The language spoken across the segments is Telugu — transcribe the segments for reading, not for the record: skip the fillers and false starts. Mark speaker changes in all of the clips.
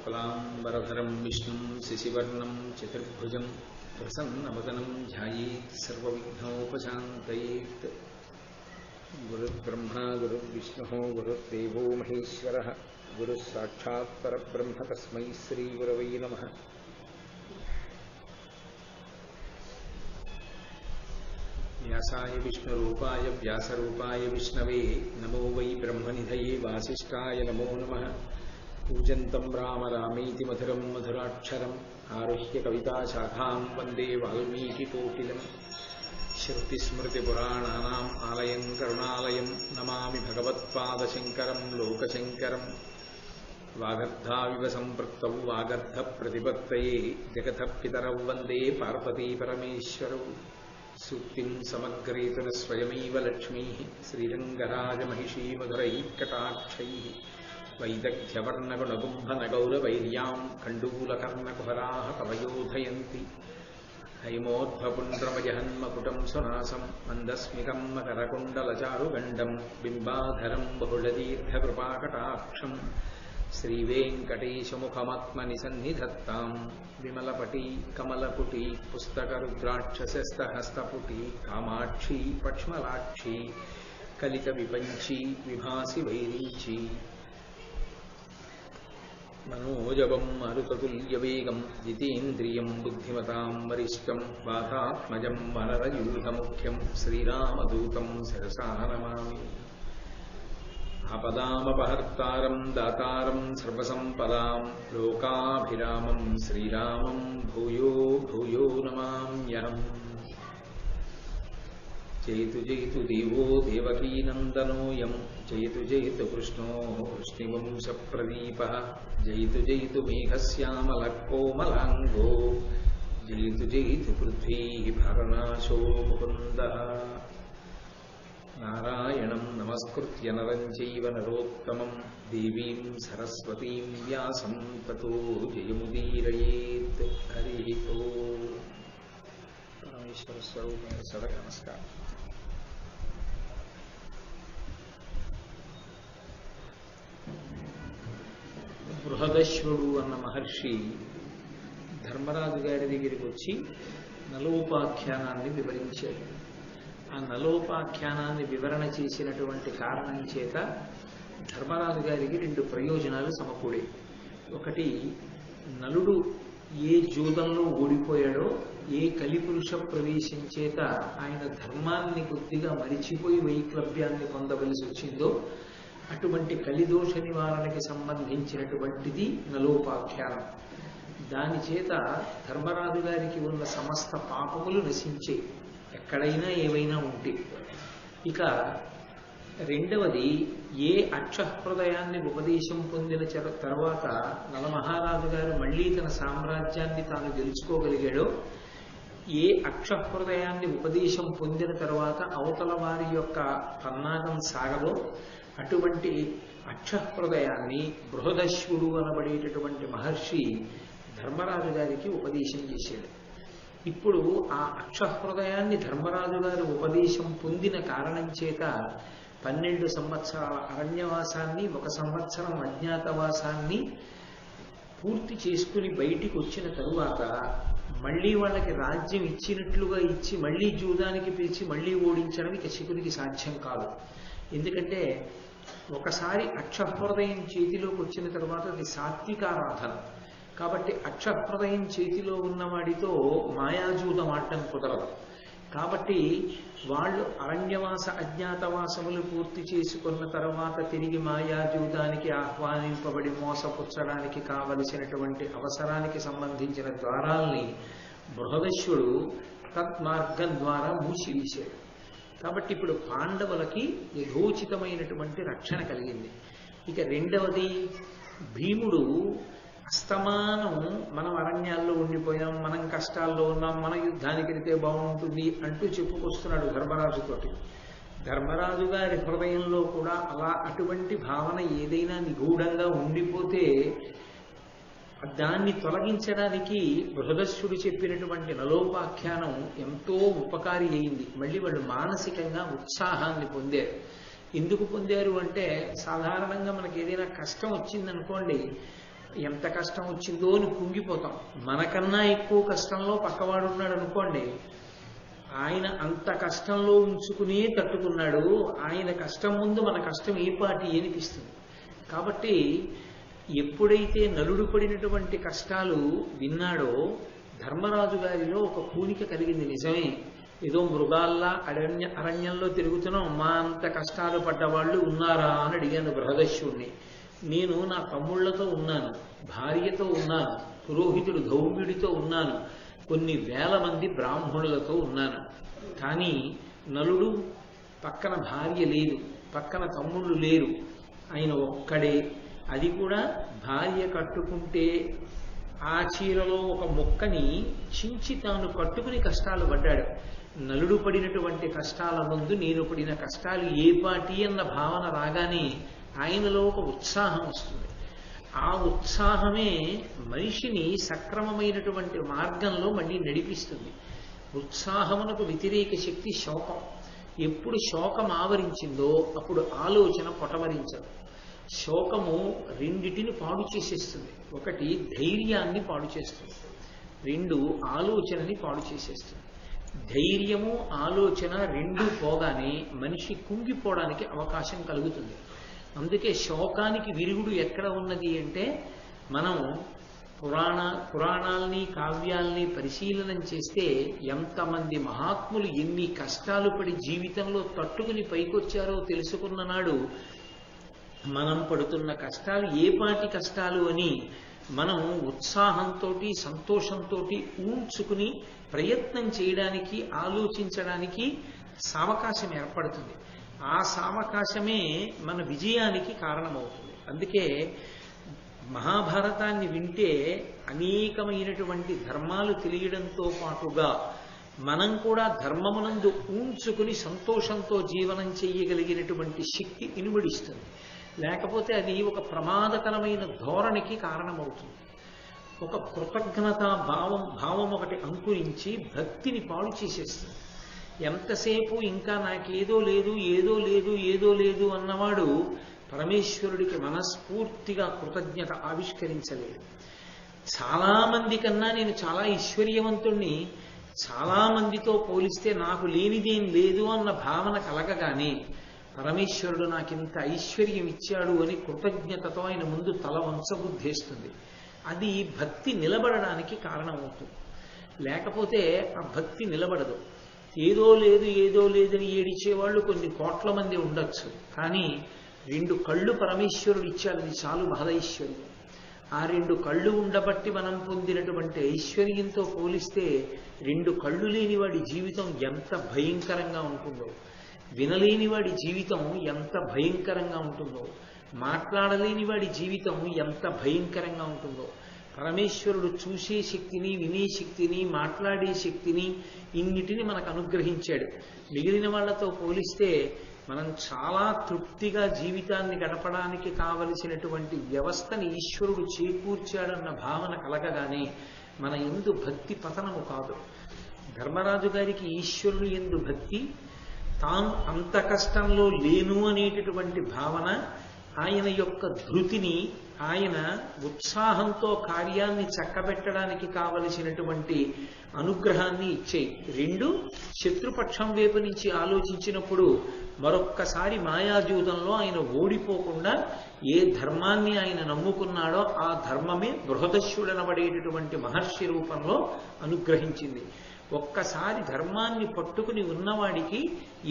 Speaker 1: शुक्लांबरधरं विष्णुं शशिवर्णं चतुर्भुजं प्रसन्नवदनं ध्यायेत् सर्वविघ्नोपशान्तयेत्। गुरुर्ब्रह्मा गुरुर्विष्णुः गुरुर्देवो महेश्वरः गुरुः साक्षात् परब्रह्म तस्मै श्रीगुरवे नमः। व्यासाय विष्णुरूपाय व्यासरूपाय विष्णवे नमो वै ब्रह्मनिधये वासिष्ठाय नमो नमः। पूजन्तं राम रामेति मधुरं मधुराक्षरम् आरुह्य कविताशाखां वन्दे वाल्मीकिकोकिलं। श्रुतिस्मृतिपुराणानाम् आलयं करुणालयं नमामि भगवत्पादशङ्करं लोकशङ्करम्। वागर्धाविव सम्पृक्तौ वागर्धप्रतिपत्तये जगतः पितरौ वन्दे पार्वतीपरमेश्वरौ। सूक्तिं समग्रेतुन स्वयमेव लक्ष्मीः श्रीरङ्गराजमहिषी मधुरैः कटाक्षैः। वैदग्ध्यवर्णगुणगुम्भनगौरवैर्यां कण्डूलकर्णकुहराः कवयोधयन्ति। हैमोद्भपुण्ड्रमजहन्मकुटं सुनासं मन्दस्मितं मकरकुण्डलचारुगण्डं बिम्बाधरं बहुलदीर्घकृपाकटाक्षं श्रीवेङ्कटेशमुखमात्मनि सन्निधत्तां। विमलपटी कमलपुटी पुस्तकरुद्राक्षसस्तहस्तपुटी कामाक्षी पक्ष्मलाक्षी कलितविपञ्ची विभासि वैरीची। मनोजवं मारुततुल्यवेगं जितेन्द्रियं बुद्धिमतां वरिष्ठं वातात्मजं वनरयूथमुख्यं श्रीरामदूतं शिरसा नमामि। आपदामपहर्तारं दातारं सर्वसम्पदां लोकाभिरामं श्रीरामं भूयो भूयो नमाम्यहम्। जयतु जयतु देवो देवकीनन्दनोऽयं जयतु जयतु कृष्णो वृष्णिवंशप्रदीपः। जयतु जयतु मेघश्यामलः कोमलाङ्गो जयतु जयतु पृथ्वीभरनाशो मुकुन्दः। नारायणं नमस्कृत्य नरं चैव नरोत्तमं देवीं सरस्वतीं व्यासं ततो जयमुदीरयेत्। हरिः ओम्। परमेश्वर स्वरूपेण सदय नमस्कारः। బృహదశ్వరుడు అన్న మహర్షి ధర్మరాజు గారి దగ్గరికి వచ్చి నలోపాఖ్యానాన్ని వివరించాడు. ఆ నలోపాఖ్యానాన్ని వివరణ చేసినటువంటి కారణం చేత ధర్మరాజు గారికి రెండు ప్రయోజనాలు సమకూడే. ఒకటి, నలుడు ఏ జూదంలో ఓడిపోయాడో, ఏ కలిపురుష ప్రవేశం చేత ఆయన ధర్మాన్ని కొద్దిగా మరిచిపోయి వైక్లభ్యాన్ని పొందవలసి వచ్చిందో అటువంటి కలిదోష నివారణకి సంబంధించినటువంటిది నలోపాఖ్యానం. దాని చేత ధర్మరాజు గారికి ఉన్న సమస్త పాపములు నశించే, ఎక్కడైనా ఏవైనా ఉంటే. ఇక రెండవది, ఏ అక్షహృదయాన్ని ఉపదేశం పొందిన తర్వాత నలమహారాజు గారు మళ్లీ తన సామ్రాజ్యాన్ని తాను గెలుచుకోగలిగాడో, ఏ అక్షహృదయాన్ని ఉపదేశం పొందిన తర్వాత అవతల వారి యొక్క పన్నాగం సాగదో అటువంటి అక్షహృదయాన్ని బృహదశ్వుడు అనబడేటటువంటి మహర్షి ధర్మరాజు గారికి ఉపదేశం చేశాడు. ఇప్పుడు ఆ అక్షహృదయాన్ని ధర్మరాజు గారు ఉపదేశం పొందిన కారణం చేత 12 సంవత్సరాల అరణ్యవాసాన్ని, 1 సంవత్సరం అజ్ఞాతవాసాన్ని పూర్తి చేసుకుని బయటికి వచ్చిన తరువాత మళ్లీ వాళ్ళకి రాజ్యం ఇచ్చినట్లుగా ఇచ్చి మళ్లీ జూదానికి పిలిచి మళ్లీ ఓడించడం ఇక శకునికి సాధ్యం కాదు. ఎందుకంటే ఒకసారి అక్షహృదయం చేతిలోకి వచ్చిన తర్వాత అది సాత్వికారాధన కాబట్టి అక్షహృదయం చేతిలో ఉన్నవాడితో మాయాజూదం ఆడటం కుదరదు. కాబట్టి వాళ్ళు అరణ్యవాస అజ్ఞాతవాసములు పూర్తి చేసుకున్న తర్వాత తిరిగి మాయాజూదానికి ఆహ్వానింపబడి మోసపుచ్చడానికి కావలసినటువంటి అవసరానికి సంబంధించిన ద్వారాల్ని బృహదశ్వరుడు తత్మార్గం ద్వారా మూసివేశాడు. కాబట్టి ఇప్పుడు పాండవులకి యథోచితమైనటువంటి రక్షణ కలిగింది. ఇక రెండవది, భీముడు అస్తమానం మనం అరణ్యాల్లో ఉండిపోయాం, మనం కష్టాల్లో ఉన్నాం, మన యుద్ధానికి వెళితే బాగుంటుంది అంటూ చెప్పుకొస్తున్నాడు ధర్మరాజుతోటి. ధర్మరాజు గారి హృదయంలో కూడా అలా అటువంటి భావన ఏదైనా నిగూఢంగా ఉండిపోతే దాన్ని తొలగించడానికి బృహదశ్వరుడు చెప్పినటువంటి నలోపాఖ్యానం ఎంతో ఉపకారి అయింది. మళ్ళీ వాళ్ళు మానసికంగా ఉత్సాహాన్ని పొందారు. ఎందుకు పొందారు అంటే సాధారణంగా మనకి ఏదైనా కష్టం వచ్చిందనుకోండి,
Speaker 2: ఎంత కష్టం వచ్చిందో అని కుంగిపోతాం. మనకన్నా ఎక్కువ కష్టంలో పక్కవాడు ఉన్నాడు అనుకోండి, ఆయన అంత కష్టంలో ఉంచుకునే తట్టుకున్నాడు, ఆయన కష్టం ముందు మన కష్టం ఏ పాటి అనిపిస్తుంది. కాబట్టి ఎప్పుడైతే నలుడు పడినటువంటి కష్టాలు విన్నాడో ధర్మరాజు గారిలో ఒక పూనిక కలిగింది. నిజమే, ఏదో మృగాల్లా అరణ్యంలో తిరుగుతున్నాం, మా అంత కష్టాలు పడ్డవాళ్ళు ఉన్నారా అని అడిగాను బృహదశ్యుణ్ణి. నేను నా తమ్ముళ్లతో ఉన్నాను, భార్యతో ఉన్నాను, పురోహితుడు ధౌమ్యుడితో ఉన్నాను, కొన్ని వేల మంది బ్రాహ్మణులతో ఉన్నాను. కానీ నలుడు పక్కన భార్య లేదు, పక్కన తమ్ముళ్ళు లేరు, ఆయన ఒక్కడే. అది కూడా భార్య కట్టుకుంటే ఆ చీరలో ఒక మొక్కని చించి తాను కట్టుకుని కష్టాలు పడ్డాడు. నలుడు పడినటువంటి కష్టాల ముందు నేను పడిన కష్టాలు ఏ పాటి అన్న భావన రాగానే ఆయనలో ఒక ఉత్సాహం వస్తుంది. ఆ ఉత్సాహమే మనిషిని సక్రమమైనటువంటి మార్గంలో మళ్ళీ నడిపిస్తుంది. ఉత్సాహమునకు వ్యతిరేక శక్తి శోకం. ఎప్పుడు శోకం ఆవరించిందో అప్పుడు ఆలోచన పొటమరించదు. శోకము రెండిటిని పాడు చేసేస్తుంది. ఒకటి ధైర్యాన్ని పాడు చేస్తుంది, రెండు ఆలోచనని పాడు చేసేస్తుంది. ధైర్యము ఆలోచన రెండు పోగానే మనిషి కుంగిపోవడానికి అవకాశం కలుగుతుంది. అందుకే శోకానికి విరుగుడు ఎక్కడ ఉన్నది అంటే, మనం పురాణాల్ని కావ్యాల్ని పరిశీలనం చేస్తే ఎంతమంది మహాత్ములు ఎన్ని కష్టాలు పడి జీవితంలో తట్టుకుని పైకొచ్చారో తెలుసుకున్న నాడు మనం పడుతున్న కష్టాలు ఏ పాటి కష్టాలు అని మనం ఉత్సాహంతో సంతోషంతో ఊంచుకుని ప్రయత్నం చేయడానికి ఆలోచించడానికి సావకాశం ఏర్పడుతుంది. ఆ సావకాశమే మన విజయానికి కారణమవుతుంది. అందుకే మహాభారతాన్ని వింటే అనేకమైనటువంటి ధర్మాలు తెలియడంతో పాటుగా మనం కూడా ధర్మమునందు ఊంచుకుని సంతోషంతో జీవనం చేయగలిగినటువంటి శక్తి ఇనుమడిస్తుంది. లేకపోతే అది ఒక ప్రమాదకరమైన ధోరణికి కారణమవుతుంది. ఒక కృతజ్ఞతా భావం ఒకటి అంకురించి భక్తిని పాడు చేసేస్తుంది. ఎంతసేపు ఇంకా నాకేదో లేదు ఏదో లేదు ఏదో లేదు అన్నవాడు పరమేశ్వరుడికి మనస్ఫూర్తిగా కృతజ్ఞత ఆవిష్కరించలేడు. చాలా మంది కన్నా నేను చాలా ఐశ్వర్యవంతుణ్ణి, చాలా మందితో పోలిస్తే నాకు లేనిదేం లేదు అన్న భావన కలగగానే పరమేశ్వరుడు నాకింత ఐశ్వర్యం ఇచ్చాడు అని కృతజ్ఞతతో ఆయన ముందు తల వంచబుద్ధేస్తుంది. అది భక్తి నిలబడడానికి కారణమవుతుంది. లేకపోతే ఆ భక్తి నిలబడదు. ఏదో లేదు ఏదో లేదని ఏడిచేవాళ్ళు కొన్ని కోట్ల మంది ఉండొచ్చు, కానీ రెండు కళ్ళు పరమేశ్వరుడు ఇచ్చాడని చాలు మహదైశ్వర్యం. ఆ రెండు కళ్ళు ఉండబట్టి మనం పొందినటువంటి ఐశ్వర్యంతో పోలిస్తే రెండు కళ్ళు లేని వాడి జీవితం ఎంత భయంకరంగా ఉంటుందో, వినలేని వాడి జీవితం ఎంత భయంకరంగా ఉంటుందో, మాట్లాడలేని వాడి జీవితం ఎంత భయంకరంగా ఉంటుందో. పరమేశ్వరుడు చూసే శక్తిని, వినే శక్తిని, మాట్లాడే శక్తిని ఇన్నిటిని మనకు అనుగ్రహించాడు. మిగిలిన వాళ్లతో పోలిస్తే మనం చాలా తృప్తిగా జీవితాన్ని గడపడానికి కావలసినటువంటి వ్యవస్థని ఈశ్వరుడు చేకూర్చాడన్న భావన కలగగానే మన యందు భక్తి పతనము కాదు. ధర్మరాజు గారికి ఈశ్వరుడు యందు భక్తి, తాను అంత కష్టంలో లేను అనేటటువంటి భావన, ఆయన యొక్క ధృతిని, ఆయన ఉత్సాహంతో కార్యాన్ని చక్కబెట్టడానికి కావలసినటువంటి అనుగ్రహాన్ని ఇచ్చేయి. రెండు శత్రుపక్షం వైపు నుంచి ఆలోచించినప్పుడు మరొక్కసారి మాయాజూతంలో ఆయన ఓడిపోకుండా ఏ ధర్మాన్ని ఆయన నమ్ముకున్నాడో ఆ ధర్మమే బృహదశ్యుడనబడేటటువంటి మహర్షి రూపంలో అనుగ్రహించింది. ఒక్కసారి ధర్మాన్ని పట్టుకుని ఉన్నవాడికి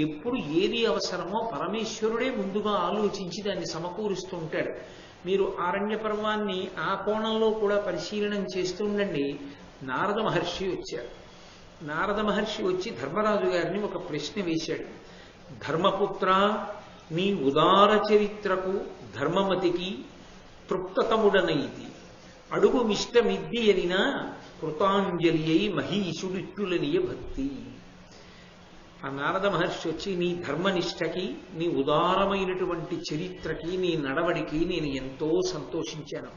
Speaker 2: ఎప్పుడు ఏది అవసరమో పరమేశ్వరుడే ముందుగా ఆలోచించి దాన్ని సమకూరుస్తూ ఉంటాడు. మీరు ఆరణ్య పర్వాన్ని ఆ కోణంలో కూడా పరిశీలనం చేస్తూ ఉండండి. నారద మహర్షి వచ్చారు. నారద మహర్షి వచ్చి ధర్మరాజు గారిని ఒక ప్రశ్న వేశాడు. ధర్మపుత్ర, నీ ఉదార చరిత్రకు ధర్మమతికి తృప్తతముడనైతి అడుగు మిష్టమిద్ది అనినా కృతాంజలి అయి మహీషుడిట్టులనియ భక్తి. ఆ నారద మహర్షి వచ్చి నీ ధర్మనిష్టకి, నీ ఉదారమైనటువంటి చరిత్రకి, నీ నడవడికి నేను ఎంతో సంతోషించాను.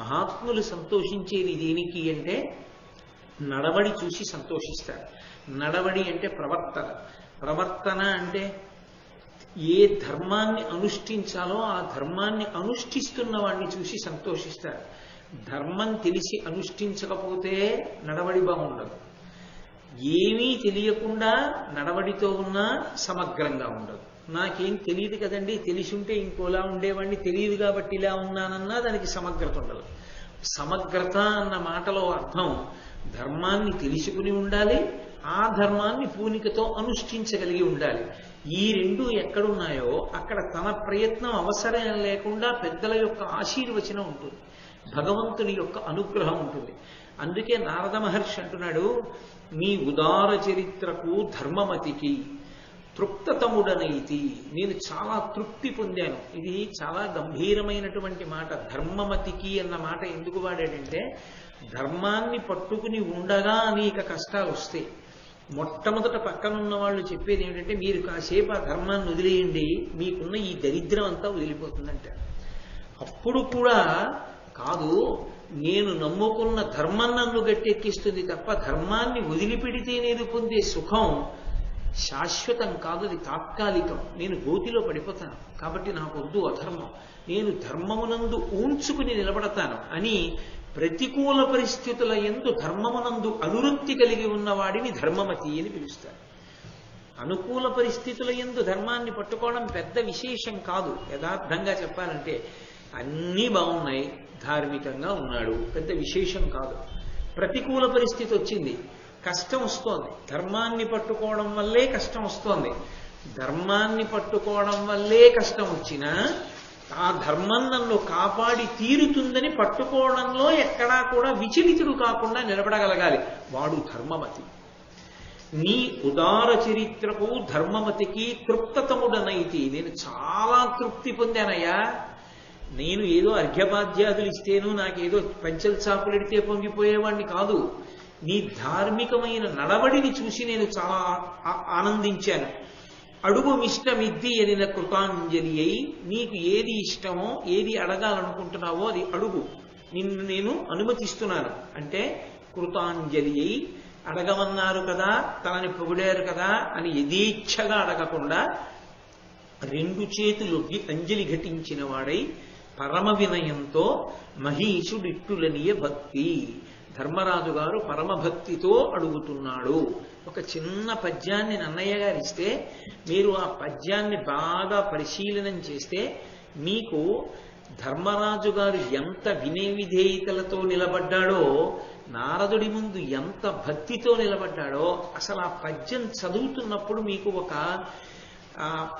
Speaker 2: మహాత్ములు సంతోషించేది దేనికి అంటే నడవడి చూసి సంతోషిస్తారు. నడవడి అంటే ప్రవర్తన. ప్రవర్తన అంటే ఏ ధర్మాన్ని అనుష్ఠించాలో ఆ ధర్మాన్ని అనుష్ఠిస్తున్న వాడిని చూసి సంతోషిస్తారు. ధర్మం తెలిసి అనుష్ఠించకపోతే నడవడి బాగుండదు. ఏమీ తెలియకుండా నడవడితో ఉన్నా సమగ్రంగా ఉండదు. నాకేం తెలియదు కదండి, తెలిసి ఉంటే ఇంకోలా ఉండేవాడిని, తెలియదు కాబట్టి ఇలా ఉన్నానన్నా దానికి సమగ్రత ఉండదు. సమగ్రత అన్న మాటలో అర్థం ధర్మాన్ని తెలుసుకుని ఉండాలి, ఆ ధర్మాన్ని పూనికతో అనుష్ఠించగలిగి ఉండాలి. ఈ రెండు ఎక్కడున్నాయో అక్కడ తన ప్రయత్నం అవసరం లేకుండా పెద్దల యొక్క ఆశీర్వచనం ఉంటుంది, భగవంతుని యొక్క అనుగ్రహం ఉంటుంది. అందుకే నారద మహర్షి అంటున్నాడు, నీ ఉదార చరిత్రకు ధర్మమతికి తృప్తతముడనైతి, నేను చాలా తృప్తి పొందాను. ఇది చాలా గంభీరమైనటువంటి మాట. ధర్మమతికి అన్న మాట ఎందుకు వాడాడంటే, ధర్మాన్ని పట్టుకుని ఉండగా అనేక కష్టాలు వస్తాయి. మొట్టమొదట పక్కనున్న వాళ్ళు చెప్పేది ఏమిటంటే, మీరు కాసేపు ఆ ధర్మాన్ని వదిలేయండి, మీకున్న ఈ దరిద్రం అంతా వదిలిపోతుందంట. అప్పుడు కూడా కాదు, నేను నమ్ముకున్న ధర్మం నన్ను గట్టెక్కిస్తుంది తప్ప ధర్మాన్ని వదిలిపెడితే నేను పొందే సుఖం శాశ్వతం కాదు, అది తాత్కాలికం. నేను గోతిలో పడిపోతాను, కాబట్టి నాకు వద్దు అధర్మం, నేను ధర్మమునందు ఊంచుకుని నిలబడతాను అని ప్రతికూల పరిస్థితుల యందు ధర్మమునందు అనురక్తి కలిగి ఉన్నవాడిని ధర్మమతి అని పిలుస్తారు. అనుకూల పరిస్థితుల యందు ధర్మాన్ని పట్టుకోవడం పెద్ద విశేషం కాదు. యథార్థంగా చెప్పాలంటే అన్నీ బాగున్నాయి, ధార్మికంగా ఉన్నాడు, పెద్ద విశేషం కాదు. ప్రతికూల పరిస్థితి వచ్చింది, కష్టం వస్తోంది, ధర్మాన్ని పట్టుకోవడం వల్లే కష్టం వస్తోంది. ధర్మాన్ని పట్టుకోవడం వల్లే కష్టం వచ్చినా ఆ ధర్మం నన్ను కాపాడి తీరుతుందని పట్టుకోవడంలో ఎక్కడా కూడా విచలితుడు కాకుండా నిలబడగలగాలి, వాడు ధర్మమతి. నీ ఉదార చరిత్రకు ధర్మమతికి తృప్తతముడనైతి, నేను చాలా తృప్తి పొందానయ్యా. నేను ఏదో అర్ఘ్యపాద్యాదులు ఇస్తేను, నాకేదో పంచల్ చాపులెడితే పొంగిపోయేవాడిని కాదు. నీ ధార్మికమైన నడవడిని చూసి నేను చాలా ఆనందించాను. అడుగు మిష్టమిద్ది అనిన కృతాంజలి అయి, నీకు ఏది ఇష్టమో ఏది అడగాలనుకుంటున్నావో అది అడుగు, నిన్ను నేను అనుమతిస్తున్నాను అంటే కృతాంజలి అయి, అడగమన్నారు కదా, తనని పొగిడారు కదా అని యథేచ్ఛగా అడగకుండా రెండు చేతులొగ్గి అంజలి ఘటించిన వాడై పరమ వినయంతో మహీషుడిట్టులనియ భక్తి, ధర్మరాజు గారు పరమభక్తితో అడుగుతున్నాడు. ఒక చిన్న పద్యాన్ని నన్నయ్య గారు ఇస్తే మీరు ఆ పద్యాన్ని బాగా పరిశీలనం చేస్తే మీకు ధర్మరాజు గారు ఎంత వినయ విధేయతలతో నిలబడ్డాడో, నారదుడి ముందు ఎంత భక్తితో నిలబడ్డాడో అసలు ఆ పద్యం చదువుతున్నప్పుడు మీకు ఒక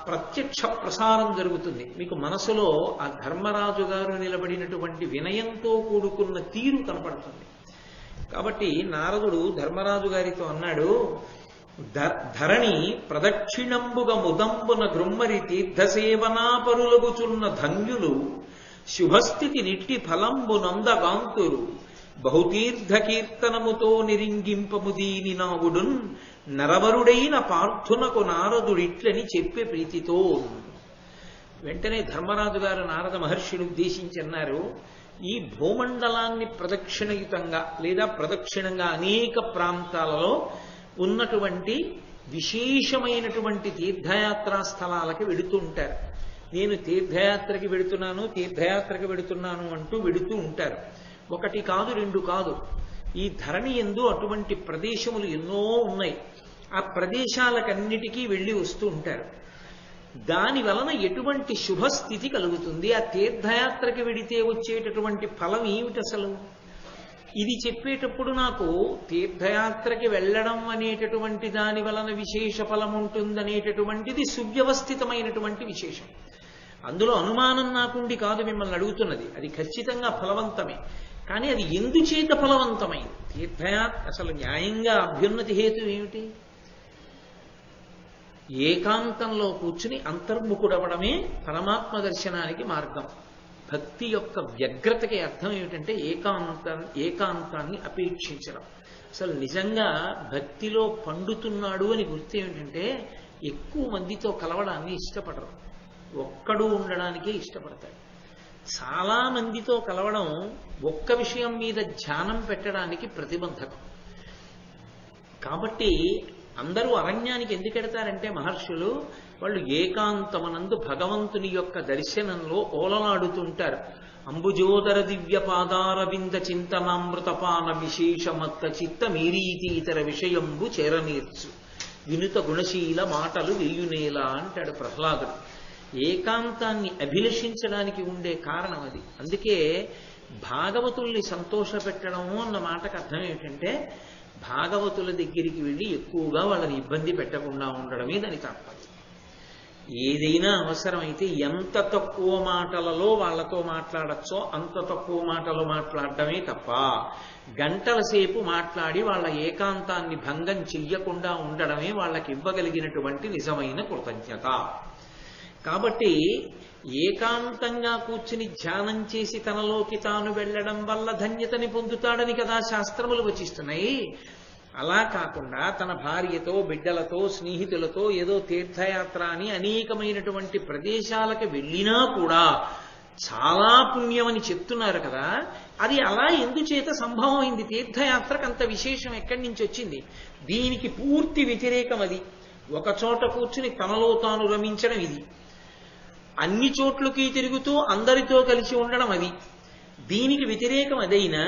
Speaker 2: ప్రత్యక్ష ప్రసారం జరుగుతుంది. మీకు మనసులో ఆ ధర్మరాజు గారు నిలబడినటువంటి వినయంతో కూడుకున్న తీరు కనపడుతుంది. కాబట్టి నారదుడు ధర్మరాజు గారితో అన్నాడు, ధరణి ప్రదక్షిణంబుగా ముదంబున గృమ్మరి తీర్థసేవనాపరులగుచున్న ధన్యులు శుభస్థితి నిట్టి ఫలంబు నందగాంతురు బహుతీర్థ కీర్తనముతో నిరింగింపము దీని నావుడున్ నరవరుడైన పార్థునకు నారదుడిట్లని చెప్పే ప్రీతితో. వెంటనే ధర్మరాజు గారు నారద మహర్షిని ఉద్దేశించి అన్నారు, ఈ భూమండలాన్ని ప్రదక్షిణయుతంగా లేదా ప్రదక్షిణంగా అనేక ప్రాంతాలలో ఉన్నటువంటి విశేషమైనటువంటి తీర్థయాత్రా స్థలాలకి వెడుతూ ఉంటారు. నేను తీర్థయాత్రకి వెడుతున్నాను అంటూ వెడుతూ ఉంటారు. ఒకటి కాదు, రెండు కాదు. ఈ ధరణి యందు అటువంటి ప్రదేశములు ఎన్నో ఉన్నాయి. ఆ ప్రదేశాలకన్నిటికీ వెళ్ళి వస్తూ ఉంటారు. దాని వలన ఎటువంటి శుభస్థితి కలుగుతుంది, ఆ తీర్థయాత్రకి వెడితే వచ్చేటటువంటి ఫలం ఏమిటి అసలు? ఇది చెప్పేటప్పుడు నాకు తీర్థయాత్రకి వెళ్ళడం అనేటటువంటి దాని వలన విశేష ఫలం ఉంటుందనేటటువంటిది సువ్యవస్థితమైనటువంటి విశేషం. అందులో అనుమానం నాకుండి కాదు మిమ్మల్ని అడుగుతున్నది, అది ఖచ్చితంగా ఫలవంతమే. కానీ అది ఎందుచేత ఫలవంతమైంది? తీర్థయాత్ర అసలు న్యాయంగా అభ్యున్నతి హేతు ఏమిటి? ఏకాంతంలో కూర్చుని అంతర్ముఖుడవడమే పరమాత్మ దర్శనానికి మార్గం. భక్తి యొక్క వ్యగ్రతకి అర్థం ఏమిటంటే ఏకాంతాన్ని అపేక్షించడం. అసలు నిజంగా భక్తిలో పండుతున్నాడు అని గుర్తు ఏమిటంటే ఎక్కువ మందితో కలవడాన్ని ఇష్టపడరు, ఒక్కడు ఉండడానికే ఇష్టపడతాడు. చాలా మందితో కలవడం ఒక్క విషయం మీద ధ్యానం పెట్టడానికి ప్రతిబంధకం. కాబట్టి అందరూ అరణ్యానికి ఎందుకు ఎడతారంటే మహర్షులు, వాళ్ళు ఏకాంతమనందు భగవంతుని యొక్క దర్శనంలో ఓలలాడుతుంటారు. అంబుజోదర దివ్య పాదారవింద చింతనామృతపాన విశేషమత్త చిత్త మీరీతి ఇతర విషయంబు చేరనీర్చు వినుత గుణశీల మాటలు వెయ్యునేలా అంటాడు ప్రహ్లాదుడు. ఏకాంతాన్ని అభిలషించడానికి ఉండే కారణం అది. అందుకే భాగవతుల్ని సంతోషపెట్టడము అన్న మాటకు అర్థం ఏమిటంటే భాగవతుల దగ్గరికి వెళ్ళి ఎక్కువగా వాళ్ళని ఇబ్బంది పెట్టకుండా ఉండడమే దాని తాత్పర్యం. ఏదైనా అవసరమైతే ఎంత తక్కువ మాటలలో వాళ్ళతో మాట్లాడచ్చో అంత తక్కువ మాటలు మాట్లాడటమే తప్ప గంటల సేపు మాట్లాడి వాళ్ళ ఏకాంతాన్ని భంగం చెయ్యకుండా ఉండడమే వాళ్ళకి ఇవ్వగలిగినటువంటి నిజమైన కృతజ్ఞత. కాబట్టి ఏకాంతంగా కూర్చుని ధ్యానం చేసి తనలోకి తాను వెళ్ళడం వల్ల ధన్యతని పొందుతాడని కదా శాస్త్రములు వచిస్తున్నాయి. అలా కాకుండా తన భార్యతో బిడ్డలతో స్నేహితులతో ఏదో తీర్థయాత్ర అని అనేకమైనటువంటి ప్రదేశాలకు వెళ్ళినా కూడా చాలా పుణ్యమని చెప్తున్నారు కదా. అది అలా ఎందుచేత సంభవం అయింది? తీర్థయాత్రకు అంత విశేషం ఎక్కడి నుంచి వచ్చింది? దీనికి పూర్తి వ్యతిరేకం అది. ఒక చోట కూర్చుని తనలో తాను రమించడం ఇది. అన్ని చోట్లకి తిరుగుతూ అందరితో కలిసి ఉండడం అది. దీనికి వ్యతిరేకం అదైనా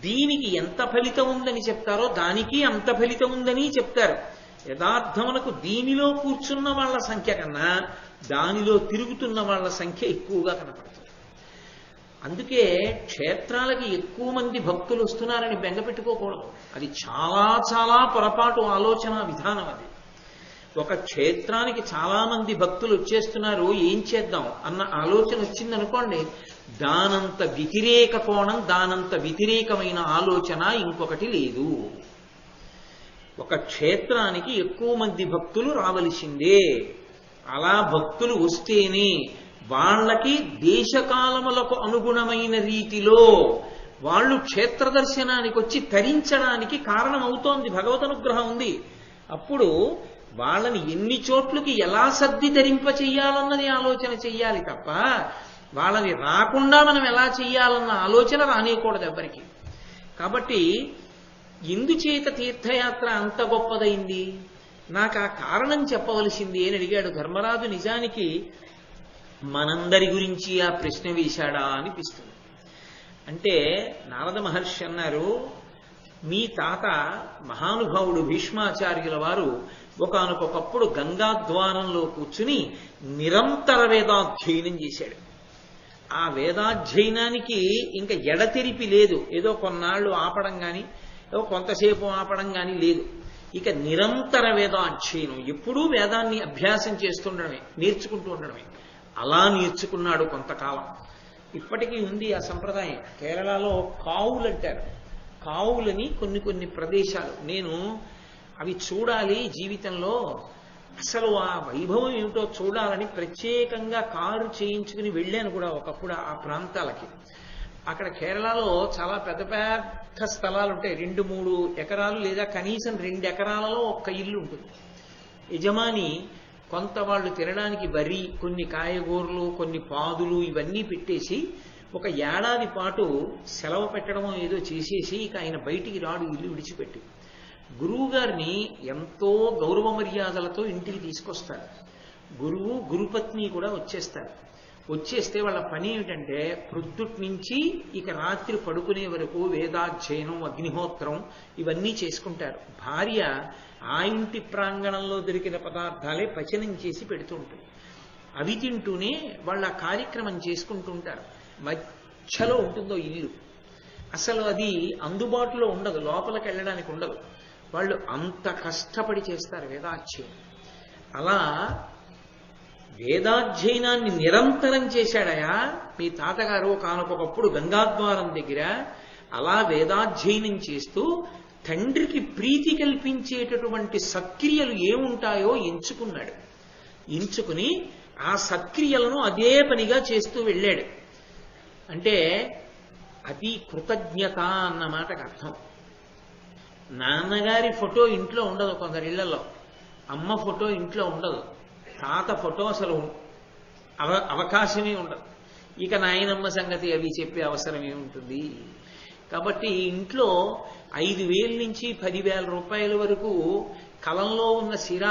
Speaker 2: దీనికి ఎంత ఫలితం ఉందని చెప్తారో దానికి అంత ఫలితం ఉందని చెప్తారు. యథార్థమునకు దీనిలో కూర్చున్న వాళ్ళ సంఖ్య కన్నా దానిలో తిరుగుతున్న వాళ్ళ సంఖ్య ఎక్కువగా కనపడుతుంది. అందుకే క్షేత్రాలకి ఎక్కువ మంది భక్తులు వస్తున్నారని బెంగపెట్టుకోకూడదు. అది చాలా చాలా పొరపాటు ఆలోచన విధానం. అది ఒక క్షేత్రానికి చాలా మంది భక్తులు వచ్చేస్తున్నారు, ఏం చేద్దాం అన్న ఆలోచన వచ్చిందనుకోండి, దానంత వ్యతిరేక కోణం, దానంత వ్యతిరేకమైన ఆలోచన ఇంకొకటి లేదు. ఒక క్షేత్రానికి ఎక్కువ మంది భక్తులు రావలసిందే. అలా భక్తులు వస్తేనే వాళ్ళకి దేశకాలములకు అనుగుణమైన రీతిలో వాళ్ళు క్షేత్ర దర్శనానికి వచ్చి తరించడానికి కారణమవుతోంది. భగవద్ అనుగ్రహం ఉంది. అప్పుడు వాళ్ళని ఎన్ని చోట్లకి ఎలా సర్ది ధరింప చెయ్యాలన్నది ఆలోచన చెయ్యాలి తప్ప వాళ్ళని రాకుండా మనం ఎలా చెయ్యాలన్న ఆలోచన రానియకూడదు ఎవరికి. కాబట్టి ఎందుచేత తీర్థయాత్ర అంత గొప్పదైంది? నాకు ఆ కారణం చెప్పవలసింది అని అడిగాడు ధర్మరాజు. నిజానికి మనందరి గురించి ఆ ప్రశ్న వేశాడా అనిపిస్తుంది. అంటే నారద మహర్షి అన్నారు, మీ తాత మహానుభావుడు భీష్మాచార్యుల వారు ఒకానొకప్పుడు గంగాద్వారంలో కూర్చుని నిరంతర వేదాధ్యయనం చేశాడు. ఆ వేదాధ్యయనానికి ఇంకా ఎడతెరిపి లేదు. ఏదో కొన్నాళ్ళు ఆపడం కానీ ఏదో కొంతసేపు ఆపడం కానీ లేదు. ఇక నిరంతర వేదాధ్యయనం, ఎప్పుడూ వేదాన్ని అభ్యాసం చేస్తుండడమే, నేర్చుకుంటూ ఉండడమే. అలా నేర్చుకున్నాడు కొంతకాలం. ఇప్పటికీ ఉంది ఆ సంప్రదాయం. కేరళలో కావులు అంటారు. కావులని కొన్ని ప్రదేశాలు, నేను అవి చూడాలి జీవితంలో, అసలు ఆ వైభవం ఏమిటో చూడాలని ప్రత్యేకంగా కారు చేయించుకుని వెళ్ళాను కూడా ఒకప్పుడు ఆ ప్రాంతాలకి. అక్కడ కేరళలో చాలా పెద్ద పెద్ద స్థలాలు ఉంటాయి. 2-3 ఎకరాలు లేదా కనీసం 2 ఎకరాలలో ఒక్క ఇల్లు ఉంటుంది. యజమాని కొంత వాళ్ళు తినడానికి వరి, కొన్ని కాయగూరలు, కొన్ని పాదులు ఇవన్నీ పెట్టేసి ఒక ఏడాది పాటు సెలవు పెట్టడమో ఏదో చేసేసి ఇక ఆయన బయటికి రాడు ఇల్లు విడిచిపెట్టి. గురువు గారిని ఎంతో గౌరవ మర్యాదలతో ఇంటికి తీసుకొస్తారు. గురువు గురుపత్ని కూడా వచ్చేస్తారు. వచ్చేస్తే వాళ్ళ పని ఏమిటంటే ప్రొద్దుటి నుంచి ఇక రాత్రి పడుకునే వరకు వేదాధ్యయనం, అగ్నిహోత్రం ఇవన్నీ చేసుకుంటారు. భార్య ఆ ఇంటి ప్రాంగణంలో దొరికిన పదార్థాలే పచనం చేసి పెడుతూ ఉంటుంది. అవి తింటూనే వాళ్ళ కార్యక్రమం చేసుకుంటుంటారు. మధ్యలో ఉంటుందో ఇల్లు, అసలు అది అందుబాటులో ఉండదు, లోపలికి వెళ్ళడానికి ఉండదు. వాళ్ళు అంత కష్టపడి చేస్తారు వేదాధ్యయనం. అలా వేదాధ్యయనాన్ని నిరంతరం చేశాడయా మీ తాతగారు ఒకనొకప్పుడు గంగాద్వారం దగ్గర. అలా వేదాధ్యయనం చేస్తూ తండ్రికి ప్రీతి కల్పించేటటువంటి సత్క్రియలు ఏముంటాయో ఎంచుకున్నాడు. ఎంచుకుని ఆ సత్క్రియలను అదే పనిగా చేస్తూ వెళ్ళాడు. అంటే అది కృతజ్ఞత అన్న మాటకు అర్థం. నాన్నగారి ఫోటో ఇంట్లో ఉండదు కొందరి ఇళ్లలో, అమ్మ ఫోటో ఇంట్లో ఉండదు, తాత ఫోటో అసలు అవకాశమే ఉండదు. ఇక నాయనమ్మ సంగతి అవి చెప్పే అవసరం ఏముంటుంది? కాబట్టి ఇంట్లో 5,000 నుంచి 10,000 రూపాయల వరకు కలంలో ఉన్న సిర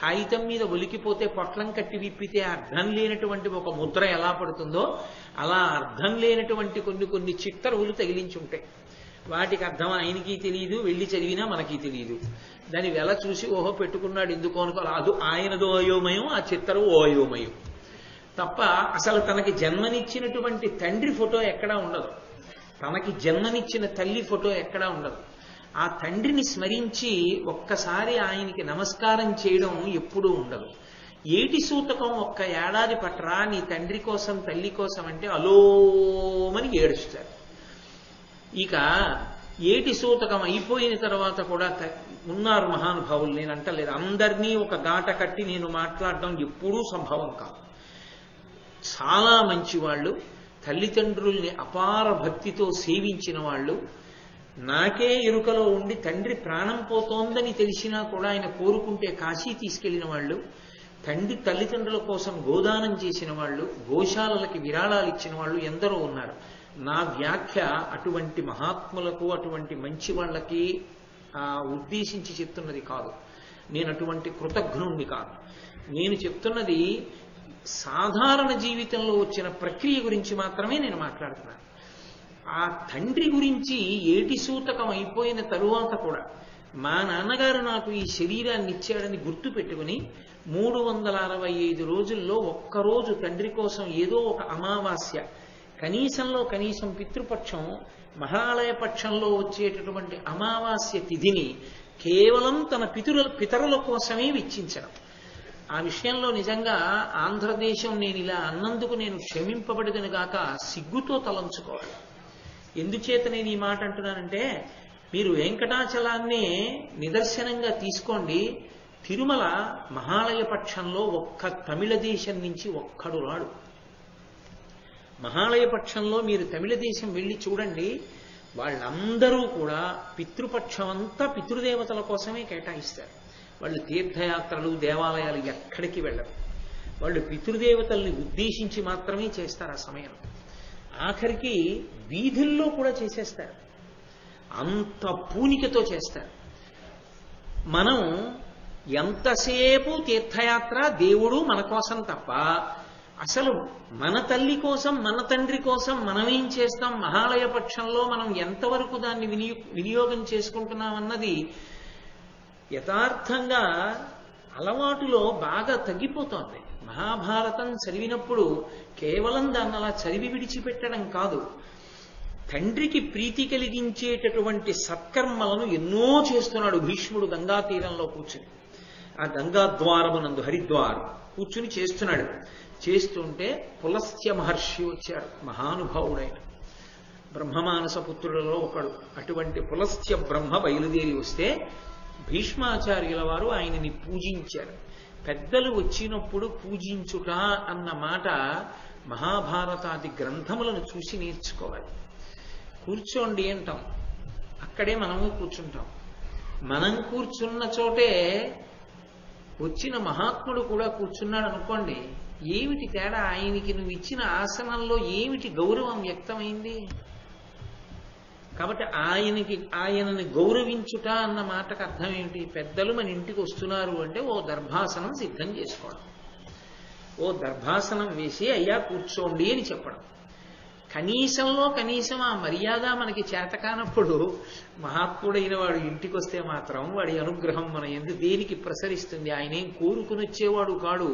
Speaker 2: కాగితం మీద ఒలికిపోతే పొట్లం కట్టి విప్పితే అర్థం లేనటువంటి ఒక ముద్ర ఎలా పడుతుందో అలా అర్థం లేనటువంటి కొన్ని కొన్ని చిత్తరువులు తగిలించి ఉంటాయి. వాటికి అర్థం ఆయనకి తెలియదు, వెళ్ళి చదివినా మనకి తెలియదు. దాని వెల చూసి ఓహో పెట్టుకున్నాడు ఎందుకో అనుకోవాలి. అది ఆయనదో అయోమయం, ఆ చిత్తరు ఓ అయోమయం తప్ప అసలు తనకి జన్మనిచ్చినటువంటి తండ్రి ఫోటో ఎక్కడా ఉండదు, తనకి జన్మనిచ్చిన తల్లి ఫోటో ఎక్కడా ఉండదు. ఆ తండ్రిని స్మరించి ఒక్కసారి ఆయనకి నమస్కారం చేయడం ఎప్పుడూ ఉండదు. ఏటి సూతకం ఒక్క ఏడాది పట్రా నీ తండ్రి కోసం తల్లి కోసం అంటే అలోమని ఏడుస్తారు. ఇక ఏటి సూతకం అయిపోయిన తర్వాత కూడా ఉన్నారు మహానుభావులు, నేను అంటలేదు, అందరినీ ఒక గాట కట్టి నేను మాట్లాడడం ఎప్పుడూ సంభవం కాదు. చాలా మంచి వాళ్ళు, తల్లిదండ్రుల్ని అపార భక్తితో సేవించిన వాళ్ళు, నాకే ఎరుకలో ఉండి తండ్రి ప్రాణం పోతోందని తెలిసినా కూడా ఆయన కోరుకుంటే కాశీ తీసుకెళ్లిన వాళ్ళు, తల్లిదండ్రుల కోసం గోదానం చేసిన వాళ్ళు, గోశాలలకి విరాళాలు ఇచ్చిన వాళ్ళు ఎందరో ఉన్నారు. నా వ్యాఖ్య అటువంటి మహాత్ములకు అటువంటి మంచి వాళ్ళకి ఉద్దేశించి చెప్తున్నది కాదు. నేను అటువంటి కృతజ్ఞుణ్ణి కాదు. నేను చెప్తున్నది సాధారణ జీవితంలో వచ్చిన ప్రక్రియ గురించి మాత్రమే నేను మాట్లాడుతున్నాను. ఆ తండ్రి గురించి ఏటి సూతకం అయిపోయిన తరువాత కూడా మా నాన్నగారు నాకు ఈ శరీరాన్ని ఇచ్చాడని గుర్తు పెట్టుకుని 365 రోజుల్లో ఒక్కరోజు తండ్రి కోసం ఏదో ఒక అమావాస్య, కనీసంలో కనీసం పితృపక్షం, మహాలయ పక్షంలో వచ్చేటటువంటి అమావాస్య తిథిని కేవలం తన పితరుల కోసమే వెచ్చించడం. ఆ విషయంలో నిజంగా ఆంధ్రదేశం నేను ఇలా అన్నందుకు నేను క్షమింపబడదని గాక సిగ్గుతో తలంచుకోవాలి. ఎందుచేత నేను ఈ మాట అంటున్నానంటే, మీరు వెంకటాచలాన్నే నిదర్శనంగా తీసుకోండి. తిరుమల మహాలయ పక్షంలో ఒక్క తమిళ దేశం నుంచి ఒక్కడు రాడు. మహాలయ పక్షంలో మీరు తమిళ దేశం వెళ్ళి చూడండి, వాళ్ళందరూ కూడా పితృపక్షం అంతా పితృదేవతల కోసమే కేటాయిస్తారు. వాళ్ళు తీర్థయాత్రలు, దేవాలయాలు ఎక్కడికి వెళ్ళరు. వాళ్ళు పితృదేవతల్ని ఉద్దేశించి మాత్రమే చేస్తారు. ఆ సమయం ఆఖరికి వీధుల్లో కూడా చేసేస్తారు, అంత పూనికతో చేస్తారు. మనం ఎంతసేపు తీర్థయాత్ర, దేవుడు మన కోసం తప్ప అసలు మన తల్లి కోసం, మన తండ్రి కోసం మనమేం చేస్తాం, మహాలయ పక్షంలో మనం ఎంతవరకు దాన్ని వినియోగం చేసుకుంటున్నామన్నది యథార్థంగా అలవాటులో బాగా తగ్గిపోతోంది. మహాభారతం చదివినప్పుడు కేవలం దాన్ని అలా చదివి విడిచిపెట్టడం కాదు, తండ్రికి ప్రీతి కలిగించేటటువంటి సత్కర్మలను ఎన్నో చేస్తున్నాడు భీష్ముడు. గంగా తీరంలో కూర్చుని, ఆ గంగా ద్వారమునందు హరిద్వార్ కూర్చుని చేస్తున్నాడు. చేస్తుంటే పులస్త్య మహర్షి వచ్చాడు, మహానుభావుడైన బ్రహ్మమానస పుత్రులలో ఒకడు. అటువంటి పులస్త్య బ్రహ్మ బయలుదేరి వస్తే భీష్మాచార్యుల వారు ఆయనని పూజించారు. పెద్దలు వచ్చినప్పుడు పూజించుట అన్న మాట మహాభారతాది గ్రంథములను చూసి నేర్చుకోవాలి. కూర్చోండి అంటాం, అక్కడే మనము కూర్చుంటాం. మనం కూర్చున్న చోటే వచ్చిన మహాత్ముడు కూడా కూర్చున్నాడు అనుకోండి, ఏమిటి తేడా? ఆయనకి నువ్వు ఇచ్చిన ఆసనంలో ఏమిటి గౌరవం వ్యక్తమైంది? కాబట్టి ఆయనని గౌరవించుట అన్న మాటకు అర్థం ఏమిటి? పెద్దలు మన ఇంటికి వస్తున్నారు అంటే ఓ దర్భాసనం సిద్ధం చేసుకోవడం, ఓ దర్భాసనం వేసి అయ్యా కూర్చోండి అని చెప్పడం. కనీసంలో కనీసం ఆ మర్యాద మనకి చేతకానప్పుడు మహాత్ముడైన వాడు ఇంటికి వస్తే మాత్రం వాడి అనుగ్రహం మన యందు దేనికి ప్రసరిస్తుంది? ఆయనేం కోరుకుని వచ్చేవాడు కాడు,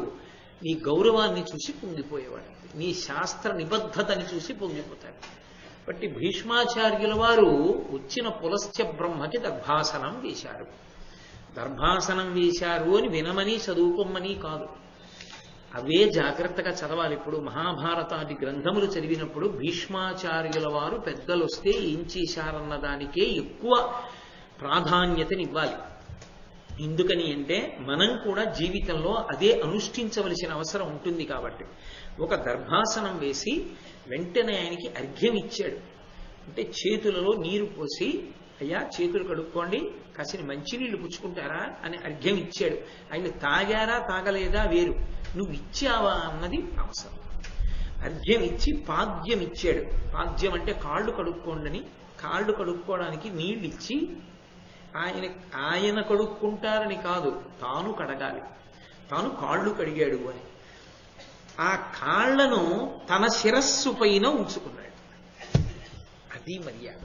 Speaker 2: నీ గౌరవాన్ని చూసి పొంగిపోయేవాడు, నీ శాస్త్ర నిబద్ధతని చూసి పొంగిపోతాడు. బట్టి భీష్మాచార్యుల వారు వచ్చిన పులస్త్య బ్రహ్మకి దర్భాసనం వేశారు. దర్భాసనం వేశారు అని వినమని చదువుకోమని కాదు, అవే జాగ్రత్తగా చదవాలి. ఇప్పుడు మహాభారతాది గ్రంథములు చదివినప్పుడు భీష్మాచార్యుల వారు పెద్దలు వస్తే ఏం చేశారన్న దానికే ఎక్కువ ప్రాధాన్యతనివ్వాలి. ఎందుకని అంటే మనం కూడా జీవితంలో అదే అనుష్ఠించవలసిన అవసరం ఉంటుంది. కాబట్టి ఒక దర్భాసనం వేసి వెంటనే ఆయనకి అర్ఘ్యం ఇచ్చాడు. అంటే చేతులలో నీరు పోసి, అయ్యా చేతులు కడుక్కోండి, కాసిన మంచినీళ్లు పుచ్చుకుంటారా అని అర్ఘ్యం ఇచ్చాడు. ఆయన తాగారా తాగలేదా వేరు, నువ్వు ఇచ్చావా అన్నది అవసరం. అర్ఘ్యం ఇచ్చి పాద్యం ఇచ్చాడు. పాద్యం అంటే కాళ్ళు కడుక్కోండి, కాళ్ళు కడుక్కోవడానికి నీళ్ళు ఇచ్చి, ఆయన కడుక్కుంటారని కాదు, తాను కడగాలి, తాను కాళ్ళు కడిగాడు అని. ఆ కాళ్లను తన శిరస్సు పైన ఉంచుకున్నాడు. అది మర్యాద.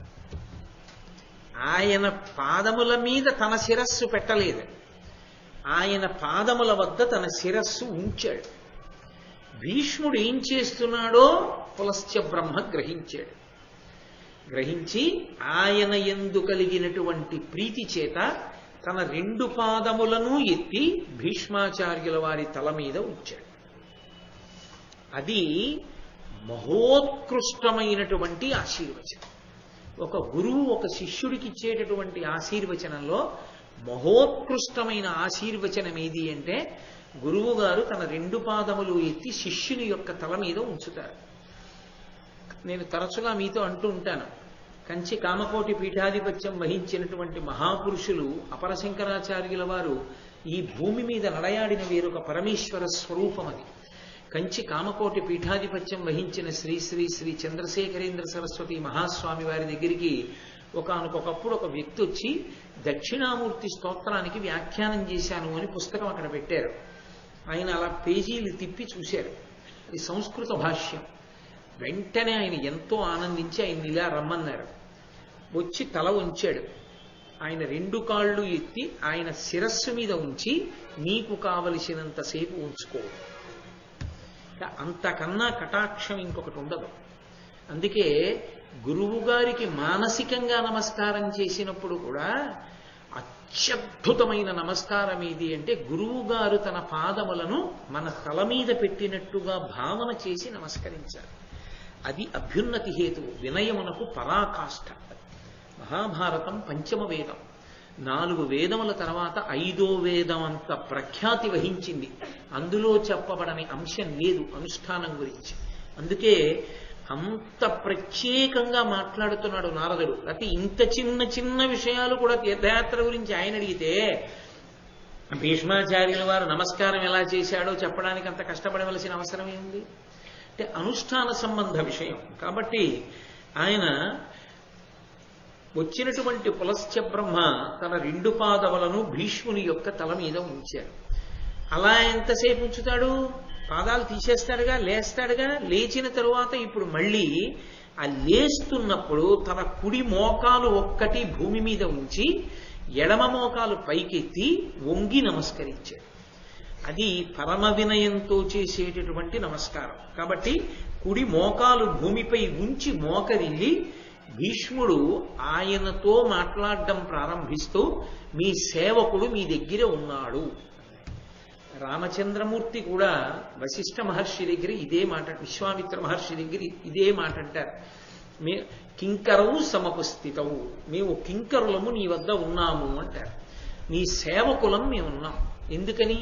Speaker 2: ఆయన పాదముల మీద తన శిరస్సు పెట్టలేదు, ఆయన పాదముల వద్ద తన శిరస్సు ఉంచాడు. భీష్ముడు ఏం చేస్తున్నాడో పులస్త్య బ్రహ్మ గ్రహించాడు. గ్రహించి ఆయన యందు కలిగినటువంటి ప్రీతి చేత తన 2 పాదములను ఎత్తి భీష్మాచార్యుల వారి తల మీద ఉంచాడు. అది మహోత్కృష్టమైనటువంటి ఆశీర్వచనం. ఒక గురువు ఒక శిష్యుడికి ఇచ్చేటటువంటి ఆశీర్వచనంలో మహోత్కృష్టమైన ఆశీర్వచనం ఏది అంటే, గురువు గారు తన 2 పాదములు ఎత్తి శిష్యుని యొక్క తల మీద ఉంచుతారు. నేను తరచుగా మీతో అంటూ ఉంటాను, కంచి కామకోటి పీఠాధిపత్యం వహించినటువంటి మహాపురుషులు అపరశంకరాచార్యుల వారు ఈ భూమి మీద నడయాడిన వేరొక పరమేశ్వర స్వరూపం అది. కంచి కామకోటి పీఠాధిపత్యం వహించిన శ్రీ శ్రీ శ్రీ చంద్రశేఖరేంద్ర సరస్వతి మహాస్వామి వారి దగ్గరికి ఒకనకొకప్పుడు ఒక వ్యక్తి వచ్చి దక్షిణామూర్తి స్తోత్రానికి వ్యాఖ్యానం చేశాను అని పుస్తకం అక్కడ పెట్టారు. ఆయన అలా పేజీలు తిప్పి చూశారు. అది సంస్కృత భాష్యం. వెంటనే ఆయన ఎంతో ఆనందించి ఆయన ఇలా రమ్మన్నారు. వచ్చి తల ఉంచాడు. ఆయన 2 కాళ్ళు ఎత్తి ఆయన శిరస్సు మీద ఉంచి, నీకు కావలసినంతసేపు ఉంచుకో. అంతకన్నా కటాక్షం ఇంకొకటి ఉండదు. అందుకే గురువు గారికి మానసికంగా నమస్కారం చేసినప్పుడు కూడా అత్యద్భుతమైన నమస్కారం ఏది అంటే, గురువు గారు తన పాదములను మన తల మీద పెట్టినట్టుగా భావన చేసి నమస్కరించారు. అది అభ్యున్నతి హేతువు, వినయమునకు పరాకాష్ఠ. మహాభారతం పంచమ వేదం. 4 వేదముల తర్వాత 5వ వేదం అంత ప్రఖ్యాతి వహించింది. అందులో చెప్పబడని అంశం లేదు అనుష్ఠానం గురించి. అందుకే అంత ప్రత్యేకంగా మాట్లాడుతున్నాడు నారదుడు. అయితే ఇంత చిన్న చిన్న విషయాలు కూడా తీర్థయాత్ర గురించి ఆయన అడిగితే భీష్మాచార్యుల వారు నమస్కారం ఎలా చేశాడో చెప్పడానికి అంత కష్టపడవలసిన అవసరం ఏంది అంటే అనుష్ఠాన సంబంధ విషయం. కాబట్టి ఆయన వచ్చినటువంటి పులస్త్య బ్రహ్మ తన 2 పాదములను భీష్ముని యొక్క తల మీద ఉంచారు. అలా ఎంతసేపు ఉంచుతాడు? పాదాలు తీసేస్తాడుగా, లేస్తాడుగా. లేచిన తరువాత ఇప్పుడు మళ్ళీ ఆ లేస్తున్నప్పుడు తన కుడి మోకాలు ఒక్కటి భూమి మీద ఉంచి ఎడమ మోకాలు పైకెత్తి వంగి నమస్కరించాడు. అది పరమ వినయంతో చేసేటటువంటి నమస్కారం. కాబట్టి కుడి మోకాలు భూమిపై ఉంచి మోకరిల్లి భీష్ముడు ఆయనతో మాట్లాడడం ప్రారంభిస్తూ, మీ సేవకుడు మీ దగ్గర ఉన్నాడు. రామచంద్రమూర్తి కూడా వశిష్ఠ మహర్షి దగ్గర ఇదే మాట, విశ్వామిత్ర మహర్షి దగ్గర ఇదే మాట అంటారు. కింకరవు సమపస్థితవు, మేము కింకరులము నీ వద్ద ఉన్నాము అంటారు. నీ సేవకులం మేమున్నాం. ఎందుకని?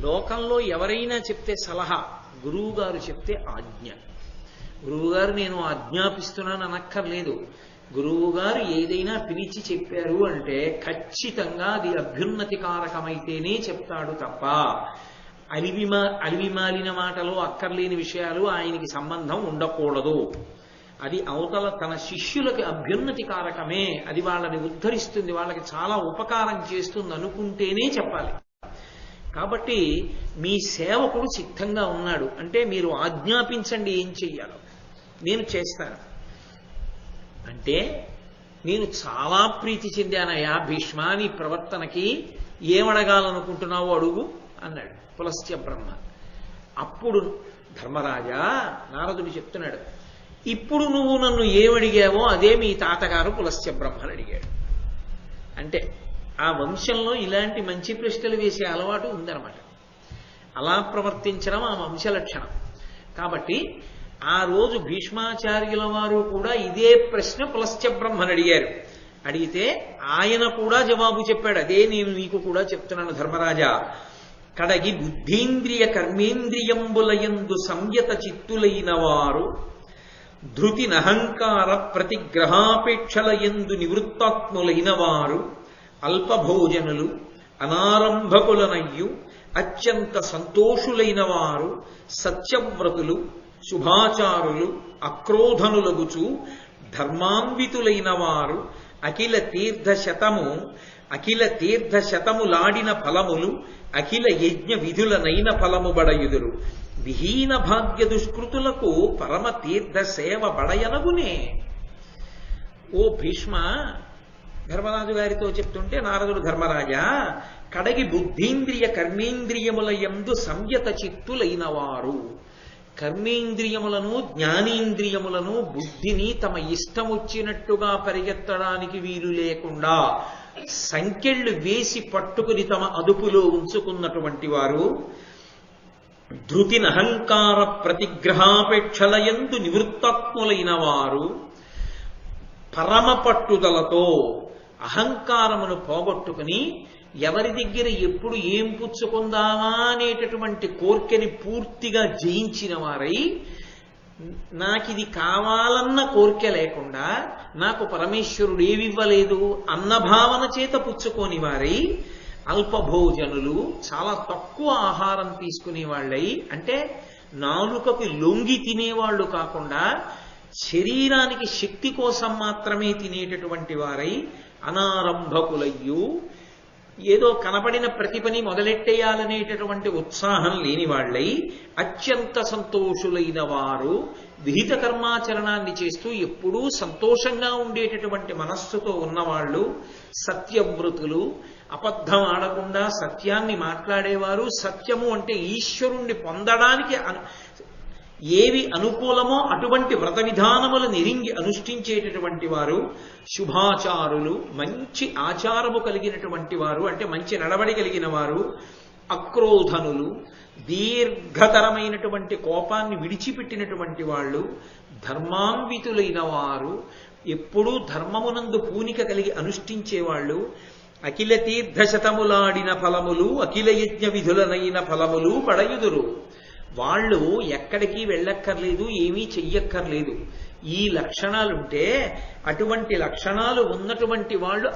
Speaker 2: లోకంలో ఎవరైనా చెప్తే సలహా, గురువు గారు చెప్తే ఆజ్ఞ. గురువుగారు నేను ఆజ్ఞాపిస్తున్నాను అనక్కర్లేదు. గురువుగారు ఏదైనా పిలిచి చెప్పారు అంటే ఖచ్చితంగా అది అభ్యున్నతికారకమైతేనే చెప్తాడు తప్ప అలివిమాలిన మాటలు, అక్కర్లేని విషయాలు ఆయనకి సంబంధం ఉండకూడదు. అది అవతల తన శిష్యులకి అభ్యున్నతికారకమే, అది వాళ్ళని ఉద్ధరిస్తుంది, వాళ్ళకి చాలా ఉపకారం చేస్తుంది అనుకుంటేనే చెప్పాలి. కాబట్టి మీ సేవకుడు సిద్ధంగా ఉన్నాడు అంటే మీరు ఆజ్ఞాపించండి ఏం చెయ్యాలో నేను చేస్తాను అంటే, నేను చాలా ప్రీతి చెందానయా భీష్మ, నీ ప్రవర్తనకి ఏమడగాలనుకుంటున్నావో అడుగు అన్నాడు పులస్త్య బ్రహ్మ. అప్పుడు ధర్మరాజా, నారదుడు చెప్తున్నాడు, ఇప్పుడు నువ్వు నన్ను ఏమడిగావో అదే మీ తాతగారు పులస్త్య బ్రహ్మను అడిగాడు. అంటే ఆ వంశంలో ఇలాంటి మంచి ప్రశ్నలు వేసే అలవాటు ఉందన్నమాట. అలా ప్రవర్తించడం ఆ వంశ లక్షణం. కాబట్టి ఆ రోజు భీష్మాచార్యుల వారు కూడా ఇదే ప్రశ్న పులస్త్య బ్రహ్మను అడిగారు. అడిగితే ఆయన కూడా జవాబు చెప్పాడు. అదే నేను నీకు కూడా చెప్తున్నాను ధర్మరాజా. కడగి బుద్ధీంద్రియ కర్మేంద్రియంబులయందు సంయత చిత్తులైన వారు, ధృతి నహంకార ప్రతిగ్రహాపేక్షలయందు నివృత్తాత్ములైన వారు, అల్పభోజనులు, అనారంభకులనయ్యు అత్యంత సంతోషులైన వారు, సత్యవ్రతులు, శుభాచారులు, అక్రోధనులగుచు ధర్మాన్వితులైన వారు, అఖిల తీర్థ శతములాడిన ఫలములు, అఖిల యజ్ఞ విధులనైన ఫలము బడయుదురు. విహీన భాగ్య దుష్కృతులకు పరమ తీర్థ సేవ బడయనగునే. ఓ భీష్మ, ధర్మరాజు గారితో చెప్తుంటే నారదుడు, ధర్మరాజా, కడగి బుద్ధీంద్రియ కర్మేంద్రియముల యందు సంయత చిత్తులైన వారు, కర్మేంద్రియములను జ్ఞానేంద్రియములను బుద్ధిని తమ ఇష్టం వచ్చినట్టుగా పరిగెత్తడానికి వీలు లేకుండా సంకెళ్ళు వేసి పట్టుకుని తమ అదుపులో ఉంచుకున్నటువంటి వారు, ధృతినహంకార ప్రతిగ్రహాపేక్షలయందు నివృత్తాత్ములైన వారు, పరమ పట్టుదలతో అహంకారమును పోగొట్టుకుని ఎవరి దగ్గర ఎప్పుడు ఏం పుచ్చుకుందామా అనేటటువంటి కోర్కెని పూర్తిగా జయించిన వారై, నాకిది కావాలన్న కోరిక లేకుండా నాకు పరమేశ్వరుడు ఏమివ్వలేదు అన్న భావన చేత పుచ్చుకోని వారై, అల్పభోజనులు, చాలా తక్కువ ఆహారం తీసుకునే వాళ్ళై, అంటే నాలుకకు లొంగి తినేవాళ్లు కాకుండా శరీరానికి శక్తి కోసం మాత్రమే తినేటటువంటి వారై, అనారంభకులయ్యు, ఏదో కనబడిన ప్రతి పని మొదలెట్టేయాలనేటటువంటి ఉత్సాహం లేని వాళ్ళై, అత్యంత సంతోషులైన వారు, విహిత కర్మాచరణాన్ని చేస్తూ ఎప్పుడూ సంతోషంగా ఉండేటటువంటి మనస్సుతో ఉన్నవాళ్ళు, సత్యవ్రతులు, అబద్ధం ఆడకుండా సత్యాన్ని మాట్లాడేవారు, సత్యము అంటే ఈశ్వరుణ్ణి పొందడానికి ఏవి అనుకూలమో అటువంటి వ్రత విధానములు నిరింగి అనుష్ఠించేటటువంటి వారు, శుభాచారులు, మంచి ఆచారము కలిగినటువంటి వారు, అంటే మంచి నడవడి కలిగిన వారు, అక్రోధనులు, దీర్ఘతరమైనటువంటి కోపాన్ని విడిచిపెట్టినటువంటి వాళ్ళు, ధర్మాన్వితులైన వారు, ఎప్పుడూ ధర్మమునందు పూనిక కలిగి అనుష్ఠించేవాళ్ళు, అఖిల తీర్థశతములాడిన ఫలములు, అఖిల యజ్ఞ విధులనైన ఫలములు పడయుదురు. వాళ్ళు ఎక్కడికి వెళ్ళక్కర్లేదు, ఏమీ చెయ్యక్కర్లేదు. ఈ లక్షణాలుంటే, అటువంటి లక్షణాలు ఉన్నటువంటి వాళ్ళు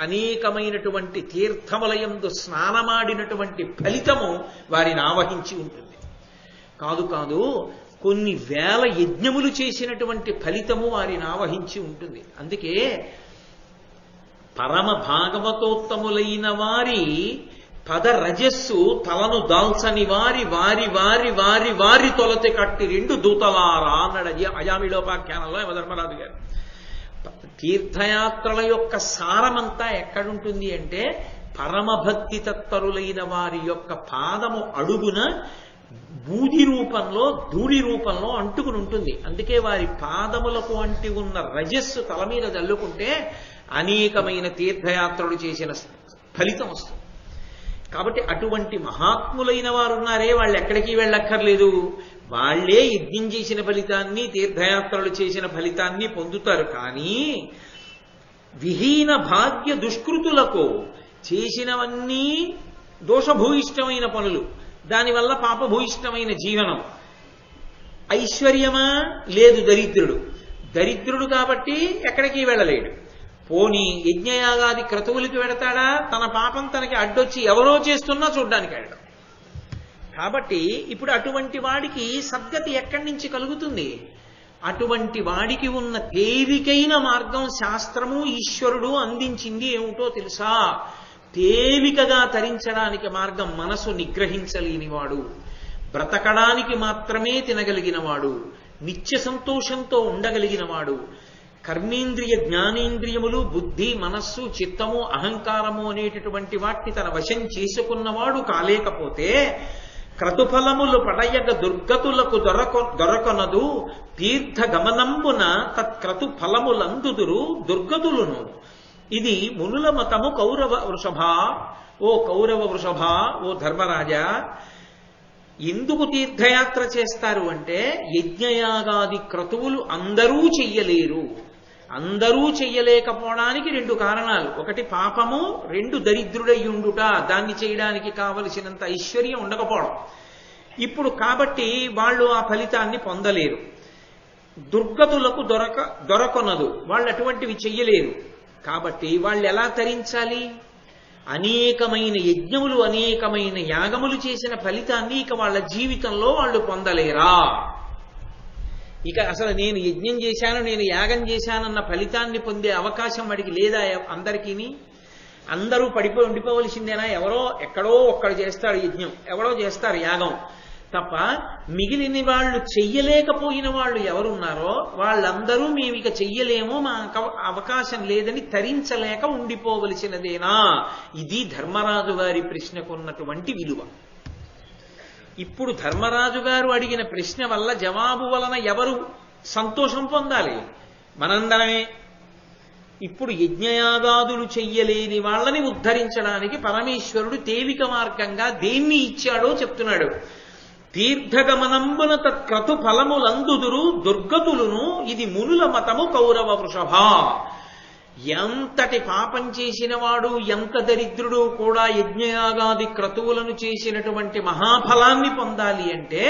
Speaker 2: అనేకమైనటువంటి తీర్థములయందు స్నానమాడినటువంటి ఫలితము వారిని ఆవహించి ఉంటుంది. కాదు, కొన్ని వేల యజ్ఞములు చేసినటువంటి ఫలితము వారిని ఆవహించి ఉంటుంది. అందుకే పరమ భాగవతోత్తములైన వారి పద రజస్సు తలను దాల్చని వారి వారి వారి వారి వారి తొలతి కట్టి రెండు దూతలారా అన్నాడు అజామిళోపాఖ్యానంలో యమధర్మరాజు గారు. తీర్థయాత్రల యొక్క సారమంతా ఎక్కడుంటుంది అంటే, పరమభక్తి తత్పరులైన వారి యొక్క పాదము అడుగున బూది రూపంలో, ధూళి రూపంలో అంటుకుని ఉంటుంది. అందుకే వారి పాదములకు అంటి ఉన్న రజస్సు తల మీద జల్లుకుంటే అనేకమైన తీర్థయాత్రలు చేసిన ఫలితం వస్తుంది. కాబట్టి అటువంటి మహాత్ములైన వారు ఉన్నారే, వాళ్ళు ఎక్కడికి వెళ్ళక్కర్లేదు. వాళ్లే యజ్ఞం చేసిన ఫలితాన్ని, తీర్థయాత్రలు చేసిన ఫలితాన్ని పొందుతారు. కానీ విహీన భాగ్య దుష్కృతులకు చేసినవన్నీ దోషభూయిష్టమైన పనులు, దానివల్ల పాపభూయిష్టమైన జీవనం. ఐశ్వర్యమా? లేదు, దరిద్రుడు కాబట్టి ఎక్కడికి వెళ్ళలేడు. పోనీ యజ్ఞయాగాది క్రతువులకి వెడతాడా? తన పాపం తనకి అడ్డొచ్చి ఎవరో చేస్తున్నా చూడ్డానికి వెళ్ళడం. కాబట్టి ఇప్పుడు అటువంటి వాడికి సద్గతి ఎక్కడి నుంచి కలుగుతుంది? అటువంటి వాడికి ఉన్న తేలికైన మార్గం శాస్త్రము, ఈశ్వరుడు అందించింది ఏమిటో తెలుసా? తేలికగా తరించడానికి మార్గం మనసు నిగ్రహించలేనివాడు, బ్రతకడానికి మాత్రమే తినగలిగినవాడు, నిత్య సంతోషంతో ఉండగలిగినవాడు, కర్మేంద్రియ జ్ఞానేంద్రియములు, బుద్ధి, మనస్సు, చిత్తము, అహంకారము అనేటటువంటి వాటిని తన వశం చేసుకున్నవాడు కాలేకపోతే, క్రతుఫలములు పడయగ దుర్గతులకు దొరకొనదు, తీర్థ గమనంబున తత్క్రతు ఫలములందుదురు దుర్గతులును. ఇది మునుల మతము కౌరవ వృషభ. ఓ కౌరవ వృషభ, ఓ ధర్మరాజా, ఎందుకు తీర్థయాత్ర చేస్తారు అంటే, యజ్ఞయాగాది క్రతువులు అందరూ చెయ్యలేరు. అందరూ చెయ్యలేకపోవడానికి రెండు కారణాలు. ఒకటి పాపము, రెండు దరిద్రుడయ్యుండుట, దాన్ని చేయడానికి కావలసినంత ఐశ్వర్యం ఉండకపోవడం. ఇప్పుడు కాబట్టి వాళ్ళు ఆ ఫలితాన్ని పొందలేరు. దుర్గతులకు దొరకొనదు, వాళ్ళు అటువంటివి చెయ్యలేరు. కాబట్టి వాళ్ళు ఎలా తరించాలి? అనేకమైన యజ్ఞములు, అనేకమైన యాగములు చేసిన ఫలితాన్ని ఇక వాళ్ళ జీవితంలో వాళ్ళు పొందలేరా? ఇక అసలు నేను యజ్ఞం చేశాను, నేను యాగం చేశానన్న ఫలితాన్ని పొందే అవకాశం వాడికి లేదా? అందరికీ అందరూ పడిపోయి ఉండిపోవలసిందేనా? ఎవరో ఎక్కడో ఒక్కడు చేస్తాడు యజ్ఞం, ఎవరో చేస్తారు యాగం. తప్ప మిగిలిన వాళ్ళు చెయ్యలేకపోయిన వాళ్ళు ఎవరున్నారో వాళ్ళందరూ మేము ఇక చెయ్యలేమో మా అవకాశం లేదని తరించలేక ఉండిపోవలసినదేనా? ఇది ధర్మరాజు గారి ప్రశ్నకున్నటువంటి విలువ. ఇప్పుడు ధర్మరాజు గారు అడిగిన ప్రశ్న వల్ల జవాబు వలన ఎవరు సంతోషం పొందాలి? మనందరమే. ఇప్పుడు యజ్ఞయాగాదులు చెయ్యలేని వాళ్ళని ఉద్ధరించడానికి పరమేశ్వరుడు తేలిక మార్గంగా దేన్ని ఇచ్చాడో చెప్తున్నాడు. తీర్థగమనంబున తత్క్రతు ఫలములందుదురు దుర్గతులును ఇది మునుల మతము కౌరవ వృషభ. ఎంతటి పాపం చేసిన వాడు, ఎంత దరిద్రుడు కూడా యజ్ఞయాగాది క్రతువులను చేసినటువంటి మహాఫలాన్ని పొందాలి అంటే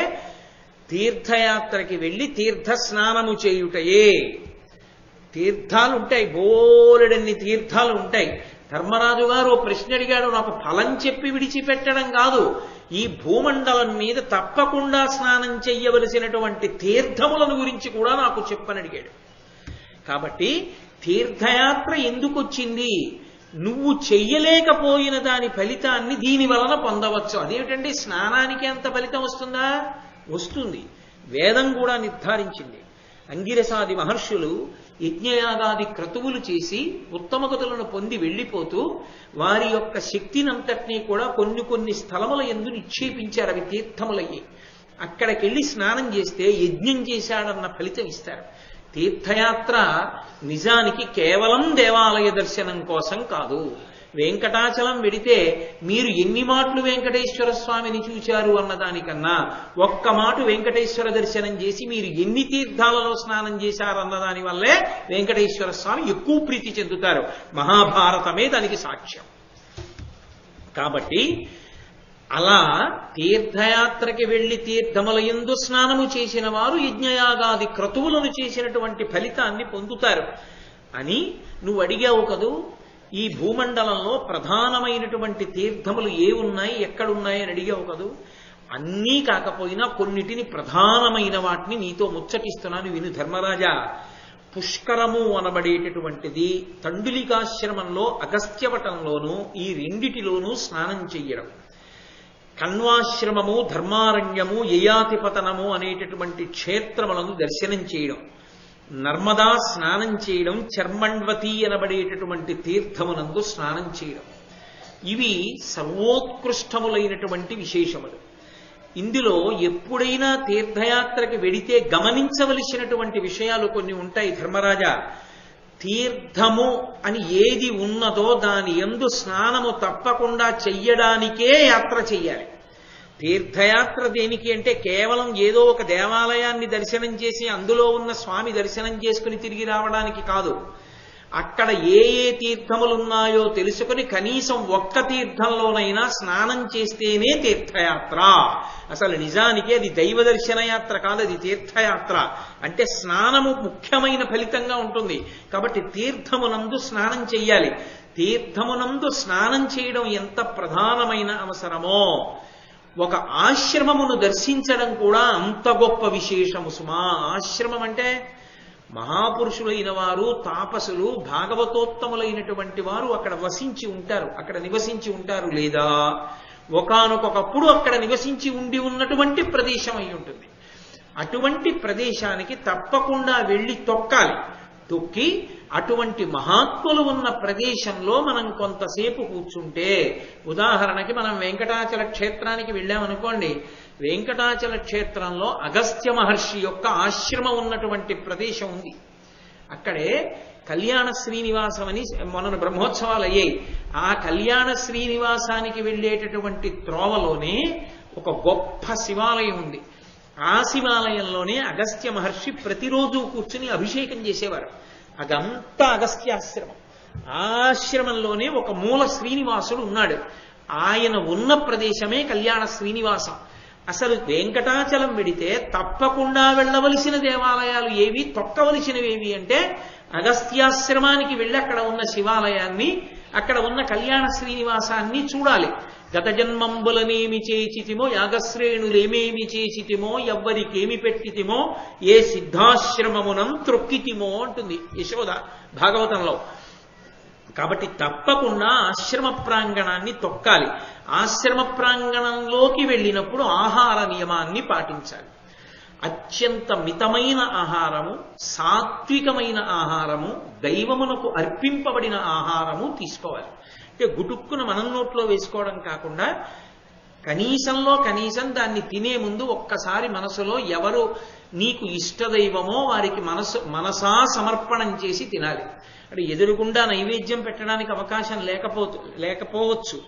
Speaker 2: తీర్థయాత్రకి వెళ్ళి తీర్థ స్నానము చేయుటయే. తీర్థాలు ఉంటాయి, బోలెడన్ని తీర్థాలు ఉంటాయి. ధర్మరాజు గారు ఓ ప్రశ్న అడిగాడు, నాకు ఫలం చెప్పి విడిచిపెట్టడం కాదు, ఈ భూమండలం మీద తప్పకుండా స్నానం చెయ్యవలసినటువంటి తీర్థములను గురించి కూడా నాకు చెప్పని అడిగాడు. కాబట్టి తీర్థయాత్ర ఎందుకు వచ్చింది? నువ్వు చెయ్యలేకపోయిన దాని ఫలితాన్ని దీని వలన పొందవచ్చు. అదేమిటండి, స్నానానికి అంత ఫలితం వస్తుందా? వస్తుంది. వేదం కూడా నిర్ధారించింది. అంగిరసాది మహర్షులు యజ్ఞయాగాది క్రతువులు చేసి ఉత్తమగతులను పొంది వెళ్ళిపోతూ వారి యొక్క శక్తినంతటినీ కూడా కొన్ని కొన్ని స్థలముల యందు నిక్షేపించారు. అవి తీర్థములయ్యి. అక్కడికెళ్ళి స్నానం చేస్తే యజ్ఞం చేశాడన్న ఫలితం ఇస్తారు. తీర్థయాత్ర నిజానికి కేవలం దేవాలయ దర్శనం కోసం కాదు. వెంకటాచలం వెడితే మీరు ఎన్ని మాటలు వెంకటేశ్వర స్వామిని చూశారు అన్నదానికన్నా ఒక్క మాట వెంకటేశ్వర దర్శనం చేసి మీరు ఎన్ని తీర్థాలలో స్నానం చేశారన్న దాని వల్లే వెంకటేశ్వర స్వామి ఎక్కువ ప్రీతి చెందుతారు. మహాభారతమే దానికి సాక్ష్యం. కాబట్టి అలా తీర్థయాత్రకి వెళ్లి తీర్థముల యందు స్నానము చేసిన వారు యజ్ఞయాగాది క్రతువులను చేసినటువంటి ఫలితాన్ని పొందుతారు అని నువ్వు అడిగావు కదూ. ఈ భూమండలంలో ప్రధానమైనటువంటి తీర్థములు ఏ ఉన్నాయి, ఎక్కడున్నాయి అని అడిగావు కదూ. అన్నీ కాకపోయినా కొన్నిటిని, ప్రధానమైన వాటిని నీతో ముచ్చటిస్తున్నాను విను ధర్మరాజా. పుష్కరము అనబడేటటువంటిది తండులికాశ్రమంలో అగస్త్యవటంలోనూ ఈ రెండిటిలోనూ స్నానం చెయ్యడం. కణ్వాశ్రమము, ధర్మారణ్యము, యయాతిపతనము అనేటటువంటి క్షేత్రములను దర్శనం చేయడం, నర్మదా స్నానం చేయడం, చర్మండ్వతి అనబడేటటువంటి తీర్థమునందు స్నానం చేయడం, ఇవి సర్వోత్కృష్టములైనటువంటి విశేషములు. ఇందులో ఎప్పుడైనా తీర్థయాత్రకి వెడితే గమనించవలసినటువంటి విషయాలు కొన్ని ఉంటాయి ధర్మరాజా. తీర్థము అని ఏది ఉన్నదో దాని యందు స్నానము తప్పకుండా చెయ్యడానికే యాత్ర చెయ్యాలి. తీర్థయాత్ర దేనికి అంటే కేవలం ఏదో ఒక దేవాలయాన్ని దర్శనం చేసి అందులో ఉన్న స్వామి దర్శనం చేసుకుని తిరిగి రావడానికి కాదు. అక్కడ ఏ ఏ తీర్థములున్నాయో తెలుసుకుని కనీసం ఒక్క తీర్థంలోనైనా స్నానం చేస్తేనే తీర్థయాత్ర. అసలు నిజానికి అది దైవ దర్శన యాత్ర కాదు, అది తీర్థయాత్ర. అంటే స్నానము ముఖ్యమైన ఫలితంగా ఉంటుంది. కాబట్టి తీర్థమునందు స్నానం చెయ్యాలి. తీర్థమునందు స్నానం చేయడం ఎంత ప్రధానమైన అవసరమో ఒక ఆశ్రమమును దర్శించడం కూడా అంత గొప్ప విశేషము సుమా. ఆశ్రమం అంటే మహాపురుషులైన వారు, తాపసులు, భాగవతోత్తములైనటువంటి వారు అక్కడ వసించి ఉంటారు, అక్కడ నివసించి ఉంటారు, లేదా ఒకానొకప్పుడు అక్కడ నివసించి ఉండి ఉన్నటువంటి ప్రదేశం అయి ఉంటుంది. అటువంటి ప్రదేశానికి తప్పకుండా వెళ్ళి తొక్కాలి. తొక్కి అటువంటి మహాత్ములు ఉన్న ప్రదేశంలో మనం కొంతసేపు కూర్చుంటే, ఉదాహరణకి మనం వెంకటాచల క్షేత్రానికి వెళ్ళామనుకోండి, వెంకటాచల క్షేత్రంలో అగస్త్య మహర్షి యొక్క ఆశ్రమం ఉన్నటువంటి ప్రదేశం ఉంది. అక్కడే కళ్యాణ శ్రీనివాసం అని మొన్న బ్రహ్మోత్సవాలు అయ్యాయి. ఆ కళ్యాణ శ్రీనివాసానికి వెళ్ళేటటువంటి త్రోవలోనే ఒక గొప్ప శివాలయం ఉంది. ఆ శివాలయంలోనే అగస్త్య మహర్షి ప్రతిరోజు కూర్చుని అభిషేకం చేసేవారు. అదంతా అగస్త్యాశ్రమం. ఆశ్రమంలోనే ఒక మూల శ్రీనివాసుడు ఉన్నాడు. ఆయన ఉన్న ప్రదేశమే కళ్యాణ శ్రీనివాసం. అసలు వెంకటాచలం వెడితే తప్పకుండా వెళ్ళవలసిన దేవాలయాలు ఏవి, తొక్కవలసినవేవి అంటే అగస్త్యాశ్రమానికి వెళ్ళి అక్కడ ఉన్న శివాలయాన్ని, అక్కడ ఉన్న కళ్యాణ శ్రీనివాసాన్ని చూడాలి. గత జన్మంబులనేమి చేసితిమో, యాగశ్రేణులేమేమి చేసితిమో, ఎవ్వరికేమి పెట్టితిమో, ఏ సిద్ధాశ్రమమునం త్రొక్కితిమో అంటుంది యశోద భాగవతంలో. కాబట్టి తప్పకుండా ఆశ్రమ ప్రాంగణాన్ని తొక్కాలి. ఆశ్రమ ప్రాంగణంలోకి వెళ్ళినప్పుడు ఆహార నియమాన్ని పాటించాలి. అత్యంత మితమైన ఆహారము, సాత్వికమైన ఆహారము, దైవమునకు అర్పింపబడిన ఆహారము తీసుకోవాలి. అంటే గుటుక్కున మనం నోట్లో వేసుకోవడం కాకుండా కనీసంలో కనీసం దాన్ని తినే ముందు ఒక్కసారి మనసులో ఎవరు నీకు ఇష్టదైవమో వారికి మనసా సమర్పణం చేసి తినాలి. అంటే ఎదురుగుండా నైవేద్యం పెట్టడానికి అవకాశం లేకపోవచ్చు.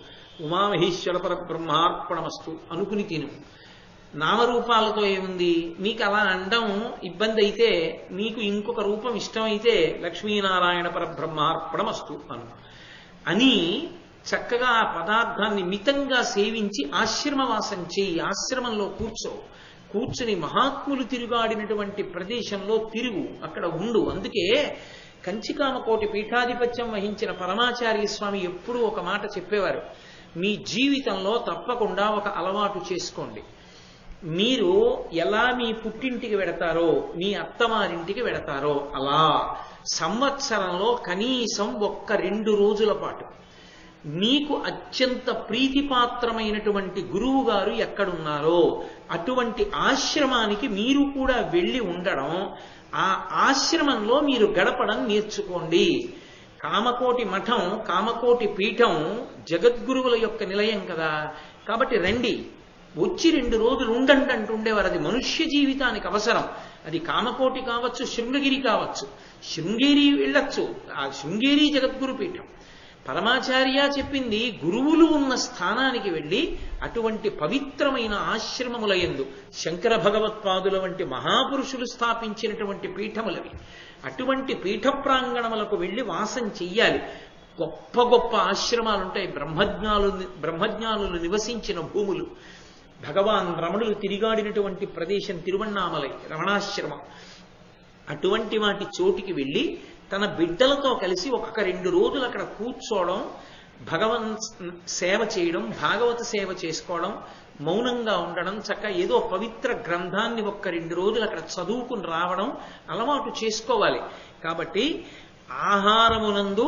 Speaker 2: ఉమామహేశ్వర పరబ్రహ్మార్పణమస్తు అనుకుని తిను. నామరూపాలతో ఏముంది, నీకు అలా అనడం ఇబ్బంది అయితే, నీకు ఇంకొక రూపం ఇష్టమైతే లక్ష్మీనారాయణ పరబ్రహ్మార్పణమస్తు అని చక్కగా ఆ పదార్థాన్ని మితంగా సేవించి ఆశ్రమవాసం చేయి. ఆశ్రమంలో కూర్చుని మహాత్ములు తిరుగాడినటువంటి ప్రదేశంలో తిరుగు, అక్కడ ఉండు. అందుకే కంచికామకోటి పీఠాధిపత్యం వహించిన పరమాచార్య స్వామి ఎప్పుడూ ఒక మాట చెప్పేవారు, మీ జీవితంలో తప్పకుండా ఒక అలవాటు చేసుకోండి. మీరు ఎలా మీ పుట్టింటికి వెడతారో, మీ అత్తమారింటికి వెడతారో అలా సంవత్సరంలో కనీసం 1-2 రోజుల పాటు మీకు అత్యంత ప్రీతిపాత్రమైనటువంటి గురువు గారు ఎక్కడున్నారో అటువంటి ఆశ్రమానికి మీరు కూడా వెళ్ళి ఉండడం, ఆ ఆశ్రమంలో మీరు గడపడం నేర్చుకోండి. కామకోటి మఠం, కామకోటి పీఠం జగద్గురువుల యొక్క నిలయం కదా. కాబట్టి రండి, వచ్చి 2 రోజులు ఉండండి అంటుండేవారు. అది మనుష్య జీవితానికి అవసరం. అది కామకోటి కావచ్చు, శృంగగిరి కావచ్చు. శృంగేరి వెళ్ళొచ్చు, ఆ శృంగేరి జగద్గురు పీఠం. పరమాచార్య చెప్పింది గురువులు ఉన్న స్థానానికి వెళ్ళి అటువంటి పవిత్రమైన ఆశ్రమములయందు శంకర భగవత్పాదుల వంటి మహాపురుషులు స్థాపించినటువంటి పీఠములవి. అటువంటి పీఠ ప్రాంగణములకు వెళ్ళి వాసం చెయ్యాలి. గొప్ప గొప్ప ఆశ్రమాలుంటాయి. బ్రహ్మజ్ఞానులు నివసించిన భూములు, భగవాన్ రమణులు తిరిగాడినటువంటి ప్రదేశం తిరువణ్ణామలై రమణాశ్రమం. అటువంటి వాటి చోటికి వెళ్ళి తన బిడ్డలతో కలిసి 1-2 రోజులు అక్కడ కూర్చోవడం, భగవన్ సేవ చేయడం, భాగవత సేవ చేసుకోవడం, మౌనంగా ఉండడం, చక్కగా ఏదో పవిత్ర గ్రంథాన్ని 1-2 రోజులు అక్కడ చదువుకుని రావడం అలవాటు చేసుకోవాలి. కాబట్టి ఆహారమునందు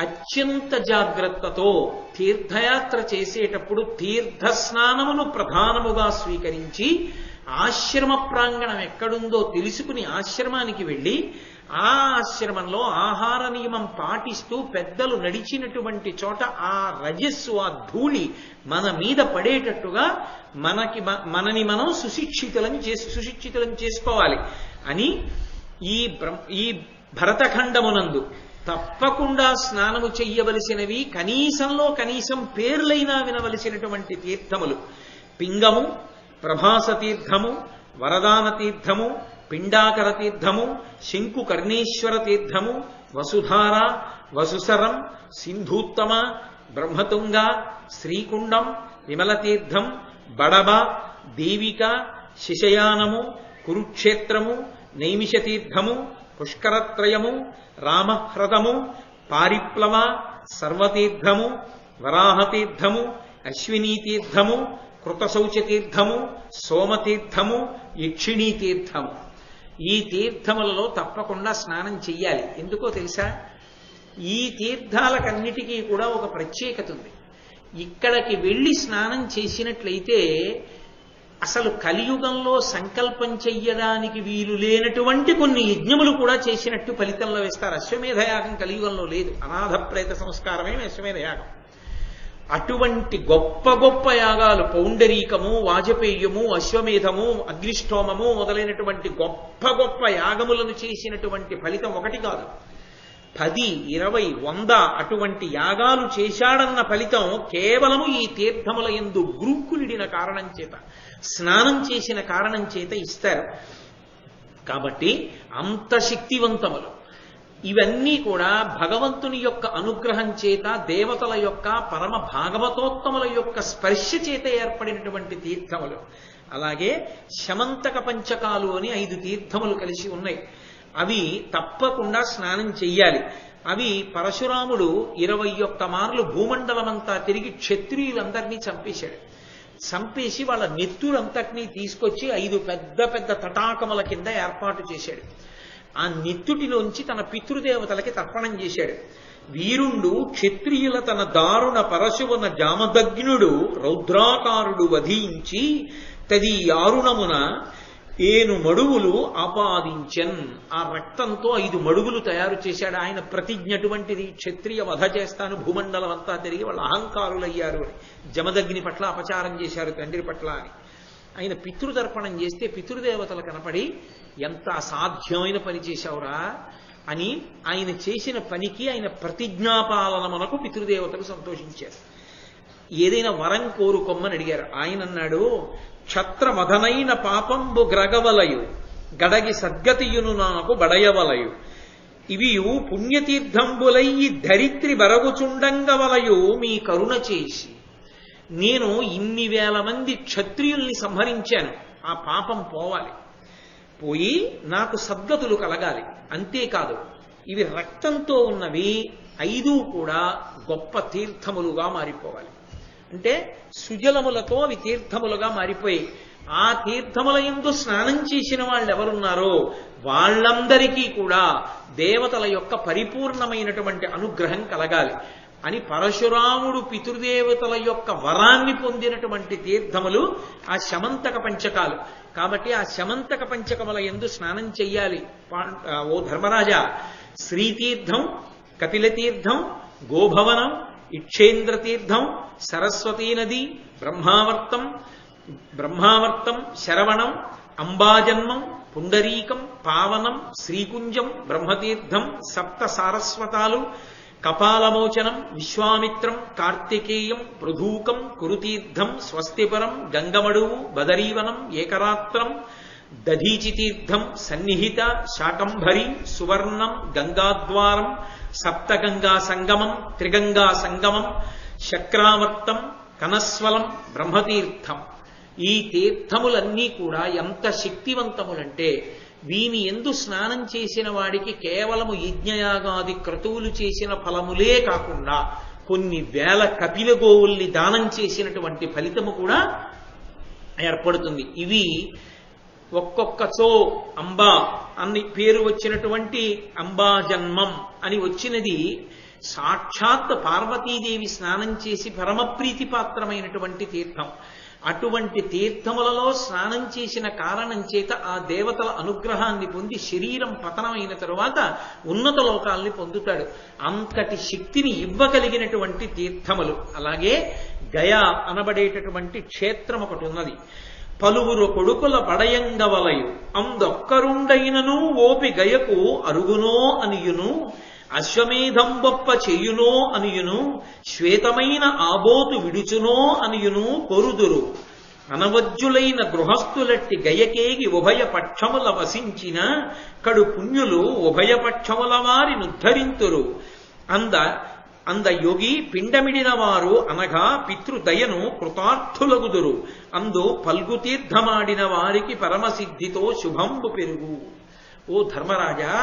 Speaker 2: అత్యంత జాగ్రత్తతో తీర్థయాత్ర చేసేటప్పుడు తీర్థస్నానమును ప్రధానముగా స్వీకరించి ఆశ్రమ ప్రాంగణం ఎక్కడుందో తెలుసుకుని ఆశ్రమానికి వెళ్ళి ఆ ఆశ్రమంలో ఆహార నియమం పాటిస్తూ పెద్దలు నడిచినటువంటి చోట ఆ రజస్సు, ఆ ధూళి మన మీద పడేటట్టుగా మనని మనం సుశిక్షితులం చేసుకోవాలి అని ఈ భరతఖండమునందు తప్పకుండా స్నానము చెయ్యవలసినవి కనీసంలో కనీసం పేర్లైనా వినవలసినటువంటి తీర్థములు పింగము, ప్రభాస తీర్థము, వరదాన తీర్థము, పిండాకర తీర్థము, శంకుకర్ణేశ్వర తీర్థము, వసుధార, వసుసరం, సింధూత్తమ, బ్రహ్మతుంగ, శ్రీకుండం, విమల తీర్థం, బడబ, దేవిక, శిశయానము, కురుక్షేత్రము, నైమిష తీర్థము, పుష్కరత్రయము, రామహ్రదము, పారిప్లవ, సర్వతీర్థము, వరాహతీర్థము, అశ్వినీ తీర్థము, కృతశౌచ తీర్థము, సోమతీర్థము, యక్షిణీ తీర్థము. ఈ తీర్థములలో తప్పకుండా స్నానం చెయ్యాలి. ఎందుకో తెలుసా? ఈ తీర్థాలకన్నిటికీ కూడా ఒక ప్రత్యేకత ఉంది. ఇక్కడికి వెళ్ళి స్నానం చేసినట్లయితే అసలు కలియుగంలో సంకల్పం చెయ్యడానికి వీలు లేనటువంటి కొన్ని యజ్ఞములు కూడా చేసినట్టు ఫలితంలో వేస్తారు. అశ్వమేధయాగం కలియుగంలో లేదు. అనాథ ప్రేత సంస్కారమే అశ్వమేధయాగం. అటువంటి గొప్ప గొప్ప యాగాలు, పౌండరీకము, వాజపేయము, అశ్వమేధము, అగ్నిష్టోమము మొదలైనటువంటి గొప్ప గొప్ప యాగములను చేసినటువంటి ఫలితం ఒకటి కాదు, 10, 20, 100 అటువంటి యాగాలు చేశాడన్న ఫలితం కేవలము ఈ తీర్థముల యందు గురుక్కులిడిన కారణం చేత, స్నానం చేసిన కారణం చేత ఇస్తారు. కాబట్టి అంత శక్తివంతములు ఇవన్నీ కూడా భగవంతుని యొక్క అనుగ్రహం చేత, దేవతల యొక్క, పరమ భాగవతోత్తముల యొక్క స్పర్శ చేత ఏర్పడినటువంటి తీర్థములు. అలాగే శమంతక పంచకాలు అని 5 తీర్థములు కలిసి ఉన్నాయి. అవి తప్పకుండా స్నానం చెయ్యాలి. అవి పరశురాముడు 21 మార్లు భూమండలమంతా తిరిగి క్షత్రియులందరినీ చంపేశాడు. చంపేసి వాళ్ళ నెత్తురంతటినీ తీసుకొచ్చి 5 పెద్ద పెద్ద తటాకముల కింద ఏర్పాటు చేశాడు. ఆ నెత్తుటిలోంచి తన పితృదేవతలకి తర్పణం చేశాడు. వీరుండు క్షత్రియుల తన దారుణ పరశువన జామదగ్నుడు రౌద్రాకారుడు వధించి తది ఆరుణమున 7 మడుగులు ఆపాదించన్. ఆ రక్తంతో 5 మడుగులు తయారు చేశాడు. ఆయన ప్రతిజ్ఞ అటువంటిది, క్షత్రియ వధ చేస్తాను, భూమండలం అంతా తిరిగి వాళ్ళు అహంకారులయ్యారు అని, జమదగ్ని పట్ల అపచారం చేశారు తండ్రి పట్ల అని. ఆయన పితృతర్పణం చేస్తే పితృదేవతలు కనపడి ఎంత అసాధ్యమైన పని చేశావురా అని ఆయన చేసిన పనికి ఆయన ప్రతిజ్ఞాపాలన మనకు పితృదేవతలు సంతోషించారు. ఏదైనా వరం కోరుకొమ్మని అడిగారు. ఆయన అన్నాడు, క్షత్రమధనైన పాపంబు గ్రగవలయు గడగి సద్గతియును నాకు బడయవలయు ఇవియు పుణ్యతీర్థంబులయ్యి ధరిత్రి బరగుచుండంగవలయు మీ కరుణ చేసి. నేను ఇన్ని వేల మంది క్షత్రియుల్ని సంహరించాను, ఆ పాపం పోవాలి, పోయి నాకు సద్గతులు కలగాలి. అంతేకాదు ఇవి రక్తంతో ఉన్నవి 5 కూడా గొప్ప తీర్థములుగా మారిపోవాలి. అంటే సుజలములతో అవి తీర్థములుగా మారిపోయి ఆ తీర్థముల యందు స్నానం చేసిన వాళ్ళు ఎవరున్నారో వాళ్ళందరికీ కూడా దేవతల యొక్క పరిపూర్ణమైనటువంటి అనుగ్రహం కలగాలి అని పరశురాముడు పితృదేవతల యొక్క వరాన్ని పొందినటువంటి తీర్థములు ఆ శమంతక పంచకాలు. కాబట్టి ఆ శమంతక పంచకముల యందు స్నానం చెయ్యాలి. ఓ ధర్మరాజా, శ్రీతీర్థం, కపిలతీర్థం, గోభవనం, ఇక్షేంద్ర తీర్థం, సరస్వతీ నది, బ్రహ్మావర్తం, శరవణం, అంబాజన్మం, పుండరీకం, పావనం, శ్రీకుంజం, బ్రహ్మతీర్థం, 7 సారస్వతాలు, కపాలమోచనం, విశ్వామిత్రం, కార్తికేయం, పృథూకం, కురుతీర్థం, స్వస్తిపరం, గంగమడువు, బదరీవనం, ఏకరాత్రం, దధీచితీర్థం, సన్నిహిత, శాకంభరి, సువర్ణం, గంగాద్వారం, 7 గంగా సంగమం, త్రిగంగా సంగమం, శక్రావర్తం, కనస్వలం, బ్రహ్మతీర్థం. ఈ తీర్థములన్నీ కూడా ఎంత శక్తివంతములంటే వీని ఎందు స్నానం చేసిన వాడికి కేవలము యజ్ఞయాగాది క్రతువులు చేసిన ఫలములే కాకుండా కొన్ని వేల కపిల గోవుల్ని దానం చేసినటువంటి ఫలితము కూడా ఏర్పడుతుంది. ఇవి ఒక్కొక్కచో అంబా అని పేరు వచ్చినటువంటి అంబాజన్మం అని వచ్చినది సాక్షాత్ పార్వతీదేవి స్నానం చేసి పరమప్రీతిపాత్రమైనటువంటి తీర్థం. అటువంటి తీర్థములలో స్నానం చేసిన కారణం చేత ఆ దేవతల అనుగ్రహాన్ని పొంది శరీరం పతనమైన తరువాత ఉన్నత లోకాల్ని పొందుతాడు. అంతటి శక్తిని ఇవ్వగలిగినటువంటి తీర్థములు. అలాగే గయా అనబడేటటువంటి క్షేత్రం ఒకటి ఉన్నది. పలువురు కొడుకుల పడయంగవలయు అందొక్కరుండైనను ఓపి గయకు అరుగునో అనియును అశ్వమేధం గొప్ప చేయునో అనియును శ్వేతమైన ఆబోతు విడుచునో అనియును కొరుదురు అనవజ్జులైన గృహస్థులట్టి గయకేగి ఉభయ పక్షముల వసించిన కడు పుణ్యులు ఉభయ పక్షముల వారినుద్ధరింతురు అంద యోగి పిండమిడిన వారు అనగా పితృదయను కృతార్థులగుదురు అందు పల్గుతీర్థమాడిన వారికి పరమసిద్ధితో శుభంబు పెరుగు. ఓ ధర్మరాజా,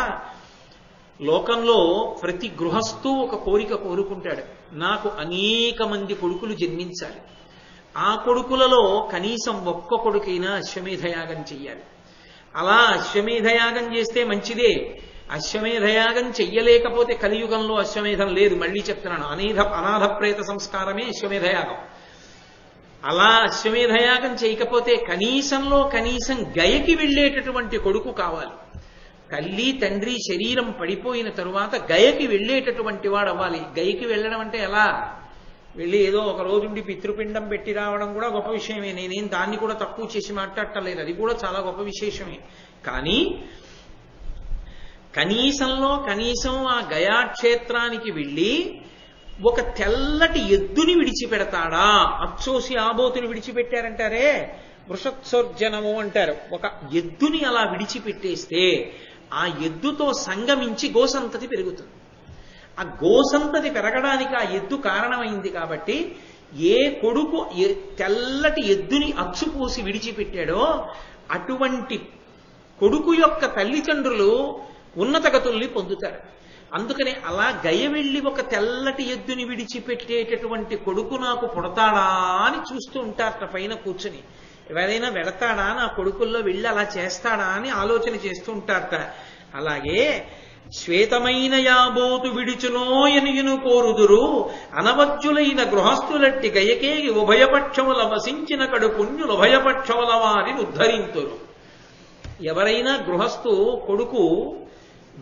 Speaker 2: లోకంలో ప్రతి గృహస్థు ఒక కోరిక కోరుకుంటాడు. నాకు అనేక మంది కొడుకులు జన్మించాలి, ఆ కొడుకులలో కనీసం ఒక్క కొడుకైనా అశ్వమేధయాగం చెయ్యాలి. అలా అశ్వమేధయాగం చేస్తే మంచిదే. అశ్వమేధయాగం చెయ్యలేకపోతే కలియుగంలో అశ్వమేధం లేదు. మళ్ళీ చెప్తున్నాను, అనాథ ప్రేత సంస్కారమే అశ్వమేధయాగం. అలా అశ్వమేధయాగం చేయకపోతే కనీసంలో కనీసం గయకి వెళ్ళేటటువంటి కొడుకు కావాలి. తల్లి తండ్రి శరీరం పడిపోయిన తరువాత గయకి వెళ్ళేటటువంటి వాడు అవ్వాలి. గయకి వెళ్ళడం అంటే ఎలా? వెళ్ళి ఏదో ఒక రోజుండి పితృపిండం పెట్టి రావడం కూడా గొప్ప విషయమే. నేనేం దాన్ని కూడా తక్కువ చేసి మాట్లాడటలేదు, అది కూడా చాలా గొప్ప విశేషమే. కానీ కనీసంలో కనీసం ఆ గయాక్షేత్రానికి వెళ్ళి ఒక తెల్లటి ఎద్దుని విడిచిపెడతాడా? అచ్చోసి ఆబోతుని విడిచిపెట్టారంటారే, వృషత్సోర్జనము అంటారు. ఒక ఎద్దుని అలా విడిచిపెట్టేస్తే ఆ ఎద్దుతో సంగమించి గోసంతతి పెరుగుతుంది. ఆ గోసంతతి పెరగడానికి ఆ ఎద్దు కారణమైంది. కాబట్టి ఏ కొడుకు తెల్లటి ఎద్దుని అచ్చుపోసి విడిచిపెట్టాడో అటువంటి కొడుకు యొక్క తల్లిదండ్రులు ఉన్నతగతుల్ని పొందుతారు. అందుకని అలా గయ వెళ్ళి ఒక తెల్లటి ఎద్దుని విడిచిపెట్టేటటువంటి కొడుకు నాకు పుడతాడా అని చూస్తూ ఉంటారట పైన కూర్చుని. ఎవరైనా వెడతాడా నా కొడుకుల్లో వెళ్ళి అలా చేస్తాడా అని ఆలోచన చేస్తూ ఉంటారట. అలాగే శ్వేతమైన యాబోతు విడుచునో ఎనుగును కోరుదురు అనవజ్జులైన గృహస్థులట్టి గయకేగి ఉభయపక్షముల వసించిన కడు పుణ్యులు ఉభయపక్షముల వారిని ఉద్ధరింతురు. ఎవరైనా గృహస్థు కొడుకు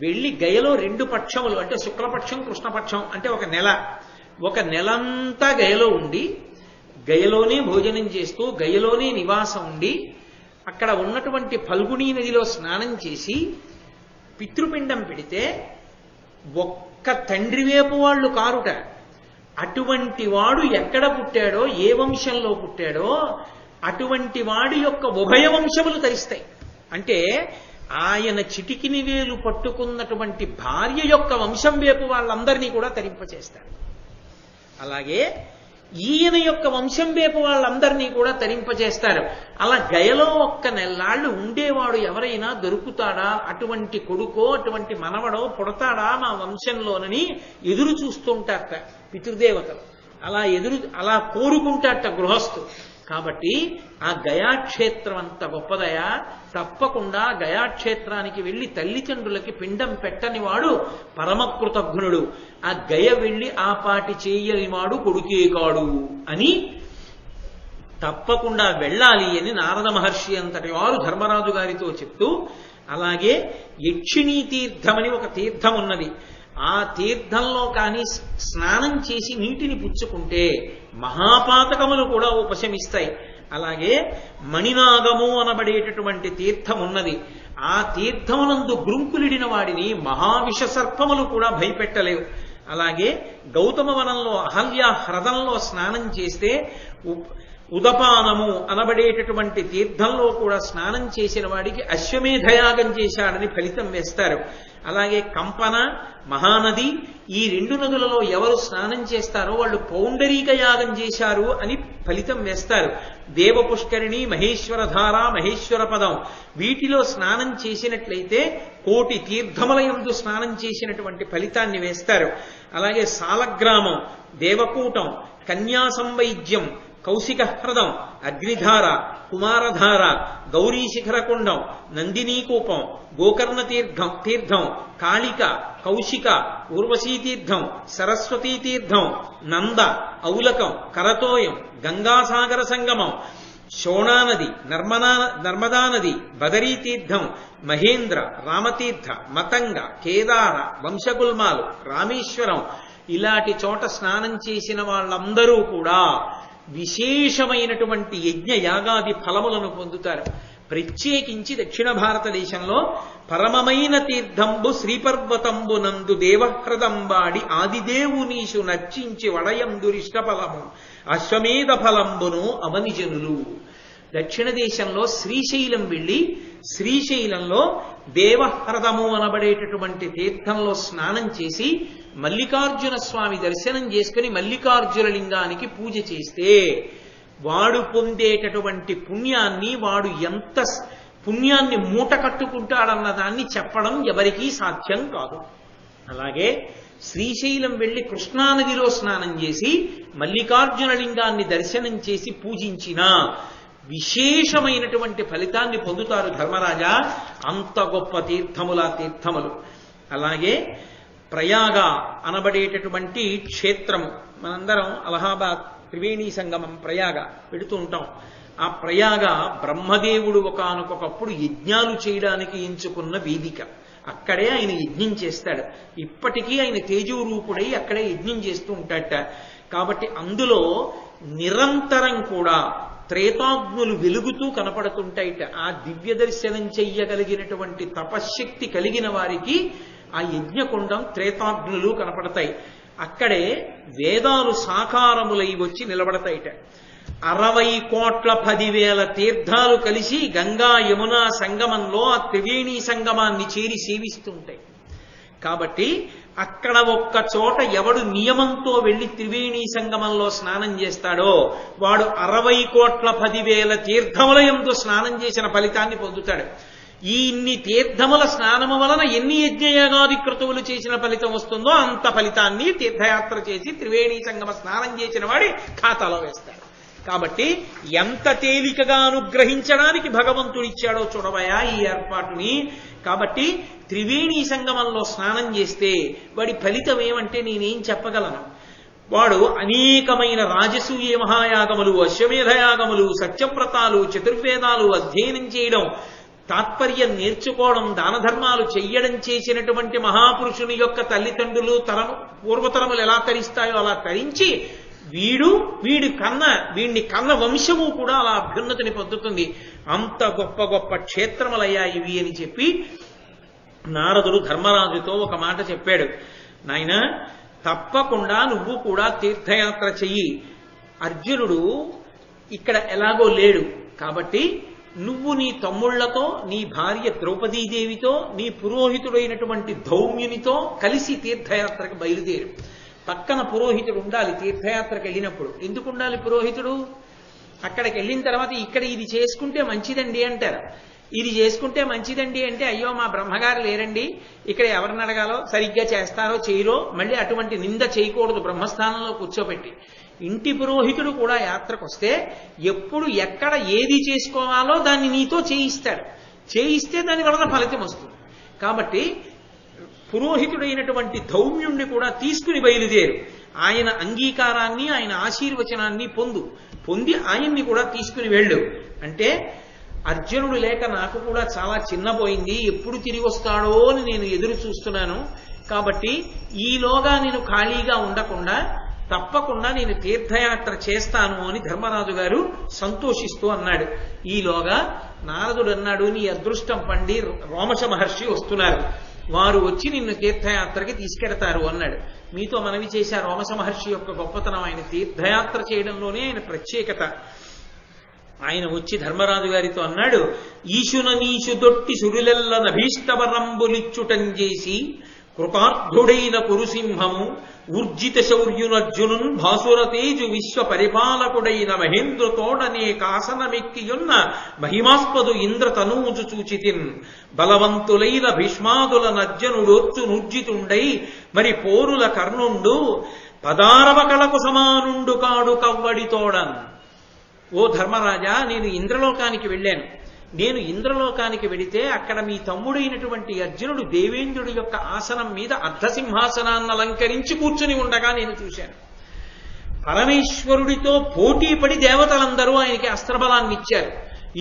Speaker 2: వెళ్ళి గయలో 2 పక్షములు అంటే శుక్లపక్షం కృష్ణపక్షం అంటే ఒక నెలంతా గయలో ఉండి గయలోనే భోజనం చేస్తూ గయలోనే నివాసం ఉండి అక్కడ ఉన్నటువంటి ఫల్గుణీ నదిలో స్నానం చేసి పితృపిండం పెడితే ఒక్క తండ్రి వైపు వాళ్ళు కారుట. అటువంటి వాడు ఎక్కడ పుట్టాడో ఏ వంశంలో పుట్టాడో అటువంటి వాడి యొక్క ఉభయ వంశములు తరిస్తాయి. అంటే ఆయన చిటికిని వేలు పట్టుకున్నటువంటి భార్య యొక్క వంశం వైపు వాళ్ళందరినీ కూడా తరింపచేస్తాడు. అలాగే ఈయన యొక్క వంశం వైపు వాళ్ళందరినీ కూడా తరింపచేస్తారు. అలా గయలో ఒక్క నెల్లాళ్ళు ఉండేవాడు ఎవరైనా దొరుకుతాడా, అటువంటి కొడుకో అటువంటి మనవడో పుడతాడా మా వంశంలోనని ఎదురు చూస్తుంటారట పితృదేవతలు. అలా కోరుకుంటారట గృహస్థు. కాబట్టి ఆ గయాక్షేత్రం అంత గొప్పదయా. తప్పకుండా గయాక్షేత్రానికి వెళ్లి తల్లిదండ్రులకి పిండం పెట్టని వాడు పరమకృతజ్ఞుడు. ఆ గయ వెళ్లి ఆ పాటి చేయని వాడు కొడుకే కాడు అని తప్పకుండా వెళ్ళాలి అని నారద మహర్షి అంతటి వారు ధర్మరాజు గారితో చెప్తూ, అలాగే యక్షిణీ తీర్థమని ఒక తీర్థం ఉన్నది. ఆ తీర్థంలో కానీ స్నానం చేసి నీటిని పుచ్చుకుంటే మహాపాతకములు కూడా ఉపశమిస్తాయి. అలాగే మణినాగము అనబడేటటువంటి తీర్థం ఉన్నది. ఆ తీర్థమునందు గ్రుంకులిడిన వాడిని మహావిష సర్పములు కూడా భయపెట్టలేవు. అలాగే గౌతమ వనంలో అహల్య హ్రదంలో స్నానం చేస్తే ఉదపానము అనబడేటటువంటి తీర్థంలో కూడా స్నానం చేసిన వాడికి అశ్వమేధయాగం చేశాడని ఫలితం వేస్తారు. అలాగే కంపన, మహానది ఈ 2 నదులలో ఎవరు స్నానం చేస్తారో వాళ్ళు పౌండరీక యాగం చేశారు అని ఫలితం వేస్తారు. దేవపుష్కరిణి, మహేశ్వరధార, మహేశ్వర పదం వీటిలో స్నానం చేసినట్లయితే 1,000,000 తీర్థముల యందు స్నానం చేసినటువంటి ఫలితాన్ని వేస్తారు. అలాగే సాలగ్రామం, దేవకూటం, కన్యా సంవైద్యం, కౌశిక హ్రదం, అగ్నిధార, కుమారధార, గౌరీ శిఖరకుండం, నందినీకూపం, గోకర్ణ తీర్థం, కాళిక, కౌశిక, ఊర్వశీ తీర్థం, సరస్వతీ తీర్థం, నంద, ఔలకం, కరతోయం, గంగాసాగర సంగమం, శోణానది, నర్మదా నది, బదరీ తీర్థం, మహేంద్ర, రామతీర్థ, మతంగ, కేదార, వంశగుల్మాలు, రామేశ్వరం ఇలాంటి చోట స్నానం చేసిన వాళ్ళందరూ కూడా విశేషమైనటువంటి యజ్ఞ యాగాది ఫలములను పొందుతారు. ప్రత్యేకించి దక్షిణ భారతదేశంలో పరమమైన తీర్థంబు శ్రీపర్వతంబు నందు దేవహ్రదంబాడి ఆదిదేవునీషు నర్చించి వడయందురిష్ట ఫలము అశ్వమేధ ఫలంబును అవనిజనులు. దక్షిణ దేశంలో శ్రీశైలం వెళ్లి శ్రీశైలంలో దేవహ్రదము అనబడేటటువంటి తీర్థంలో స్నానం చేసి మల్లికార్జున స్వామి దర్శనం చేసుకుని మల్లికార్జున లింగానికి పూజ చేస్తే వాడు పొందేటటువంటి పుణ్యాన్ని, వాడు ఎంత పుణ్యాన్ని మూట కట్టుకుంటాడన్న దాన్ని చెప్పడం ఎవరికీ సాధ్యం కాదు. అలాగే శ్రీశైలం వెళ్లి కృష్ణానదిలో స్నానం చేసి మల్లికార్జున లింగాన్ని దర్శనం చేసి పూజించిన విశేషమైనటువంటి ఫలితాన్ని పొందుతారు ధర్మరాజా. అంత గొప్ప తీర్థములు. అలాగే ప్రయాగ అనబడేటటువంటి క్షేత్రము, మనందరం అలహాబాద్ త్రివేణీ సంగమం ప్రయాగ పెడుతూ ఉంటాం. ఆ ప్రయాగ బ్రహ్మదేవుడు ఒకానొకప్పుడు యజ్ఞాలు చేయడానికి ఎంచుకున్న వేదిక. అక్కడే ఆయన యజ్ఞం చేస్తాడు. ఇప్పటికీ ఆయన తేజోరూపుడై అక్కడే యజ్ఞం చేస్తూ ఉంటాడట. కాబట్టి అందులో నిరంతరం కూడా త్రేతాగ్నులు వెలుగుతూ కనపడుతుంటాయిట. ఆ దివ్య దర్శనం చెయ్యగలిగినటువంటి తపశ్శక్తి కలిగిన వారికి ఆ యజ్ఞకుండం త్రేతాగ్నులు కనపడతాయి. అక్కడే వేదాలు సాకారములై వచ్చి నిలబడతాయిట. 60,10,000 తీర్థాలు కలిసి గంగా యమునా సంగమంలో ఆ త్రివేణీ సంగమాన్ని చేరి సేవిస్తుంటాయి. కాబట్టి అక్కడ ఒక్క చోట ఎవడు నియమంతో వెళ్లి త్రివేణీ సంగమంలో స్నానం చేస్తాడో వాడు 60,10,000 తీర్థముల యందు స్నానం చేసిన ఫలితాన్ని పొందుతాడు. ఈ ఇన్ని తీర్థముల స్నానము వలన ఎన్ని యజ్ఞయాగాది క్రతువులు చేసిన ఫలితం వస్తుందో అంత ఫలితాన్ని తీర్థయాత్ర చేసి త్రివేణీ సంగమ స్నానం చేసిన వాడి ఖాతాలో వేస్తాడు. కాబట్టి ఎంత తేలికగా అనుగ్రహించడానికి భగవంతుడిచ్చాడో చూడవయా ఈ ఏర్పాటుని. కాబట్టి త్రివేణీ సంగమంలో స్నానం చేస్తే వాడి ఫలితం ఏమంటే నేనేం చెప్పగలను. వాడు అనేకమైన రాజసూయ మహాయాగములు, అశ్వమేధయాగములు, సత్యవ్రతాలు, చతుర్వేదాలు అధ్యయనం చేయడం, తాత్పర్యం నేర్చుకోవడం, దాన ధర్మాలు చెయ్యడం చేసినటువంటి మహాపురుషుని యొక్క తల్లిదండ్రులు పూర్వతరములు ఎలా తరిస్తాయో అలా తరించి వీడిని కన్న వంశము కూడా అలా అభ్యున్నతిని పొందుతుంది. అంత గొప్ప గొప్ప క్షేత్రములయ్యా ఇవి అని చెప్పి నారదుడు ధర్మరాజుతో ఒక మాట చెప్పాడు. నాయనా, తప్పకుండా నువ్వు కూడా తీర్థయాత్ర చెయ్యి. అర్జునుడు ఇక్కడ ఎలాగో లేడు కాబట్టి నువ్వు నీ తమ్ముళ్లతో, నీ భార్య ద్రౌపదీదేవితో, నీ పురోహితుడైనటువంటి ధౌమ్యునితో కలిసి తీర్థయాత్రకు బయలుదేరు. పక్కన పురోహితుడు ఉండాలి తీర్థయాత్రకు వెళ్ళినప్పుడు. ఎందుకు ఉండాలి పురోహితుడు? అక్కడికి వెళ్ళిన తర్వాత ఇక్కడ ఇది చేసుకుంటే మంచిదండి అంటారు. ఇది చేసుకుంటే మంచిదండి అంటే, అయ్యో మా బ్రహ్మగారు లేరండి, ఇక్కడ ఎవరిని అడగాలో, సరిగ్గా చేస్తారో చేయరో, మళ్ళీ అటువంటి నింద చేయకూడదు బ్రహ్మస్థానంలో కూర్చోబెట్టి. ఇంటి పురోహితుడు కూడా యాత్రకు వస్తే ఎప్పుడు ఎక్కడ ఏది చేసుకోవాలో దాన్ని నీతో చేయిస్తాడు. చేయిస్తే దాని వలన ఫలితం వస్తుంది. కాబట్టి పురోహితుడైనటువంటి ధౌమ్యుణ్ణి కూడా తీసుకుని బయలుదేరు. ఆయన అంగీకారాన్ని, ఆయన ఆశీర్వచనాన్ని పొంది ఆయన్ని కూడా తీసుకుని వెళ్ళు అంటే, అర్జునుడు లేక నాకు కూడా చాలా చిన్నపోయింది, ఎప్పుడు తిరిగి వస్తాడో అని నేను ఎదురు చూస్తున్నాను. కాబట్టి ఈలోగా నేను ఖాళీగా ఉండకుండా తప్పకుండా నేను తీర్థయాత్ర చేస్తాను అని ధర్మరాజు గారు సంతోషిస్తూ అన్నాడు. ఈలోగా నారదుడు అన్నాడు, నీ అదృష్టం పండి రోమశ మహర్షి వస్తున్నారు, వారు వచ్చి నిన్ను తీర్థయాత్రకి తీసుకెడతారు అన్నాడు. మీతో మనవి చేశా రోమశ మహర్షి యొక్క గొప్పతనం, ఆయన తీర్థయాత్ర చేయడంలోనే ఆయన ప్రత్యేకత. ఆయన వచ్చి ధర్మరాజు గారితో అన్నాడు, ఈశున నీశు దొట్టి సురులెల్ల నభీష్టవరంబులిచ్చుటం చేసి కృతార్థుడైన కురుసింహము ఊర్జిత శౌర్యునర్జునున్ భాసురతేజు విశ్వ పరిపాలకుడైన మహేంద్రతోడనే కాసనమెక్కియున్న మహిమాస్పదు ఇంద్ర తనూజు చూచితిన్ బలవంతులైన భీష్మాదుల నర్జనుడొచ్చు నుర్జితుండై మరి పోరుల కర్ణుండు పదారవకళకు సమానుండు కాడు కవ్వడితోడన్. ఓ ధర్మరాజా, నేను ఇంద్రలోకానికి వెళ్ళాను. నేను ఇంద్రలోకానికి వెడితే అక్కడ మీ తమ్ముడైనటువంటి అర్జునుడు దేవేంద్రుడి యొక్క ఆసనం మీద అర్ధసింహాసనాన్ని అలంకరించి కూర్చుని ఉండగా నేను చూశాను. పరమేశ్వరుడితో పోటీపడి దేవతలందరూ ఆయనకి అస్త్రబలాన్ని ఇచ్చారు.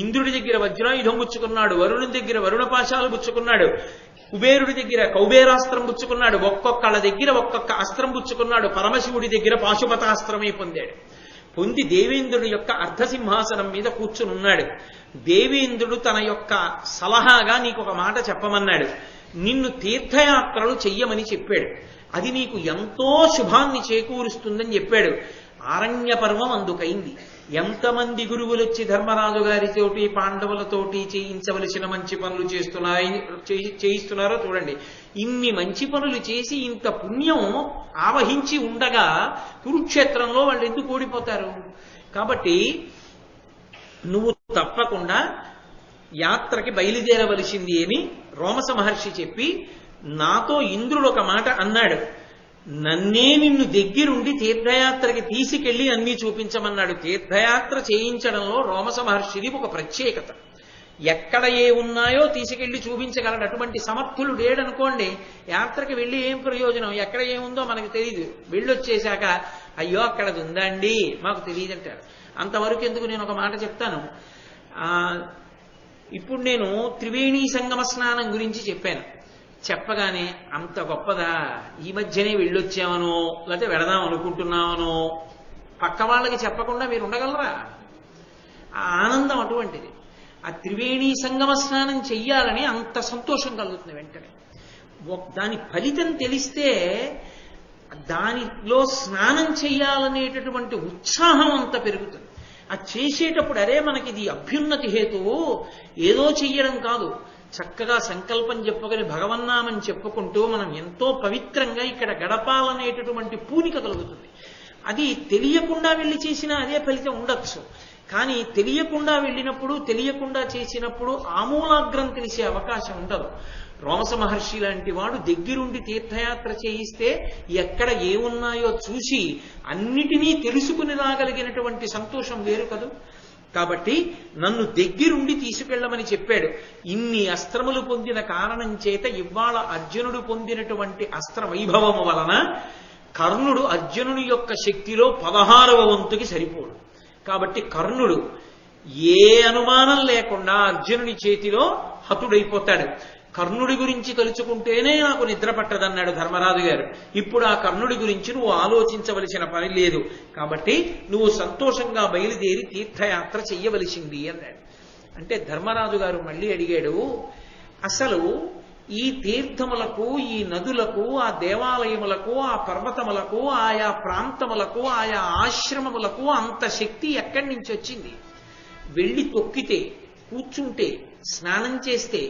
Speaker 2: ఇంద్రుడి దగ్గర వజ్రాయుధం పుచ్చుకున్నాడు, వరుణుడి దగ్గర వరుణపాశాలు పుచ్చుకున్నాడు, కుబేరుడి దగ్గర కౌబేరాస్త్రం పుచ్చుకున్నాడు, ఒక్కొక్కళ్ళ దగ్గర ఒక్కొక్క అస్త్రం పుచ్చుకున్నాడు. పరమశివుడి దగ్గర పాశుపతాస్త్రమే పొంది దేవేంద్రుడి యొక్క అర్ధసింహాసనం మీద కూర్చునున్నాడు. దేవేంద్రుడు తన యొక్క సలహాగా నీకు ఒక మాట చెప్పమన్నాడు. నిన్ను తీర్థయాత్రలు చెయ్యమని చెప్పాడు. అది నీకు ఎంతో శుభాన్ని చేకూరుస్తుందని చెప్పాడు. ఆరణ్య పర్వం అందుకైంది. ఎంతమంది గురువులు వచ్చి ధర్మరాజు గారితోటి పాండవులతోటి చేయించవలసిన మంచి పనులు చేయిస్తున్నారో చూడండి. ఇన్ని మంచి పనులు చేసి ఇంత పుణ్యం ఆవహించి ఉండగా కురుక్షేత్రంలో వాళ్ళు ఎందుకు ఓడిపోతారు? కాబట్టి నువ్వు తప్పకుండా యాత్రకి బయలుదేరవలసింది అని రోమశ మహర్షి చెప్పి, నాతో ఇంద్రుడు ఒక మాట అన్నాడు, నన్నే నిన్ను దగ్గరుండి తీర్థయాత్రకి తీసుకెళ్లి అన్నీ చూపించమన్నాడు. తీర్థయాత్ర చేయించడంలో రోమశ మహర్షిది ఒక ప్రత్యేకత. ఎక్కడ ఏ ఉన్నాయో తీసుకెళ్లి చూపించగలడు. అటువంటి సమర్థులు లేడనుకోండి, యాత్రకి వెళ్ళి ఏం ప్రయోజనం? ఎక్కడ ఏముందో మనకు తెలియదు. వెళ్ళొచ్చేశాక అయ్యో అక్కడది ఉందా అండి మాకు తెలియదు అంటారు. అంతవరకు ఎందుకు? నేను ఒక మాట చెప్తాను. ఇప్పుడు నేను త్రివేణీ సంగమ స్నానం గురించి చెప్పాను. చెప్పగానే అంత గొప్పదా, ఈ మధ్యనే వెళ్ళొచ్చామనో లేకపోతే వెళదాం అనుకుంటున్నామనో పక్క వాళ్ళకి చెప్పకుండా మీరు ఉండగలరా? ఆ ఆనందం అటువంటిది. ఆ త్రివేణీ సంగమ స్నానం చెయ్యాలని అంత సంతోషం కలుగుతుంది వెంటనే. దాని ఫలితం తెలిస్తే దానిలో స్నానం చెయ్యాలనేటటువంటి ఉత్సాహం అంత పెరుగుతుంది. అది చేసేటప్పుడు అరే మనకి ఇది అభ్యున్నతి హేతువు, ఏదో చెయ్యడం కాదు, చక్కగా సంకల్పం చెప్పుకొని భగవన్నామని చెప్పుకుంటూ మనం ఎంతో పవిత్రంగా ఇక్కడ గడపాలనేటటువంటి పూనిక కలుగుతుంది. అది తెలియకుండా వెళ్ళి చేసినా అదే ఫలితం ఉండొచ్చు. కానీ తెలియకుండా వెళ్ళినప్పుడు, తెలియకుండా చేసినప్పుడు ఆమూలాగ్రం తెలిసే అవకాశం ఉండదు. రోమశ మహర్షి లాంటి వాడు దగ్గరుండి తీర్థయాత్ర చేయిస్తే ఎక్కడ ఏమున్నాయో చూసి అన్నిటినీ తెలుసుకుని రాగలిగినటువంటి సంతోషం వేరు కదూ. కాబట్టి నన్ను దగ్గరుండి తీసుకెళ్లమని చెప్పాడు. ఇన్ని అస్త్రములు పొందిన కారణం చేత ఇవాళ అర్జునుడు పొందినటువంటి అస్త్ర వైభవము వలన కర్ణుడు అర్జునుని యొక్క శక్తిలో 16వ వంతుకి సరిపోడు. కాబట్టి కర్ణుడు ఏ అనుమానం లేకుండా అర్జునుని చేతిలో హతుడైపోతాడు. కర్ణుడి గురించి తలుచుకుంటేనే నాకు నిద్ర పట్టదన్నాడు ధర్మరాజు గారు. ఇప్పుడు ఆ కర్ణుడి గురించి నువ్వు ఆలోచించవలసిన పని లేదు. కాబట్టి నువ్వు సంతోషంగా బయలుదేరి తీర్థయాత్ర చెయ్యవలసింది అన్నాడు. అంటే ధర్మరాజు గారు మళ్ళీ అడిగాడు, అసలు ఈ తీర్థములకు, ఈ నదులకు, ఆ దేవాలయములకు, ఆ పర్వతములకు, ఆయా ప్రాంతములకు, ఆయా ఆశ్రమములకు అంత శక్తి ఎక్కడి నుంచి వచ్చింది? వెళ్ళి తొక్కితే, కూర్చుంటే, స్నానం చేస్తే,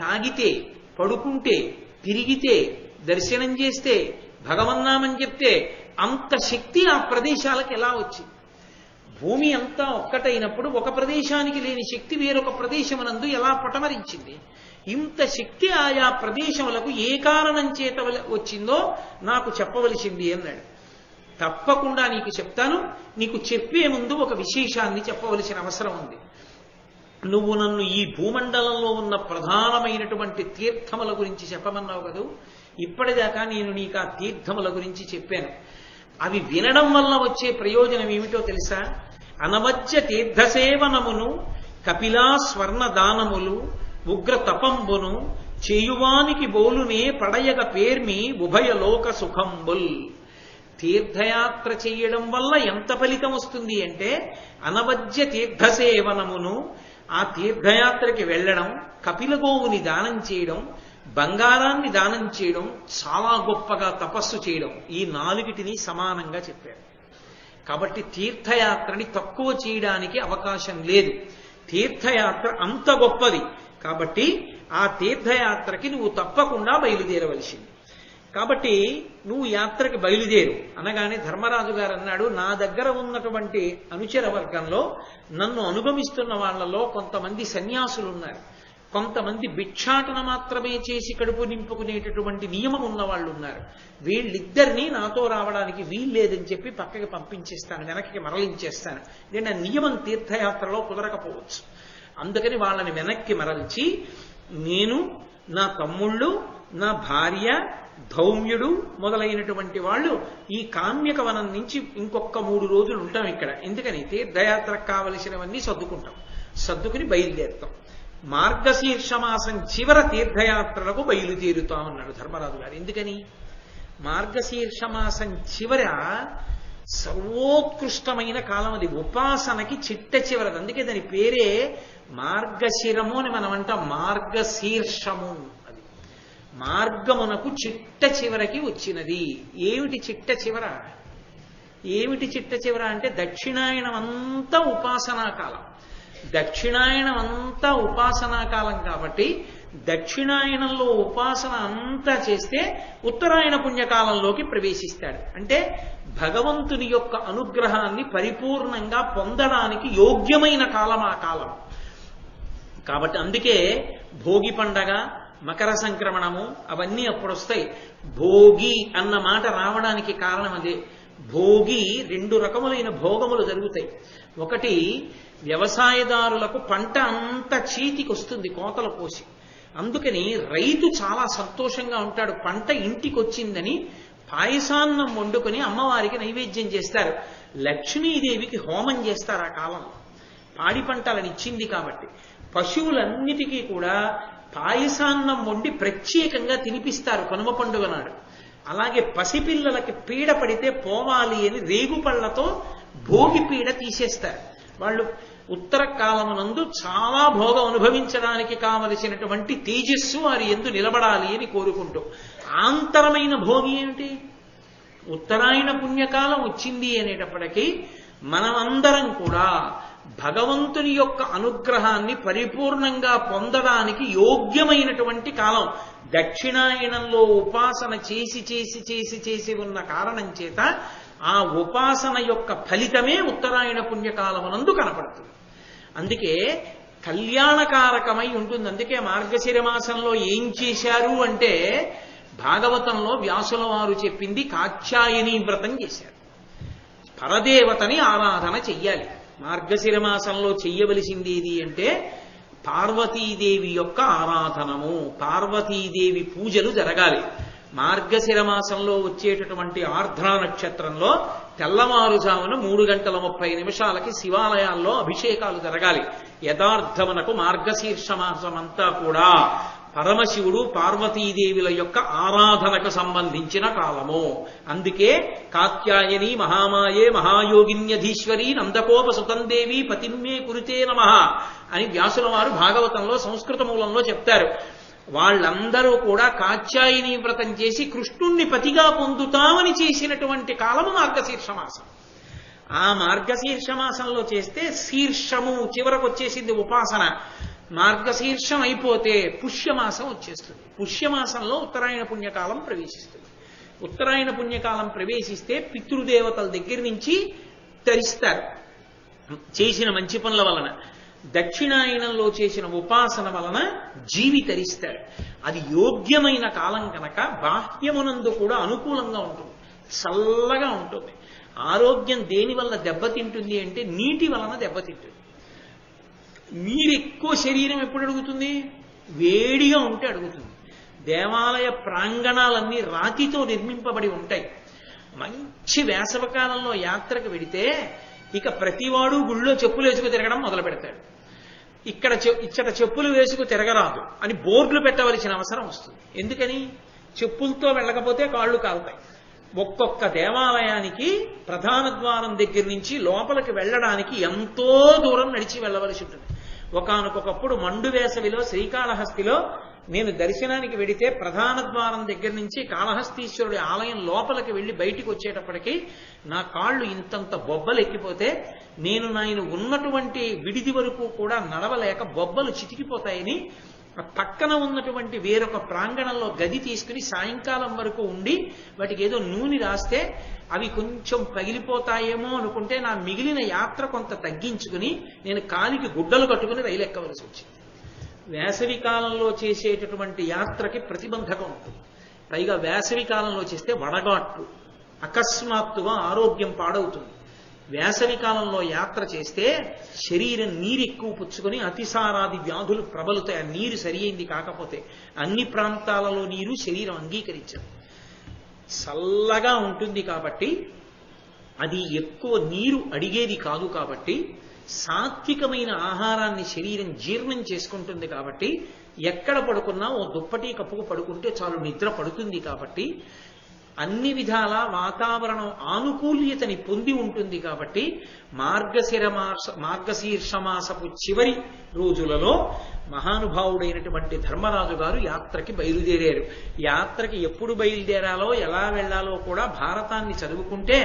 Speaker 2: తాగితే, పడుకుంటే, తిరిగితే, దర్శనం చేస్తే, భగవన్నామని చెప్తే అంత శక్తి ఆ ప్రదేశాలకు ఎలా వచ్చింది? భూమి అంతా ఒక్కటైనప్పుడు ఒక ప్రదేశానికి లేని శక్తి వేరొక ప్రదేశమునందు ఎలా పటమరించింది? ఇంత శక్తి ఆయా ప్రదేశములకు ఏ కారణం చేత వచ్చిందో నాకు చెప్పవలసింది అన్నాడు. తప్పకుండా నీకు చెప్తాను. నీకు చెప్పే ముందు ఒక విశేషాన్ని చెప్పవలసిన అవసరం ఉంది. నువ్వు నన్ను ఈ భూమండలంలో ఉన్న ప్రధానమైనటువంటి తీర్థముల గురించి చెప్పమన్నావు కదూ. ఇప్పటిదాకా నేను నీకు ఆ తీర్థముల గురించి చెప్పాను. అవి వినడం వల్ల వచ్చే ప్రయోజనం ఏమిటో తెలుసా? అనవజ్య తీర్థసేవనమును, కపిలా స్వర్ణ దానములు, ఉగ్ర తపంబును, చేయువానికి బోలునే పడయగ పేర్మి ఉభయలోక సుఖంబుల్. తీర్థయాత్ర చేయడం వల్ల ఎంత ఫలితం వస్తుంది అంటే, అనవజ్య తీర్థసేవనమును, ఆ తీర్థయాత్రకి వెళ్ళడం, కపిల గోవుని దానం చేయడం, బంగారాన్ని దానం చేయడం, చాలా గొప్పగా తపస్సు చేయడం, ఈ 4టిని సమానంగా చెప్పారు. కాబట్టి తీర్థయాత్రని తక్కువ చేయడానికి అవకాశం లేదు. తీర్థయాత్ర అంత గొప్పది. కాబట్టి ఆ తీర్థయాత్రకి నువ్వు తప్పకుండా బయలుదేరవలసింది. కాబట్టి నువ్వు యాత్రకి బయలుదేరు అనగానే ధర్మరాజు గారు అన్నాడు, నా దగ్గర ఉన్నటువంటి అనుచర వర్గంలో నన్ను అనుగమిస్తున్న వాళ్లలో కొంతమంది సన్యాసులు ఉన్నారు, కొంతమంది భిక్షాటన మాత్రమే చేసి కడుపు నింపుకునేటటువంటి నియమం ఉన్న వాళ్ళు ఉన్నారు. వీళ్ళిద్దరినీ నాతో రావడానికి వీల్లేదని చెప్పి పక్కకి పంపించేస్తాను, వెనక్కి మరలించేస్తాను. నేను నియమం తీర్థయాత్రలో కుదరకపోవచ్చు. అందుకని వాళ్ళని వెనక్కి మరల్చి నేను, నా తమ్ముళ్ళు, నా భార్య, ధౌమ్యుడు మొదలైనటువంటి వాళ్ళు ఈ కామ్యక వనం నుంచి ఇంకొక 3 రోజులు ఉంటాం ఇక్కడ. ఎందుకని? తీర్థయాత్రకు కావలసినవన్నీ సర్దుకుంటాం. సర్దుకుని బయలుదేరుతాం. మార్గశీర్ష మాసం చివర తీర్థయాత్రలకు బయలుదేరుతాం అన్నాడు ధర్మరాజు గారు. ఎందుకని? మార్గశీర్ష మాసం చివర సర్వోత్కృష్టమైన కాలం అది. ఉపాసనకి చిట్ట చివరది. అందుకే దాని పేరే మార్గశిరము అని మనం అంటాం. మార్గశీర్షము అది మార్గమునకు చిట్ట చివరకి వచ్చినది. ఏమిటి చిట్ట చివర? ఏమిటి చిట్ట చివర అంటే దక్షిణాయనం అంతా ఉపాసనా కాలం. దక్షిణాయనం అంతా ఉపాసనా కాలం కాబట్టి దక్షిణాయనంలో ఉపాసన అంతా చేస్తే ఉత్తరాయణ పుణ్యకాలంలోకి ప్రవేశిస్తాడు. అంటే భగవంతుని యొక్క అనుగ్రహాన్ని పరిపూర్ణంగా పొందడానికి యోగ్యమైన కాలం ఆ కాలం. కాబట్టి అందుకే భోగి పండగ, మకర సంక్రమణము అవన్నీ అప్పుడు వస్తాయి. భోగి అన్న మాట రావడానికి కారణం అదే. భోగి 2 రకములైన భోగములు జరుగుతాయి. ఒకటి, వ్యవసాయదారులకు పంట అంతా చేతికి వస్తుంది కోతలు పోసి. అందుకని రైతు చాలా సంతోషంగా ఉంటాడు. పంట ఇంటికి వచ్చిందని పాయసాన్నం వండుకొని అమ్మవారికి నైవేద్యం చేస్తారు. లక్ష్మీదేవికి హోమం చేస్తారు ఆ కాలంలో. పాడి పంటలను ఇచ్చింది కాబట్టి పశువులన్నిటికీ కూడా పాయసాన్నం వండి ప్రత్యేకంగా తినిపిస్తారు కనుమ పండుగ నాడు. అలాగే పసిపిల్లలకి పీడ పడితే పోవాలి అని రేగుపళ్లతో భోగి పీడ తీసేస్తారు. వాళ్ళు ఉత్తర కాలమునందు చాలా భోగం అనుభవించడానికి కావలసినటువంటి తేజస్సు వారి యందు నిలబడాలి అని కోరుకుంటూ. ఆంతరమైన భోగి ఏమిటి? ఉత్తరాయణ పుణ్యకాలం వచ్చింది అనేటప్పటికీ మనమందరం కూడా భగవంతుని యొక్క అనుగ్రహాన్ని పరిపూర్ణంగా పొందడానికి యోగ్యమైనటువంటి కాలం. దక్షిణాయనంలో ఉపాసన చేసి చేసి చేసి చేసి ఉన్న కారణం చేత ఆ ఉపాసన యొక్క ఫలితమే ఉత్తరాయణ పుణ్యకాలమునందు కనపడుతుంది. అందుకే కళ్యాణకారకమై ఉంటుంది. అందుకే మార్గశిర మాసంలో ఏం చేశారు అంటే భాగవతంలో వ్యాసుల వారు చెప్పింది కాత్యాయని వ్రతం చేశారు. పరదేవతని ఆరాధన చెయ్యాలి. మార్గశిర మాసంలో చెయ్యవలసింది ఏది అంటే పార్వతీదేవి యొక్క ఆరాధనము, పార్వతీదేవి పూజలు జరగాలి. మార్గశిర మాసంలో వచ్చేటటువంటి ఆర్ద్రా నక్షత్రంలో తెల్లవారుజామున 3:30 శివాలయాల్లో అభిషేకాలు జరగాలి. యథార్థమునకు మార్గశీర్ష మాసమంతా కూడా పరమశివుడు పార్వతీదేవుల యొక్క ఆరాధనకు సంబంధించిన కాలము. అందుకే కాత్యాయని మహామాయే మహాయోగిన్యధీశ్వరి నందకోప సుతందేవి పతిమ్మే కురుతే నమః అని వ్యాసుల వారు భాగవతంలో సంస్కృత మూలంలో చెప్తారు. వాళ్ళందరూ కూడా కాత్యాయని వ్రతం చేసి కృష్ణుణ్ణి పతిగా పొందుతామని చేసినటువంటి కాలము మార్గశీర్ష మాసం. ఆ మార్గశీర్ష మాసంలో చేస్తే శీర్షము చివరకు వచ్చేసింది ఉపాసన. మార్గశీర్షం అయిపోతే పుష్యమాసం వచ్చేస్తుంది. పుష్యమాసంలో ఉత్తరాయణ పుణ్యకాలం ప్రవేశిస్తుంది. ఉత్తరాయణ పుణ్యకాలం ప్రవేశిస్తే పితృదేవతల దగ్గర నుంచి తరిస్తారు చేసిన మంచి పనుల వలన. దక్షిణాయనంలో చేసిన ఉపాసన వలన జీవి తరిస్తాడు. అది యోగ్యమైన కాలం కనుక బాహ్యమునందు కూడా అనుకూలంగా ఉంటుంది, చల్లగా ఉంటుంది. ఆరోగ్యం దేని వల్ల దెబ్బతింటుంది అంటే నీటి వలన దెబ్బతింటుంది. నీరు ఎక్కువ శరీరం ఎప్పుడు అడుగుతుంది? వేడిగా ఉంటే అడుగుతుంది. దేవాలయ ప్రాంగణాలన్నీ రాతితో నిర్మింపబడి ఉంటాయి. మంచి వేసవకాలంలో యాత్రకు వెడితే ఇక ప్రతివాడు గుళ్ళో చెప్పులు వేసుకు తిరగడం మొదలు పెడతాడు. ఇచ్చట చెప్పులు వేసుకు తిరగరాదు అని బోర్డులు పెట్టవలసిన అవసరం వస్తుంది. ఎందుకని? చెప్పులతో వెళ్ళకపోతే కాళ్ళు కాలుతాయి. ఒక్కొక్క దేవాలయానికి ప్రధాన ద్వారం దగ్గర నుంచి లోపలికి వెళ్ళడానికి ఎంతో దూరం నడిచి వెళ్ళవలసి ఉంటుంది. ఒకానొకప్పుడు మండు వేసవిలో శ్రీకాళహస్తిలో నేను దర్శనానికి వెడితే ప్రధాన ద్వారం దగ్గర నుంచి కాళహస్తీశ్వరుడి ఆలయం లోపలికి వెళ్లి బయటికి వచ్చేటప్పటికి నా కాళ్ళు ఇంతంత బొబ్బలు ఎక్కిపోతే నేను ఉన్నటువంటి విడిది వరకు కూడా నడవలేక బొబ్బలు చితికిపోతాయని పక్కన ఉన్నటువంటి వేరొక ప్రాంగణంలో గది తీసుకుని సాయంకాలం వరకు ఉండి వాటికి ఏదో నూనె రాస్తే అవి కొంచెం పగిలిపోతాయేమో అనుకుంటే నా మిగిలిన యాత్ర కొంత తగ్గించుకుని నేను కాలికి గుడ్డలు కట్టుకుని రైలు ఎక్కవలసి వచ్చింది. వేసవి కాలంలో చేసేటటువంటి యాత్రకి ప్రతిబంధకం ఉంటుంది. పైగా వేసవి కాలంలో చేస్తే వడగాట్లు, అకస్మాత్తుగా ఆరోగ్యం పాడవుతుంది. వేసవి కాలంలో యాత్ర చేస్తే శరీరం నీరు ఎక్కువ పుచ్చుకొని అతిసారాది వ్యాధులు ప్రబలుతాయి. ఆ నీరు సరి అయింది కాకపోతే అన్ని ప్రాంతాలలో నీరు శరీరం అంగీకరించదు. చల్లగా ఉంటుంది కాబట్టి అది ఎక్కువ నీరు అడిగేది కాదు. కాబట్టి సాత్వికమైన ఆహారాన్ని శరీరం జీర్ణం చేసుకుంటుంది. కాబట్టి ఎక్కడ పడుకున్నా ఓ దుప్పటి కప్పుకు పడుకుంటే చాలు నిద్ర పడుతుంది. కాబట్టి అన్ని విధాల వాతావరణం ఆనుకూల్యతని పొంది ఉంటుంది. కాబట్టి మార్గశీర్షమాసపు చివరి రోజులలో మహానుభావుడైనటువంటి ధర్మరాజు గారు యాత్రకి బయలుదేరారు. యాత్రకి ఎప్పుడు బయలుదేరాలో ఎలా వెళ్లాలో కూడా భారతాన్ని చదువుకుంటే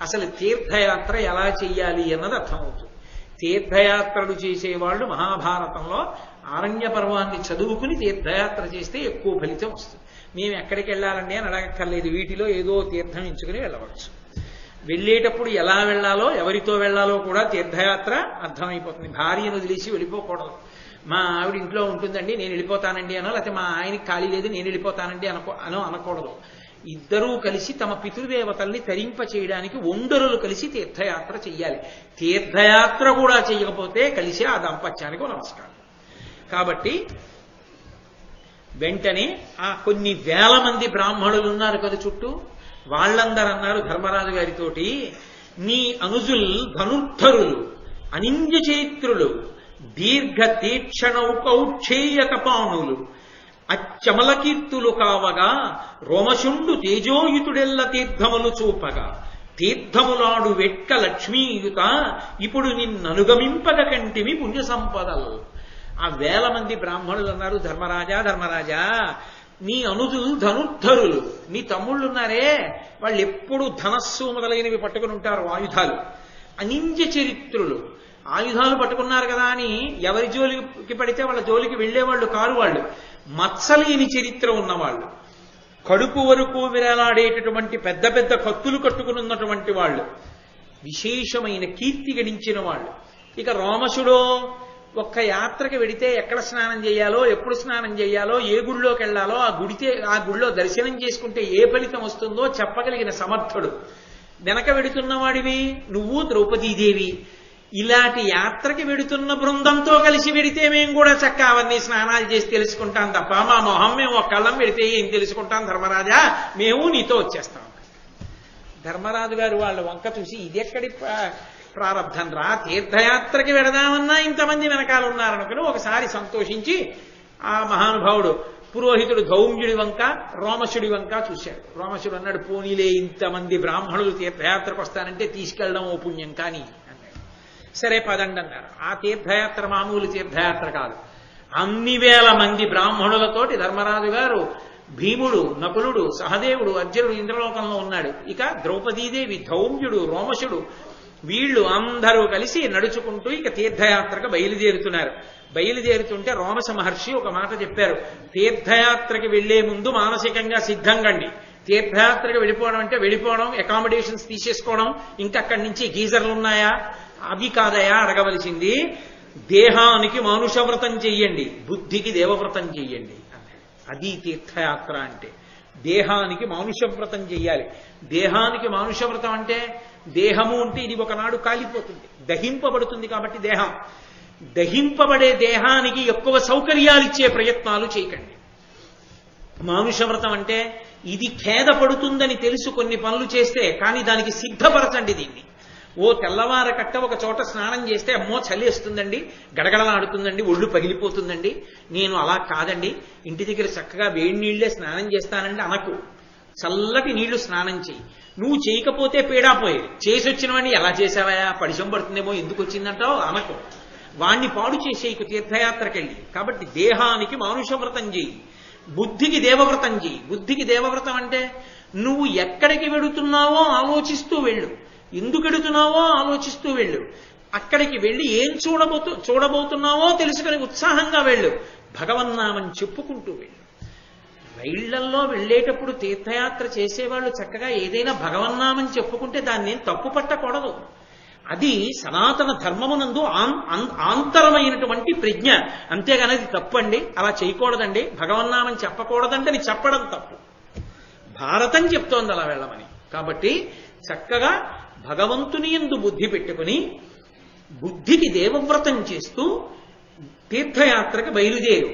Speaker 2: అసలు తీర్థయాత్ర ఎలా చెయ్యాలి అన్నది అర్థమవుతుంది. తీర్థయాత్రలు చేసేవాళ్ళు మహాభారతంలో ఆరణ్య పర్వాన్ని చదువుకుని తీర్థయాత్ర చేస్తే ఎక్కువ ఫలితం వస్తుంది. మేము ఎక్కడికి వెళ్ళాలండి అని అడగక్కర్లేదు, వీటిలో ఏదో తీర్థం ఎంచుకుని వెళ్ళవచ్చు. వెళ్ళేటప్పుడు ఎలా వెళ్ళాలో ఎవరితో వెళ్ళాలో కూడా తీర్థయాత్ర అర్థమైపోతుంది. భార్యను వదిలేసి వెళ్ళిపోకూడదు. మా ఆవిడ ఇంట్లో ఉంటుందండి నేను వెళ్ళిపోతానండి అనో, లేకపోతే మా ఆయనకి ఖాళీ లేదు నేను వెళ్ళిపోతానండి అనకూడదు. ఇద్దరూ కలిసి తమ పితృదేవతల్ని తరింప చేయడానికి ఒండరులు కలిసి తీర్థయాత్ర చెయ్యాలి. తీర్థయాత్ర కూడా చేయకపోతే కలిసి ఆ దాంపత్యానికి నమస్కారం. కాబట్టి వెంటనే ఆ కొన్ని వేల మంది బ్రాహ్మణులు ఉన్నారు కదా చుట్టూ, వాళ్ళందరూ అన్నారు ధర్మరాజు గారితోటి, నీ అనుజుల్ ధనుర్ధరులు అనింద్య చైత్రులు దీర్ఘ తీక్షణౌకౌక్షేయ కపాణులు అచ్చమలకీర్తులు కావగా రోమశుండు తేజోయుతుడెల్ల తీర్థములు చూపగా తీర్థములాడు వెట్క లక్ష్మీయుత ఇప్పుడు నిన్ననుగమింపగ కంటివి పుణ్య సంపదలు. ఆ వేల మంది బ్రాహ్మణులు అన్నారు, ధర్మరాజా ధర్మరాజా నీ అనుజులు ధనుర్ధరులు, నీ తమ్ముళ్ళున్నారే వాళ్ళు ఎప్పుడు ధనస్సు మొదలైనవి పట్టుకుని ఉంటారు, ఆయుధాలు. అనింద్య చరిత్రులు, ఆయుధాలు పట్టుకున్నారు కదా అని ఎవరి జోలికి పడితే వాళ్ళ జోలికి వెళ్లేవాళ్ళు కారు. వాళ్ళు మత్సలేని చరిత్ర ఉన్నవాళ్ళు, కడుపు వరకు విరలాడేటటువంటి పెద్ద పెద్ద కత్తులు కట్టుకున్నటువంటి వాళ్ళు, విశేషమైన కీర్తి గడించిన వాళ్ళు. ఇక రోమశుడో ఒక్క యాత్రకి వెడితే ఎక్కడ స్నానం చేయాలో, ఎప్పుడు స్నానం చేయాలో, ఏ గుడిలోకి వెళ్లాలో, ఆ గుడిలో దర్శనం చేసుకుంటే ఏ ఫలితం వస్తుందో చెప్పగలిగిన సమర్థుడు. వెనక వెడుతున్నవాడివి నువ్వు ద్రౌపదీదేవి. ఇలాంటి యాత్రకి వెడుతున్న బృందంతో కలిసి వెడితే మేము కూడా చక్కగా అవన్నీ స్నానాలు చేసి తెలుసుకుంటాం తప్ప మా మొహం మేము ఒక్కళ్ళం వెడితే ఏం తెలుసుకుంటాం ధర్మరాజా, మేము నీతో వచ్చేస్తాం. ధర్మరాజు గారు వాళ్ళ వంక చూసి ఇది ఎక్కడి ప్రారంధం రా, తీర్థయాత్రకి వెడదామన్నా ఇంతమంది వెనకాల ఉన్నారనుకుని ఒకసారి సంతోషించి ఆ మహానుభావుడు పురోహితుడు ధౌమ్యుడి వంక రోమశుడి వంక చూశాడు. రోమశుడు అన్నాడు, పోనీలే ఇంతమంది బ్రాహ్మణులు తీర్థయాత్రకు వస్తానంటే తీసుకెళ్ళడం ఓ పుణ్యం కానీ అన్నాడు. సరే పదండి అన్నారు. ఆ తీర్థయాత్ర మామూలు తీర్థయాత్ర కాదు. అన్ని వేల మంది బ్రాహ్మణులతోటి ధర్మరాజు గారు, భీముడు, నకులుడు, సహదేవుడు, అర్జునుడు ఇంద్రలోకంలో ఉన్నాడు. ఇక ద్రౌపదీదేవి, ధౌమ్యుడు, రోమశుడు వీళ్ళు అందరూ కలిసి నడుచుకుంటూ ఇక తీర్థయాత్రకు బయలుదేరుతున్నారు. బయలుదేరుతుంటే రోమశ మహర్షి ఒక మాట చెప్పారు, తీర్థయాత్రకి వెళ్లే ముందు మానసికంగా సిద్ధంగండి. తీర్థయాత్రకి వెళ్ళిపోవడం అంటే వెళ్ళిపోవడం, అకామిడేషన్స్ తీసేసుకోవడం, ఇంకక్కడి నుంచి గీజర్లు ఉన్నాయా అవి కాదయా అడగవలసింది. దేహానికి మానుషవ్రతం చెయ్యండి, బుద్ధికి దేవవ్రతం చెయ్యండి. అది తీర్థయాత్ర అంటే. దేహానికి మానుషవ్రతం చెయ్యాలి. దేహానికి మానుషవ్రతం అంటే దేహము అంటే ఇది ఒకనాడు కాలిపోతుంది, దహింపబడుతుంది. కాబట్టి దేహం దహింపబడే దేహానికి ఎక్కువ సౌకర్యాలు ఇచ్చే ప్రయత్నాలు చేయకండి. మానుషవ్రతం అంటే ఇది ఖేదపడుతుందని తెలుసు కొన్ని పనులు చేస్తే, కానీ దానికి సిద్ధపరచండి దీన్ని. ఓ తెల్లవార కట్ట ఒక చోట స్నానం చేస్తే అమ్మో చలిస్తుందండి, గడగడలాడుతుందండి, ఒళ్ళు పగిలిపోతుందండి, నేను అలా కాదండి, ఇంటి దగ్గర చక్కగా వేడి నీళ్లే స్నానం చేస్తానండి అనకు. చల్లటి నీళ్లు స్నానం చేయి. నువ్వు చేయకపోతే పీడాపోయేది, చేసి వచ్చిన వాడిని ఎలా చేసావా, పడిశం పడుతుందేమో, ఎందుకు వచ్చిందంటావు అనకు. వాణ్ణి పాడు చేసేయకు తీర్థయాత్రకెళ్ళి. కాబట్టి దేహానికి మానుషవ్రతం చేయి, బుద్ధికి దేవవ్రతం చేయి. బుద్ధికి దేవవ్రతం అంటే నువ్వు ఎక్కడికి వెడుతున్నావో ఆలోచిస్తూ వెళ్ళు, ఎందుకు వెడుతున్నావో ఆలోచిస్తూ వెళ్ళు. అక్కడికి వెళ్ళి ఏం చూడబోతున్నావో తెలుసుకుని ఉత్సాహంగా వెళ్ళు. భగవన్నామని చెప్పుకుంటూ వెళ్ళు. రైళ్లల్లో వెళ్ళేటప్పుడు తీర్థయాత్ర చేసేవాళ్ళు చక్కగా ఏదైనా భగవన్నామని చెప్పుకుంటే దాన్ని తప్పు పట్టకూడదు. అది సనాతన ధర్మమునందు ఆంతరమైనటువంటి ప్రజ్ఞ. అంతేగాని అది తప్పండి, అలా చేయకూడదండి, భగవన్నామని చెప్పకూడదంటే అది చెప్పడం తప్పు. భారతం చెప్తోంది అలా వెళ్ళమని. కాబట్టి చక్కగా భగవంతుని యందు బుద్ధి పెట్టుకుని బుద్ధికి దేవవ్రతం చేస్తూ తీర్థయాత్రకు బయలుదేరు.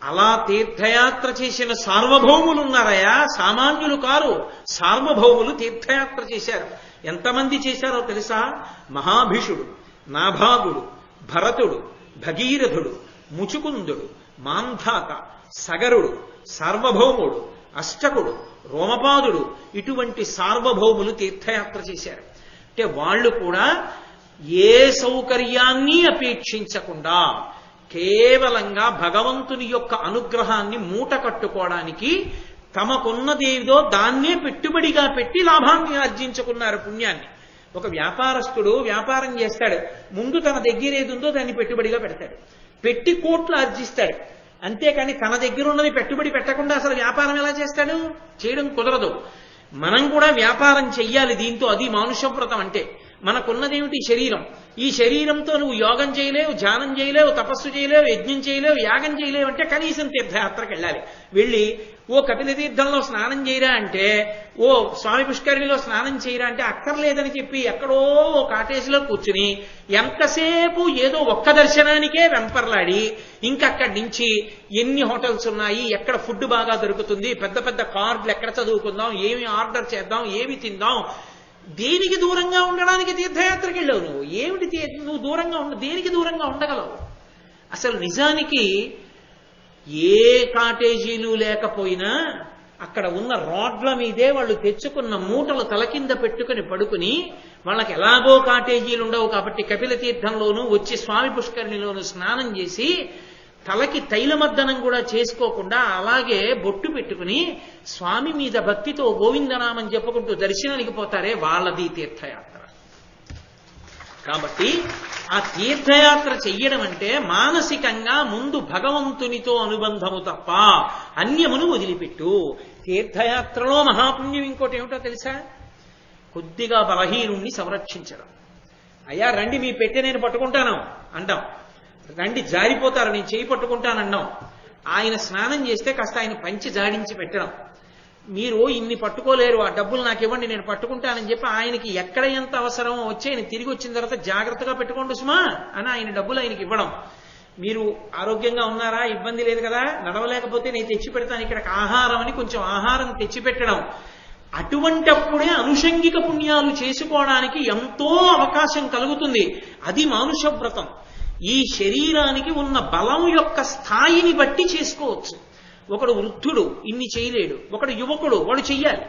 Speaker 2: అలా తీర్థయాత్ర చేసిన సార్వభౌములు ఉన్నారయా, సామాన్యులు కారు. సార్వభౌములు తీర్థయాత్ర చేశారు. ఎంతమంది చేశారో తెలుసా? మహాభీషుడు, నాభాగుడు, భరతుడు, భగీరథుడు, ముచుకుందుడు, మాంధాత, సగరుడు, సార్వభౌముడు, అష్టకుడు, రోమపాదుడు, ఇటువంటి సార్వభౌములు తీర్థయాత్ర చేశారు. అంటే వాళ్ళు కూడా ఏ సౌకర్యాన్ని అపేక్షించకుండా కేవలంగా భగవంతుని యొక్క అనుగ్రహాన్ని మూట కట్టుకోవడానికి తమకున్నదేదో దాన్నే పెట్టుబడిగా పెట్టి లాభాన్ని ఆర్జించుకున్నారు, పుణ్యాన్ని. ఒక వ్యాపారస్తుడు వ్యాపారం చేస్తాడు, ముందు తన దగ్గర ఏది ఉందో దాన్ని పెట్టుబడిగా పెడతాడు, పెట్టి కోట్లు ఆర్జిస్తాడు. అంతేకాని తన దగ్గర ఉన్నది పెట్టుబడి పెట్టకుండా అసలు వ్యాపారం ఎలా చేస్తాడు? చేయడం కుదరదు. మనం కూడా వ్యాపారం చెయ్యాలి దీంతో. అది మానుషవ్రతం అంటే. మనకున్నదేమిటి? శరీరం. ఈ శరీరంతో నువ్వు యోగం చేయలేవు, ధ్యానం చేయలేవు, తపస్సు చేయలేవు, యజ్ఞం చేయలేవు, యాగం చేయలేవు. అంటే కనీసం తీర్థయాత్రకు వెళ్ళాలి. వెళ్ళి ఓ కపిల తీర్థంలో స్నానం చేయరా అంటే, ఓ స్వామి పుష్కరిణిలో స్నానం చేయరా అంటే అక్కర్లేదని చెప్పి ఎక్కడో ఓ కాటేజీలో కూర్చుని ఎంతసేపు ఏదో ఒక్క దర్శనానికే వెంపర్లాడి ఇంకక్కడి నుంచి ఎన్ని హోటల్స్ ఉన్నాయి, ఎక్కడ ఫుడ్ బాగా దొరుకుతుంది, పెద్ద పెద్ద కార్డులు ఎక్కడ చదువుకుందాం, ఏమి ఆర్డర్ చేద్దాం, ఏమి తిందాం, దేనికి దూరంగా ఉండడానికి తీర్థయాత్రకి వెళ్ళావు నువ్వు? ఏమిటి నువ్వు దూరంగా దేనికి దూరంగా ఉండగలవు? అసలు నిజానికి ఏ కాటేజీలు లేకపోయినా అక్కడ ఉన్న రోడ్ల మీదే వాళ్ళు తెచ్చుకున్న మూటలు తల కింద పెట్టుకుని పడుకుని, వాళ్ళకి ఎలాగో కాటేజీలు ఉండవు కాబట్టి కపిల తీర్థంలోనూ వచ్చి స్వామి పుష్కరిణిలోనూ స్నానం చేసి తలకి తైలమర్దనం కూడా చేసుకోకుండా అలాగే బొట్టు పెట్టుకుని స్వామి మీద భక్తితో గోవిందనామం చెప్పుకుంటూ దర్శనానికి పోతారే, వాళ్ళది తీర్థయాత్ర. కాబట్టి ఆ తీర్థయాత్ర చెయ్యడం అంటే మానసికంగా ముందు భగవంతునితో అనుబంధము తప్ప అన్యమును వదిలిపెట్టు. తీర్థయాత్రలో మహాపుణ్యం ఇంకోటి ఏమిటో తెలుసా? కొద్దిగా బలహీనుణ్ణి సంరక్షించడం. అయ్యా రండి మీ పెట్టె నేను పట్టుకుంటాను అంటాం, రండి జారిపోతారు నేను చేయి పట్టుకుంటానన్నాం. ఆయన స్నానం చేస్తే కాస్త ఆయన పంచి జాడించి పెట్టడం, మీరు ఇన్ని పట్టుకోలేరు, ఆ డబ్బులు నాకు ఇవ్వండి నేను పట్టుకుంటానని చెప్పి ఆయనకి ఎక్కడ ఎంత అవసరమో వచ్చి ఆయన తిరిగి వచ్చిన తర్వాత జాగ్రత్తగా పెట్టుకోండి సుమా అని ఆయన డబ్బులు ఆయనకి ఇవ్వడం. మీరు ఆరోగ్యంగా ఉన్నారా, ఇబ్బంది లేదు కదా, నడవలేకపోతే నేను తెచ్చి పెడతాను ఇక్కడికి ఆహారం అని కొంచెం ఆహారం తెచ్చిపెట్టడం. అటువంటప్పుడే అనుషంగిక పుణ్యాలు చేసుకోవడానికి ఎంతో అవకాశం కలుగుతుంది. అది మానుష వ్రతం. ఈ శరీరానికి ఉన్న బలం యొక్క స్థాయిని బట్టి చేసుకోవచ్చు. ఒకడు వృద్ధుడు ఇన్ని చేయలేడు, ఒకడు యువకుడు వాడు చెయ్యాలి,